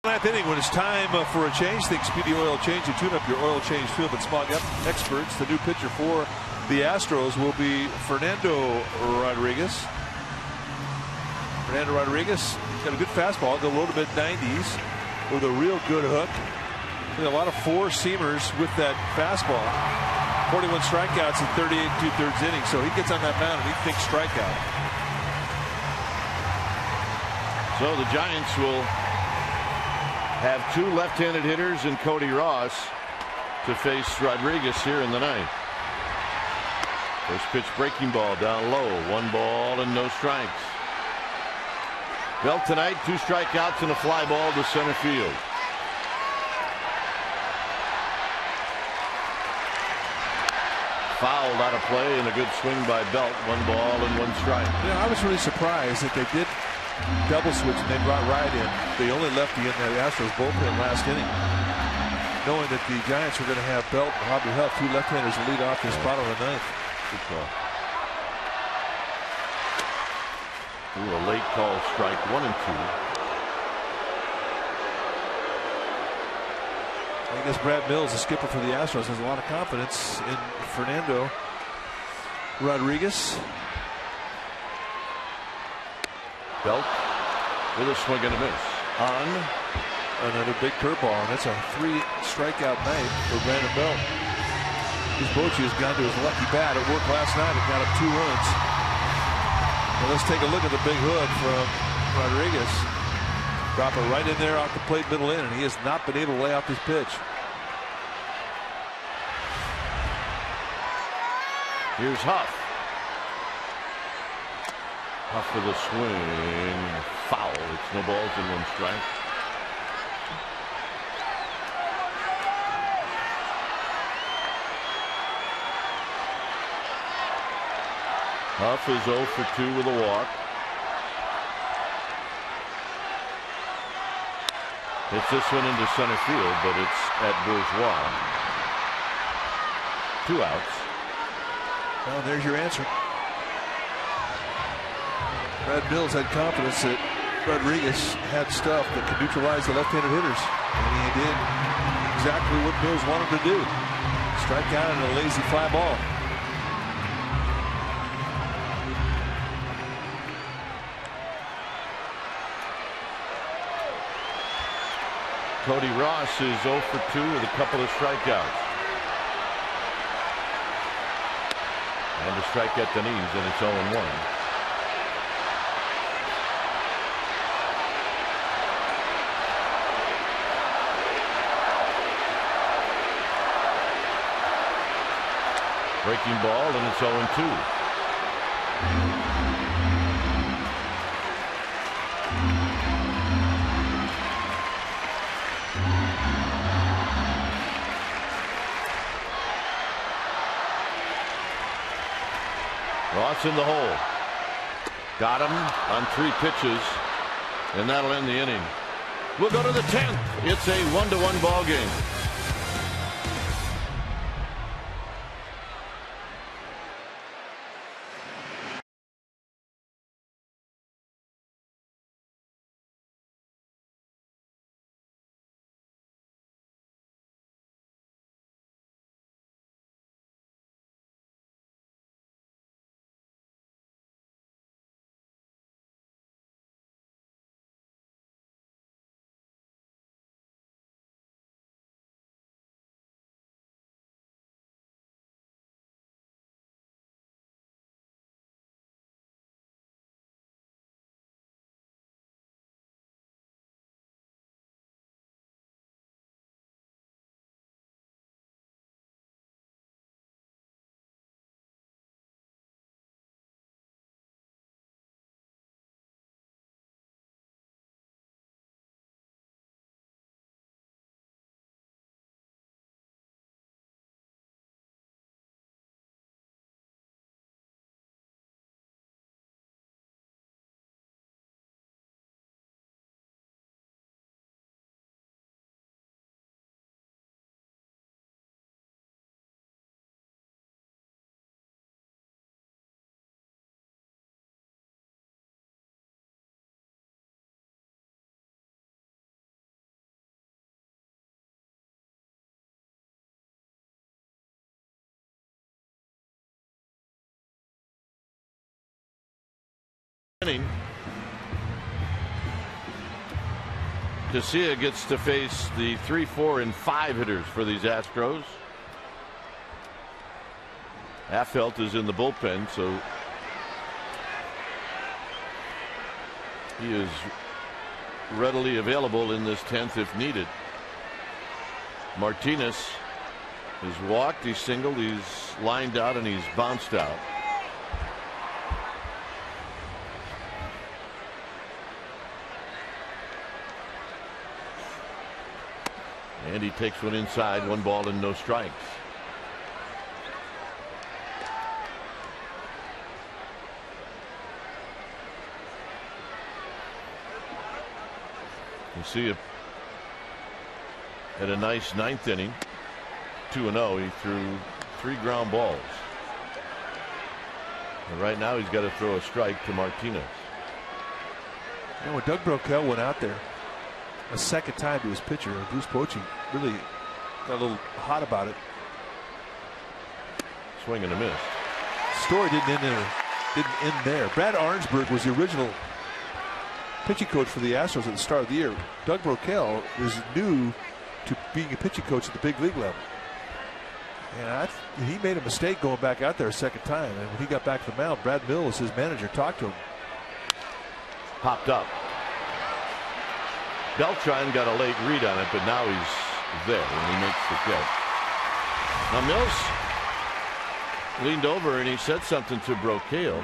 Ninth inning, when it's time for a change, think Speedy Oil Change and tune up your oil change field and smog up experts. The new pitcher for the Astros will be Fernando Rodriguez. Fernando Rodriguez got a good fastball, go low to mid 90s with a real good hook. A lot of 4-seamers with that fastball. 41 strikeouts in 38 2/3 innings, so he gets on that mound and he thinks strikeout. So the Giants will have 2 left-handed hitters and Cody Ross to face Rodriguez here in the 9th. First pitch breaking ball down low. 1 ball and no strikes. Belt tonight, 2 strikeouts and a fly ball to center field. Fouled out of play and a good swing by Belt. 1 ball and 1 strike. Yeah, I was really surprised that they did double switch and they brought Wright in. They only left the Astros bullpen last inning, knowing that the Giants were going to have Belt and Bobby Huff, 2 left-handers, to lead off this bottom of the 9th. Good call. Ooh, a late call strike. 1 and 2. I guess Brad Mills, the skipper for the Astros, has a lot of confidence in Fernando Rodriguez. Belt with a swing and a miss. On another big curveball, and it's a 3 strikeout night for Brandon Belt. This Bochy has gone to his lucky bat. It worked last night. It got him 2 runs. Well, let's take a look at the big hood from Rodriguez. Drop it right in there off the plate, middle in, and he has not been able to lay off this pitch. Here's Huff. Huff with a swing. Foul. It's no balls and 1 strike. Huff is 0 for 2 with a walk. Hits this one into center field, but it's at Bourgeois. 2 outs. Well, there's your answer. Brad Mills had confidence that Rodriguez had stuff that could neutralize the left-handed hitters, and he did exactly what Mills wanted to do. Strike out on a lazy fly ball. Cody Ross is 0 for 2 with a couple of strikeouts. And a strike at the knees, and it's 0-1. Breaking ball, and it's 0-2. Ross in the hole. Got him on 3 pitches, and that'll end the inning. We'll go to the 10th. It's a 1-1 ball game. Casilla gets to face the 3, 4, and 5 hitters for these Astros. Affelt is in the bullpen, so he is readily available in this 10th if needed. Martinez He's walked, he's singled, he's lined out, and he's bounced out. And he takes one inside, 1 ball and no strikes. You see it at a nice 9th inning, 2-0. He threw 3 ground balls. And right now he's got to throw a strike to Martinez. You know, when Doug Broquel went out there a second time to his pitcher, Bruce Bochy really got a little hot about it. Swing and a miss. Story didn't end there. Brad Arnsberg was the original pitching coach for the Astros at the start of the year. Doug Broquel is new to being a pitching coach at the big league level. And he made a mistake going back out there a second time. And when he got back to the mound, Brad Mills, his manager, talked to him. Popped up. Beltran got a late read on it, but now he's there and he makes the catch. Now Mills leaned over and he said something to Broquel.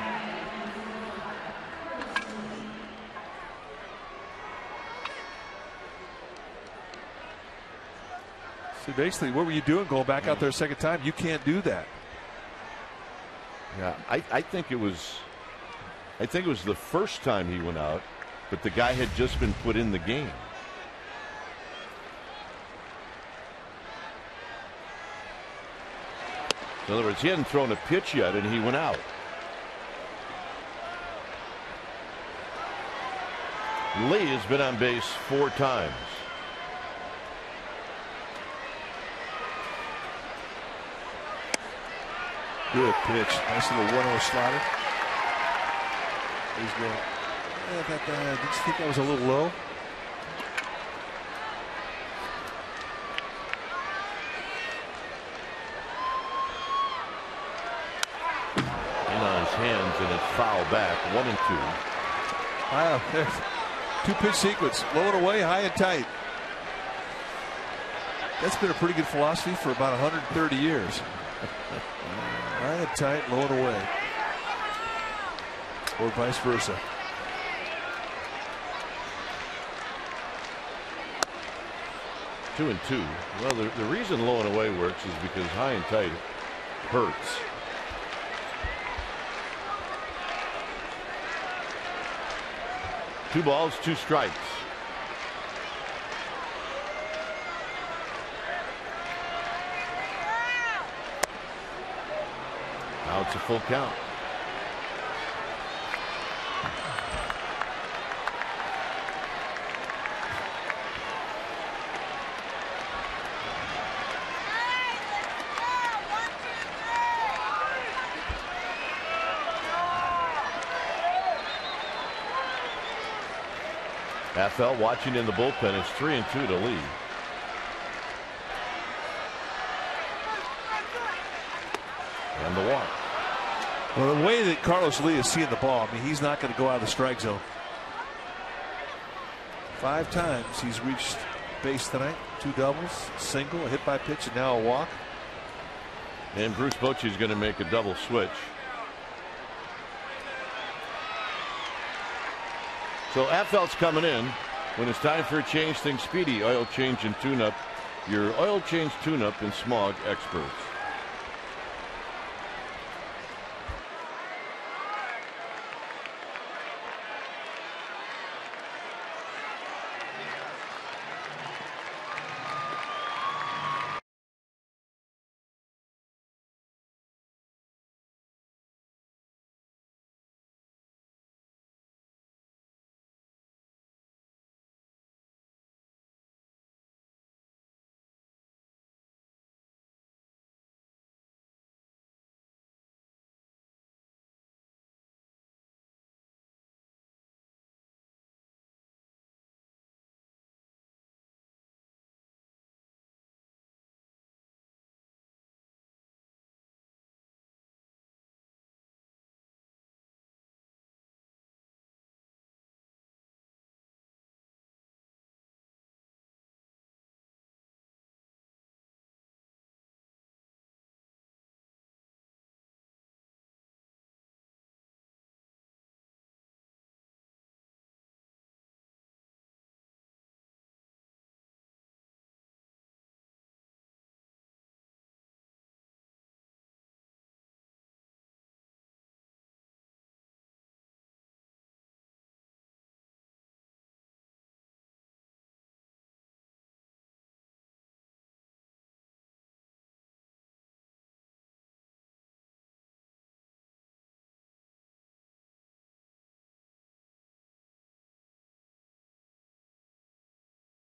So basically, what were you doing going back out there a second time? You can't do that. Yeah, I think it was the first time he went out, but the guy had just been put in the game. In other words, he hadn't thrown a pitch yet and he went out. Lee has been on base 4 times. Good pitch. Nice little 1-0 slider. He's going. Did you think that was a little low? In on his hands and it's foul back. 1-2. Wow. There's 2-pitch sequence. Low and away, high and tight. That's been a pretty good philosophy for about 130 years. High and tight, low and away. Or vice versa. Two and two. Well, the reason low and away works is because high and tight hurts. Two balls, 2 strikes. Now it's a full count. Affel watching in the bullpen. It's 3-2 to Lee. And the walk. Well, the way that Carlos Lee is seeing the ball, I mean, he's not going to go out of the strike zone. 5 times he's reached base tonight. 2 doubles, single, a hit by pitch, and now a walk. And Bruce Bochy is going to make a double switch. So Affel's coming in. When it's time for a change, think Speedy Oil Change and Tune-Up. Your oil change tune-up and smog experts.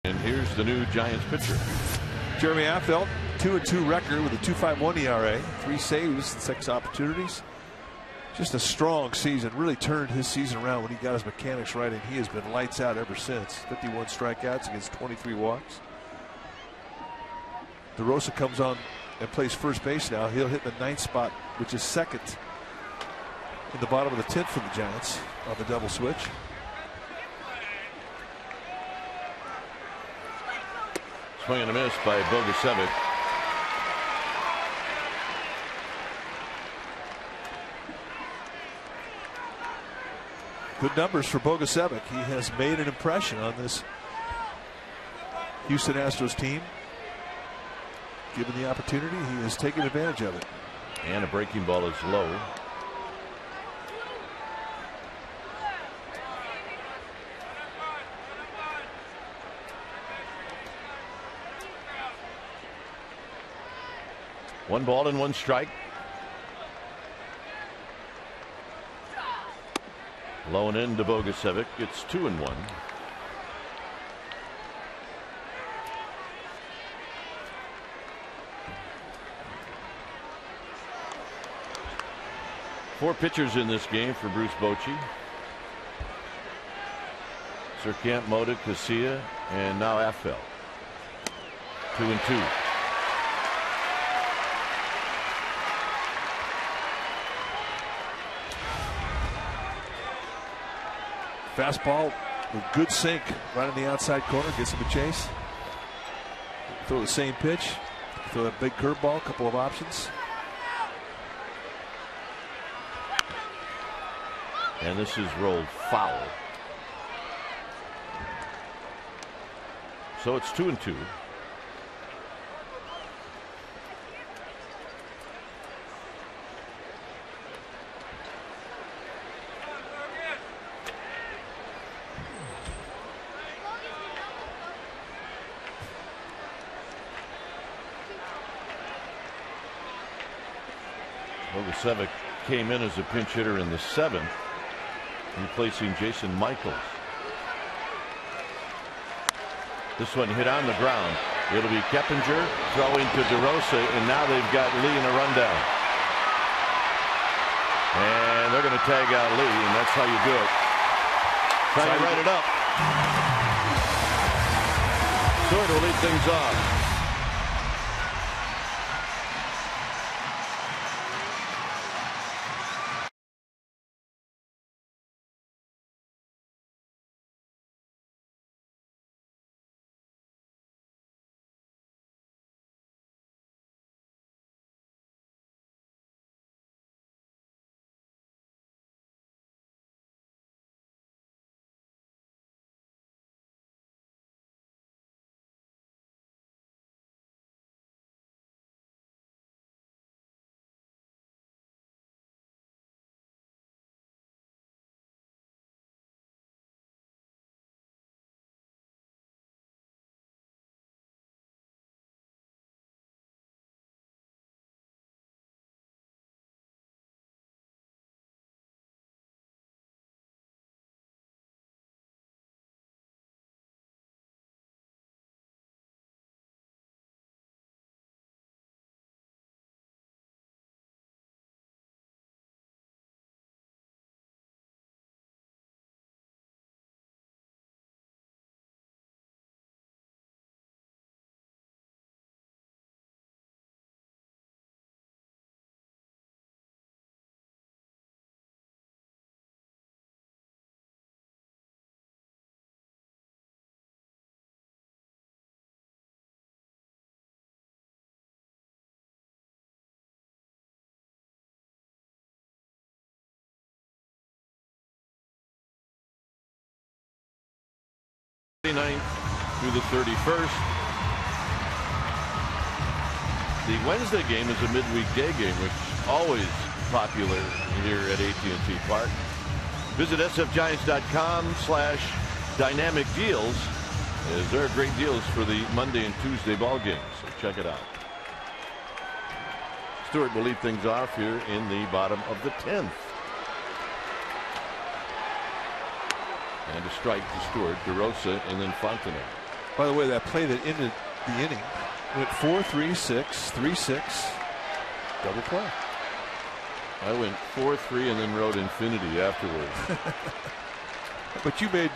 And here's the new Giants pitcher. Jeremy Affeldt, 2-2 record with a 2.51 ERA, 3 saves, 6 opportunities. Just a strong season. Really turned his season around when he got his mechanics right, and he has been lights out ever since. 51 strikeouts against 23 walks. DeRosa comes on and plays first base now. He'll hit the 9th spot, which is second in the bottom of the 10th for the Giants on the double switch. Swing and a miss by Bogusevic. Good numbers for Bogusevic. He has made an impression on this Houston Astros team. Given the opportunity, he has taken advantage of it. And a breaking ball is low. One ball and 1 strike. Low and in to Bogusevic. It's 2-1. Four pitchers in this game for Bruce Bochy. Surkamp, Mota, Casilla, and now Affeldt. 2-2. Fastball with good sink right in the outside corner. Gets him a chase. Throw the same pitch. Throw that big curveball. A couple of options. And this is rolled foul. So it's 2-2. Bogusevic came in as a pinch hitter in the 7th, replacing Jason Michaels. This one hit on the ground. It'll be Keppinger throwing to DeRosa, and now they've got Lee in a rundown. And they're going to tag out Lee, and that's how you do it. Trying to write it up. Stewart will lead things off. Through the 31st. The Wednesday game is a midweek day game, which is always popular here at AT&T Park. Visit sfgiants.com/dynamic deals, as there are great deals for the Monday and Tuesday ball games. So check it out. Stewart will lead things off here in the bottom of the 10th. And a strike to Stewart, DeRosa, and then Fontenay. By the way, that play that ended the inning went 4-3-6, 3-6, double play. I went 4-3 and then wrote infinity afterwards. But you made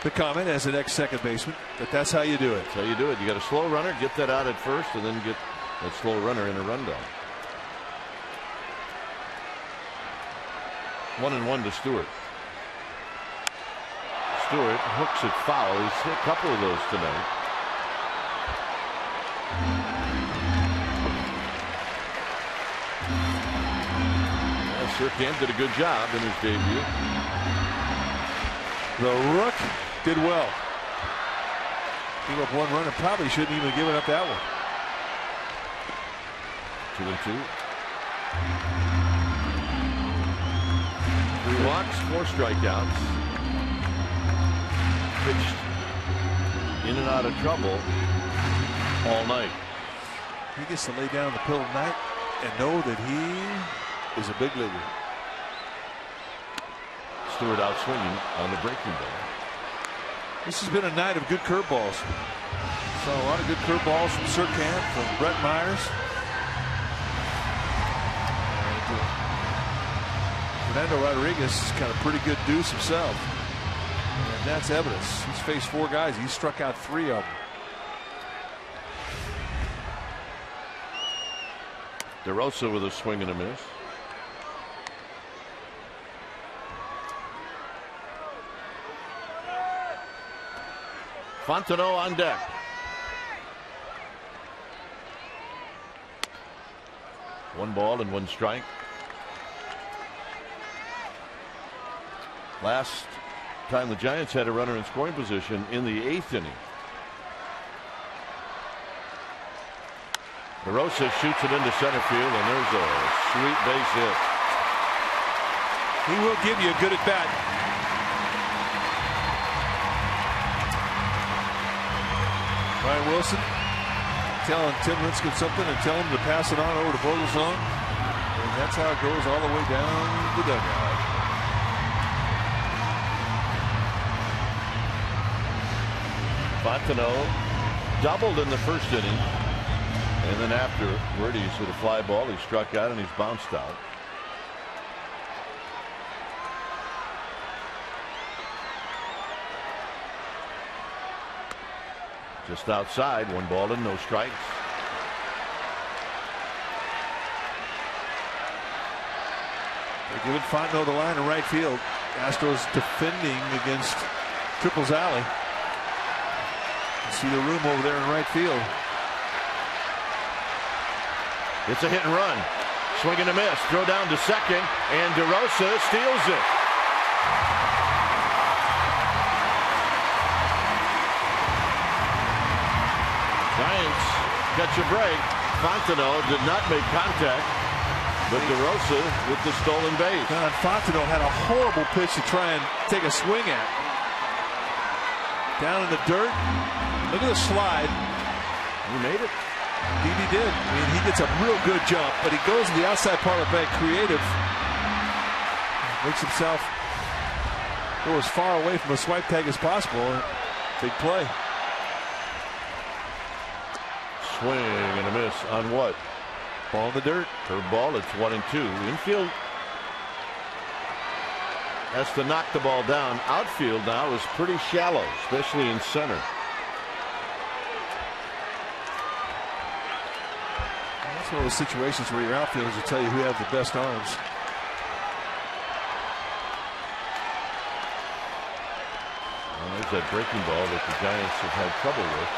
the comment as an ex-second baseman that that's how you do it. That's how you do it. You got a slow runner, get that out at first, and then get that slow runner in a rundown. 1-1 to Stewart. Stewart hooks it foul. He's hit a couple of those tonight. Surkamp did a good job in his debut. The Rook did well. Gave up one run and probably shouldn't even have given up that one. 2-2. 3 walks, 4 strikeouts. Pitched in and out of trouble all night. He gets to lay down the pill tonight and know that he is a big leaguer. Stewart out swinging on the breaking ball. This has been a night of good curveballs. Saw a lot of good curveballs from Surkamp, from Brett Myers. Fernando Rodriguez has got a pretty good deuce himself. And that's evidence. He's faced 4 guys. He's struck out 3 of them. DeRosa with a swing and a miss. Fontenot on deck. One ball and 1 strike. Last time the Giants had a runner in scoring position in the 8th inning. DeRosa shoots it into center field, and there's a sweet base hit. He will give you a good at bat. Ryan Wilson telling Tim Lincecum something and tell him to pass it on over to Vogelsong. And that's how it goes all the way down the dugout. Fontenot doubled in the first inning. And then afterward, he's hit a fly ball. He struck out and he's bounced out. Just outside, 1 ball and no strikes. They're giving Fontenot the line in right field. Astros defending against Triples Alley. You see the room over there in right field. It's a hit and run. Swing and a miss. Throw down to second, and DeRosa steals it. Giants catch a break. Fontenot did not make contact, but DeRosa with the stolen base. God, Fontenot had a horrible pitch to try and take a swing at. Down in the dirt. Look at the slide. He made it. He did. I mean, he gets a real good jump, but he goes to the outside part of the bag, creative. Makes himself go as far away from a swipe tag as possible. Big play. Swing and a miss on what? Ball in the dirt. Curve ball. It's 1-2. Infield has to knock the ball down. Outfield now is pretty shallow, especially in center. That's one of those situations where your outfielders will tell you who have the best arms. Well, there's that breaking ball that the Giants have had trouble with.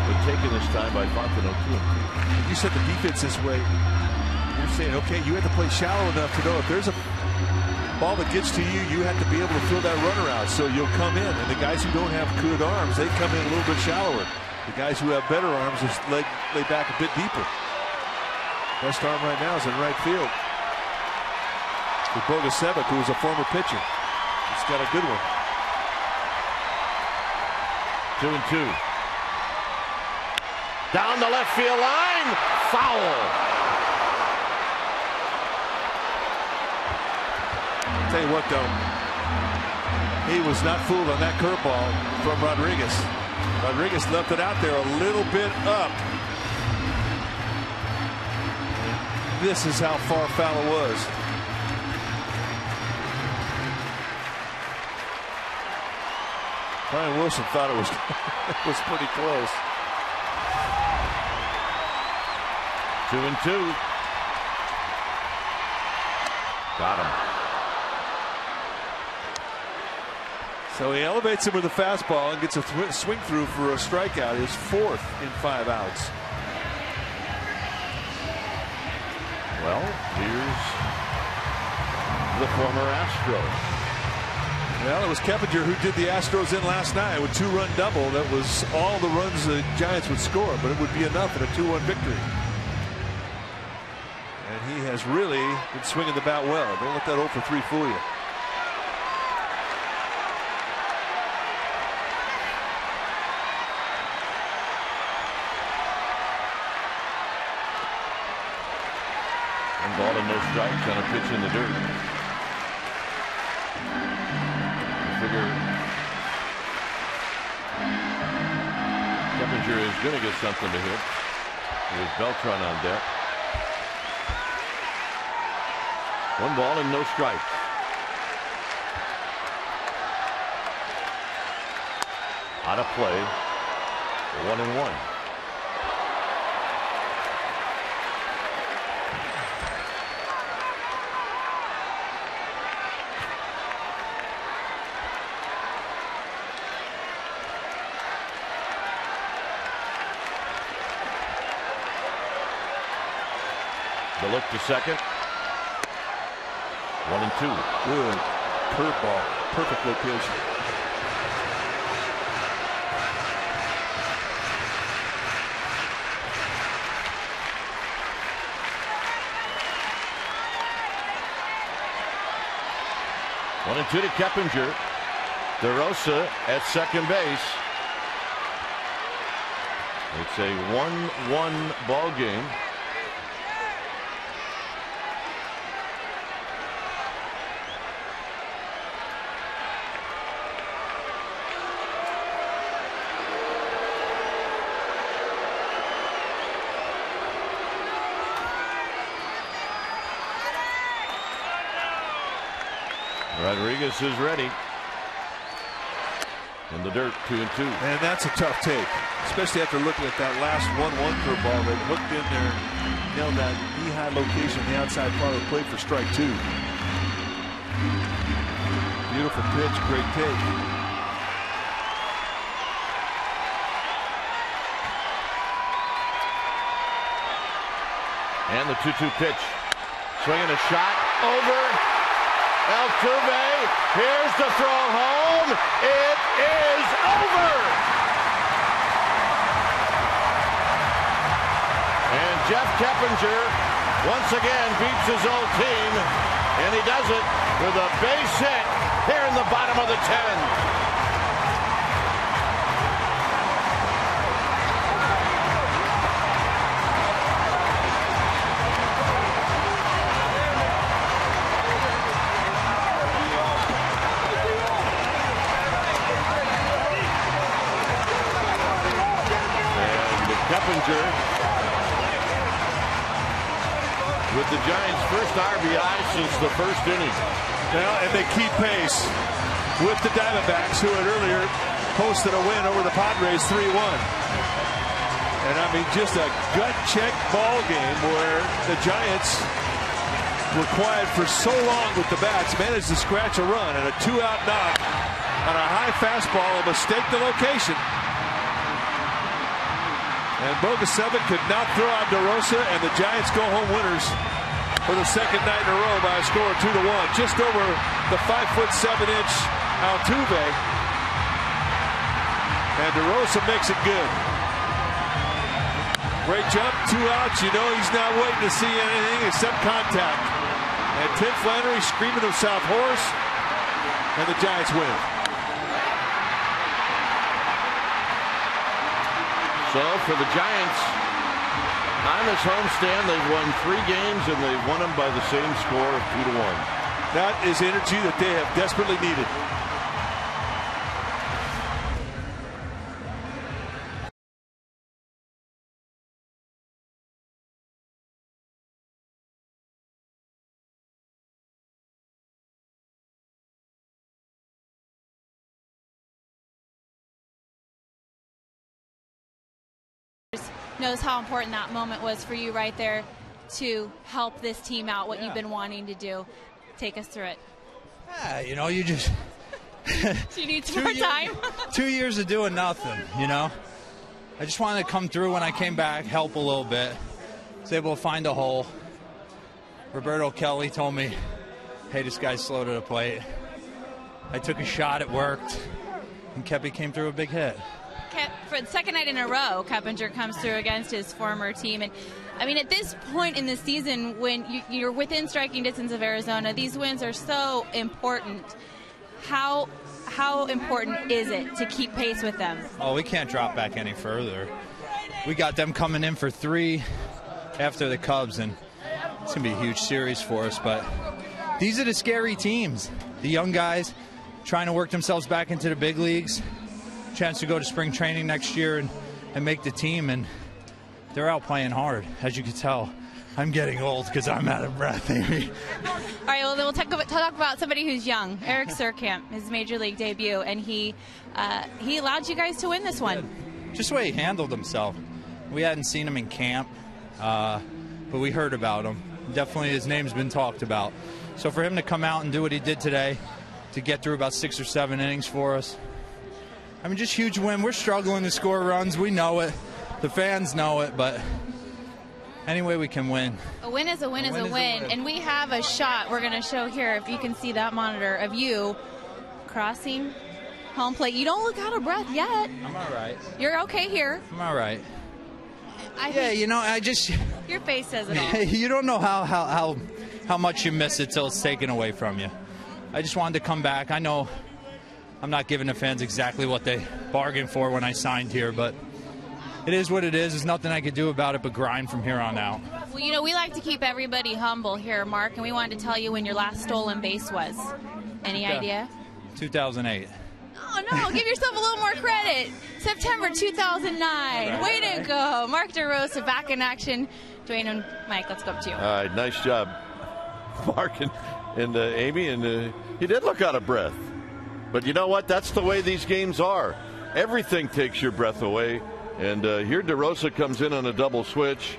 But taken this time by Fontenot, 2-2. You said the defense this way. You're saying, okay, you have to play shallow enough to know if there's a ball that gets to you, you have to be able to fill that runner out. So you'll come in, and the guys who don't have good arms, they come in a little bit shallower. The guys who have better arms just lay back a bit deeper. Best arm right now is in right field. With Bobblehead, who is a former pitcher. He's got a good one. 2-2. Down the left field line. Foul. Tell you what, though, He was not fooled on that curveball from Rodriguez. Rodriguez left it out there a little bit up. And this is how far foul it was. Brian Wilson thought it was it was pretty close. 2-2. Got him. So he elevates him with a fastball and gets a swing through for a strikeout. His 4th in 5 outs. Well, here's the former Astros. Well, it was Keppinger who did the Astros in last night with 2-run double. That was all the runs the Giants would score, but it would be enough in a 2-1 victory. And he has really been swinging the bat well. Don't let that 0 for 3 fool you. One ball and no strikes on a pitch in the dirt. Figure Keppinger is going to get something to hit. Here's Beltran on deck. 1 ball and no strikes. Out of play. 1-1. The look to second. 1-2. Good curveball. Perfect location. One and 2 to Keppinger. DeRosa at second base. It's a 1-1 ball game. Rodriguez is ready. In the dirt, 2-2. And that's a tough take, especially after looking at that last 1-1 curveball that hooked in there, nailed that knee-high location, the outside part of the plate for strike 2. Beautiful pitch, great take. And the 2-2 pitch. Swinging a shot over. Altuve, here's the throw home. It is over. And Jeff Keppinger once again beats his old team, and he does it with a base hit here in the bottom of the 10th. Keppinger with the Giants' first RBI since the first inning. Well, and they keep pace with the Diamondbacks, who had earlier posted a win over the Padres 3-1. And I mean, just a gut check ball game where the Giants were quiet for so long with the bats, managed to scratch a run and a 2-out knock on a high fastball, a mistake the location. And Bogasevic could not throw out DeRosa, and the Giants go home winners for the second night in a row by a score of 2-1. Just over the 5'7" Altuve. And DeRosa makes it good. Great jump, 2 outs. You know he's not waiting to see anything except contact. And Tim Flannery screaming himself hoarse, and the Giants win. So for the Giants, on this homestand, they've won 3 games, and they've won them by the same score of 2-1. That is energy that they have desperately needed. knows how important that moment was for you right there to help this team out, what you've been wanting to do. Take us through it. Yeah, you know, you just... Do you need some more time? 2 years of doing nothing, you know. I just wanted to come through when I came back, help a little bit. Was able to find a hole. Roberto Kelly told me, hey, this guy's slow to the plate. I took a shot, it worked, and Kepi came through a big hit. For the second night in a row, Keppinger comes through against his former team. And I mean, at this point in the season, when you're within striking distance of Arizona, these wins are so important. How important is it to keep pace with them? Oh, we can't drop back any further. We got them coming in for 3 after the Cubs, and it's going to be a huge series for us. But these are the scary teams. The young guys trying to work themselves back into the big leagues. Chance to go to spring training next year and make the team, and they're out playing hard. As you can tell, I'm getting old because I'm out of breath, Amy. All right, well, then we'll talk about somebody who's young, Eric Surkamp, his major league debut, and he allowed you guys to win this one. Just the way he handled himself. We hadn't seen him in camp, but we heard about him. Definitely his name's been talked about. So for him to come out and do what he did today, to get through about 6 or 7 innings for us, I mean, just huge win. We're struggling to score runs. We know it. The fans know it, but any way we can win. A win is a win is a win. And we have a shot we're going to show here, if you can see that monitor, of you crossing home plate. You don't look out of breath yet. I'm all right. You're okay here. I'm all right. Yeah, you know, I just... Your face says it all. You don't know how much you miss it till it's taken away from you. I just wanted to come back. I know I'm not giving the fans exactly what they bargained for when I signed here, but it is what it is. There's nothing I could do about it but grind from here on out. Well, you know, we like to keep everybody humble here, Mark, and we wanted to tell you when your last stolen base was. Any idea? 2008. Oh, no, give yourself a little more credit. September 2009. Way to go. Mark DeRosa back in action. Dwayne and Mike, let's go up to you. All right, nice job, Mark and Amy. And he did look out of breath. But you know what? That's the way these games are. Everything takes your breath away. And here DeRosa comes in on a double switch.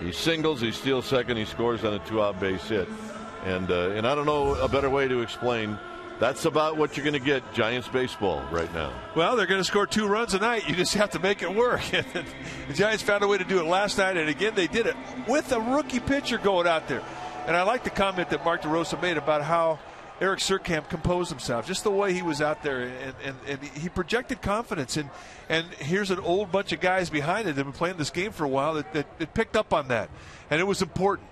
He singles, he steals second, he scores on a 2-out base hit. And I don't know a better way to explain. That's about what you're going to get Giants baseball right now. Well, they're going to score 2 runs a night. You just have to make it work. The Giants found a way to do it last night, and again they did it with a rookie pitcher going out there. And I like the comment that Mark DeRosa made about how Eric Surkamp composed himself, just the way he was out there, and he projected confidence. And here's an old bunch of guys behind it that have been playing this game for a while that picked up on that, and it was important.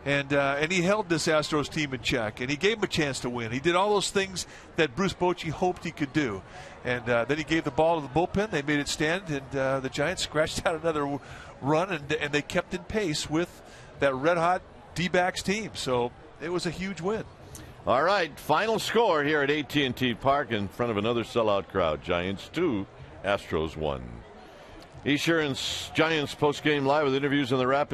And he held this Astros team in check, and he gave them a chance to win. He did all those things that Bruce Bochy hoped he could do. And then he gave the ball to the bullpen. They made it stand, and the Giants scratched out another run, and they kept in pace with that red-hot D-backs team. So it was a huge win. All right, final score here at AT&T Park in front of another sellout crowd. Giants 2, Astros 1. Esurance Giants postgame live with interviews in the Rapid.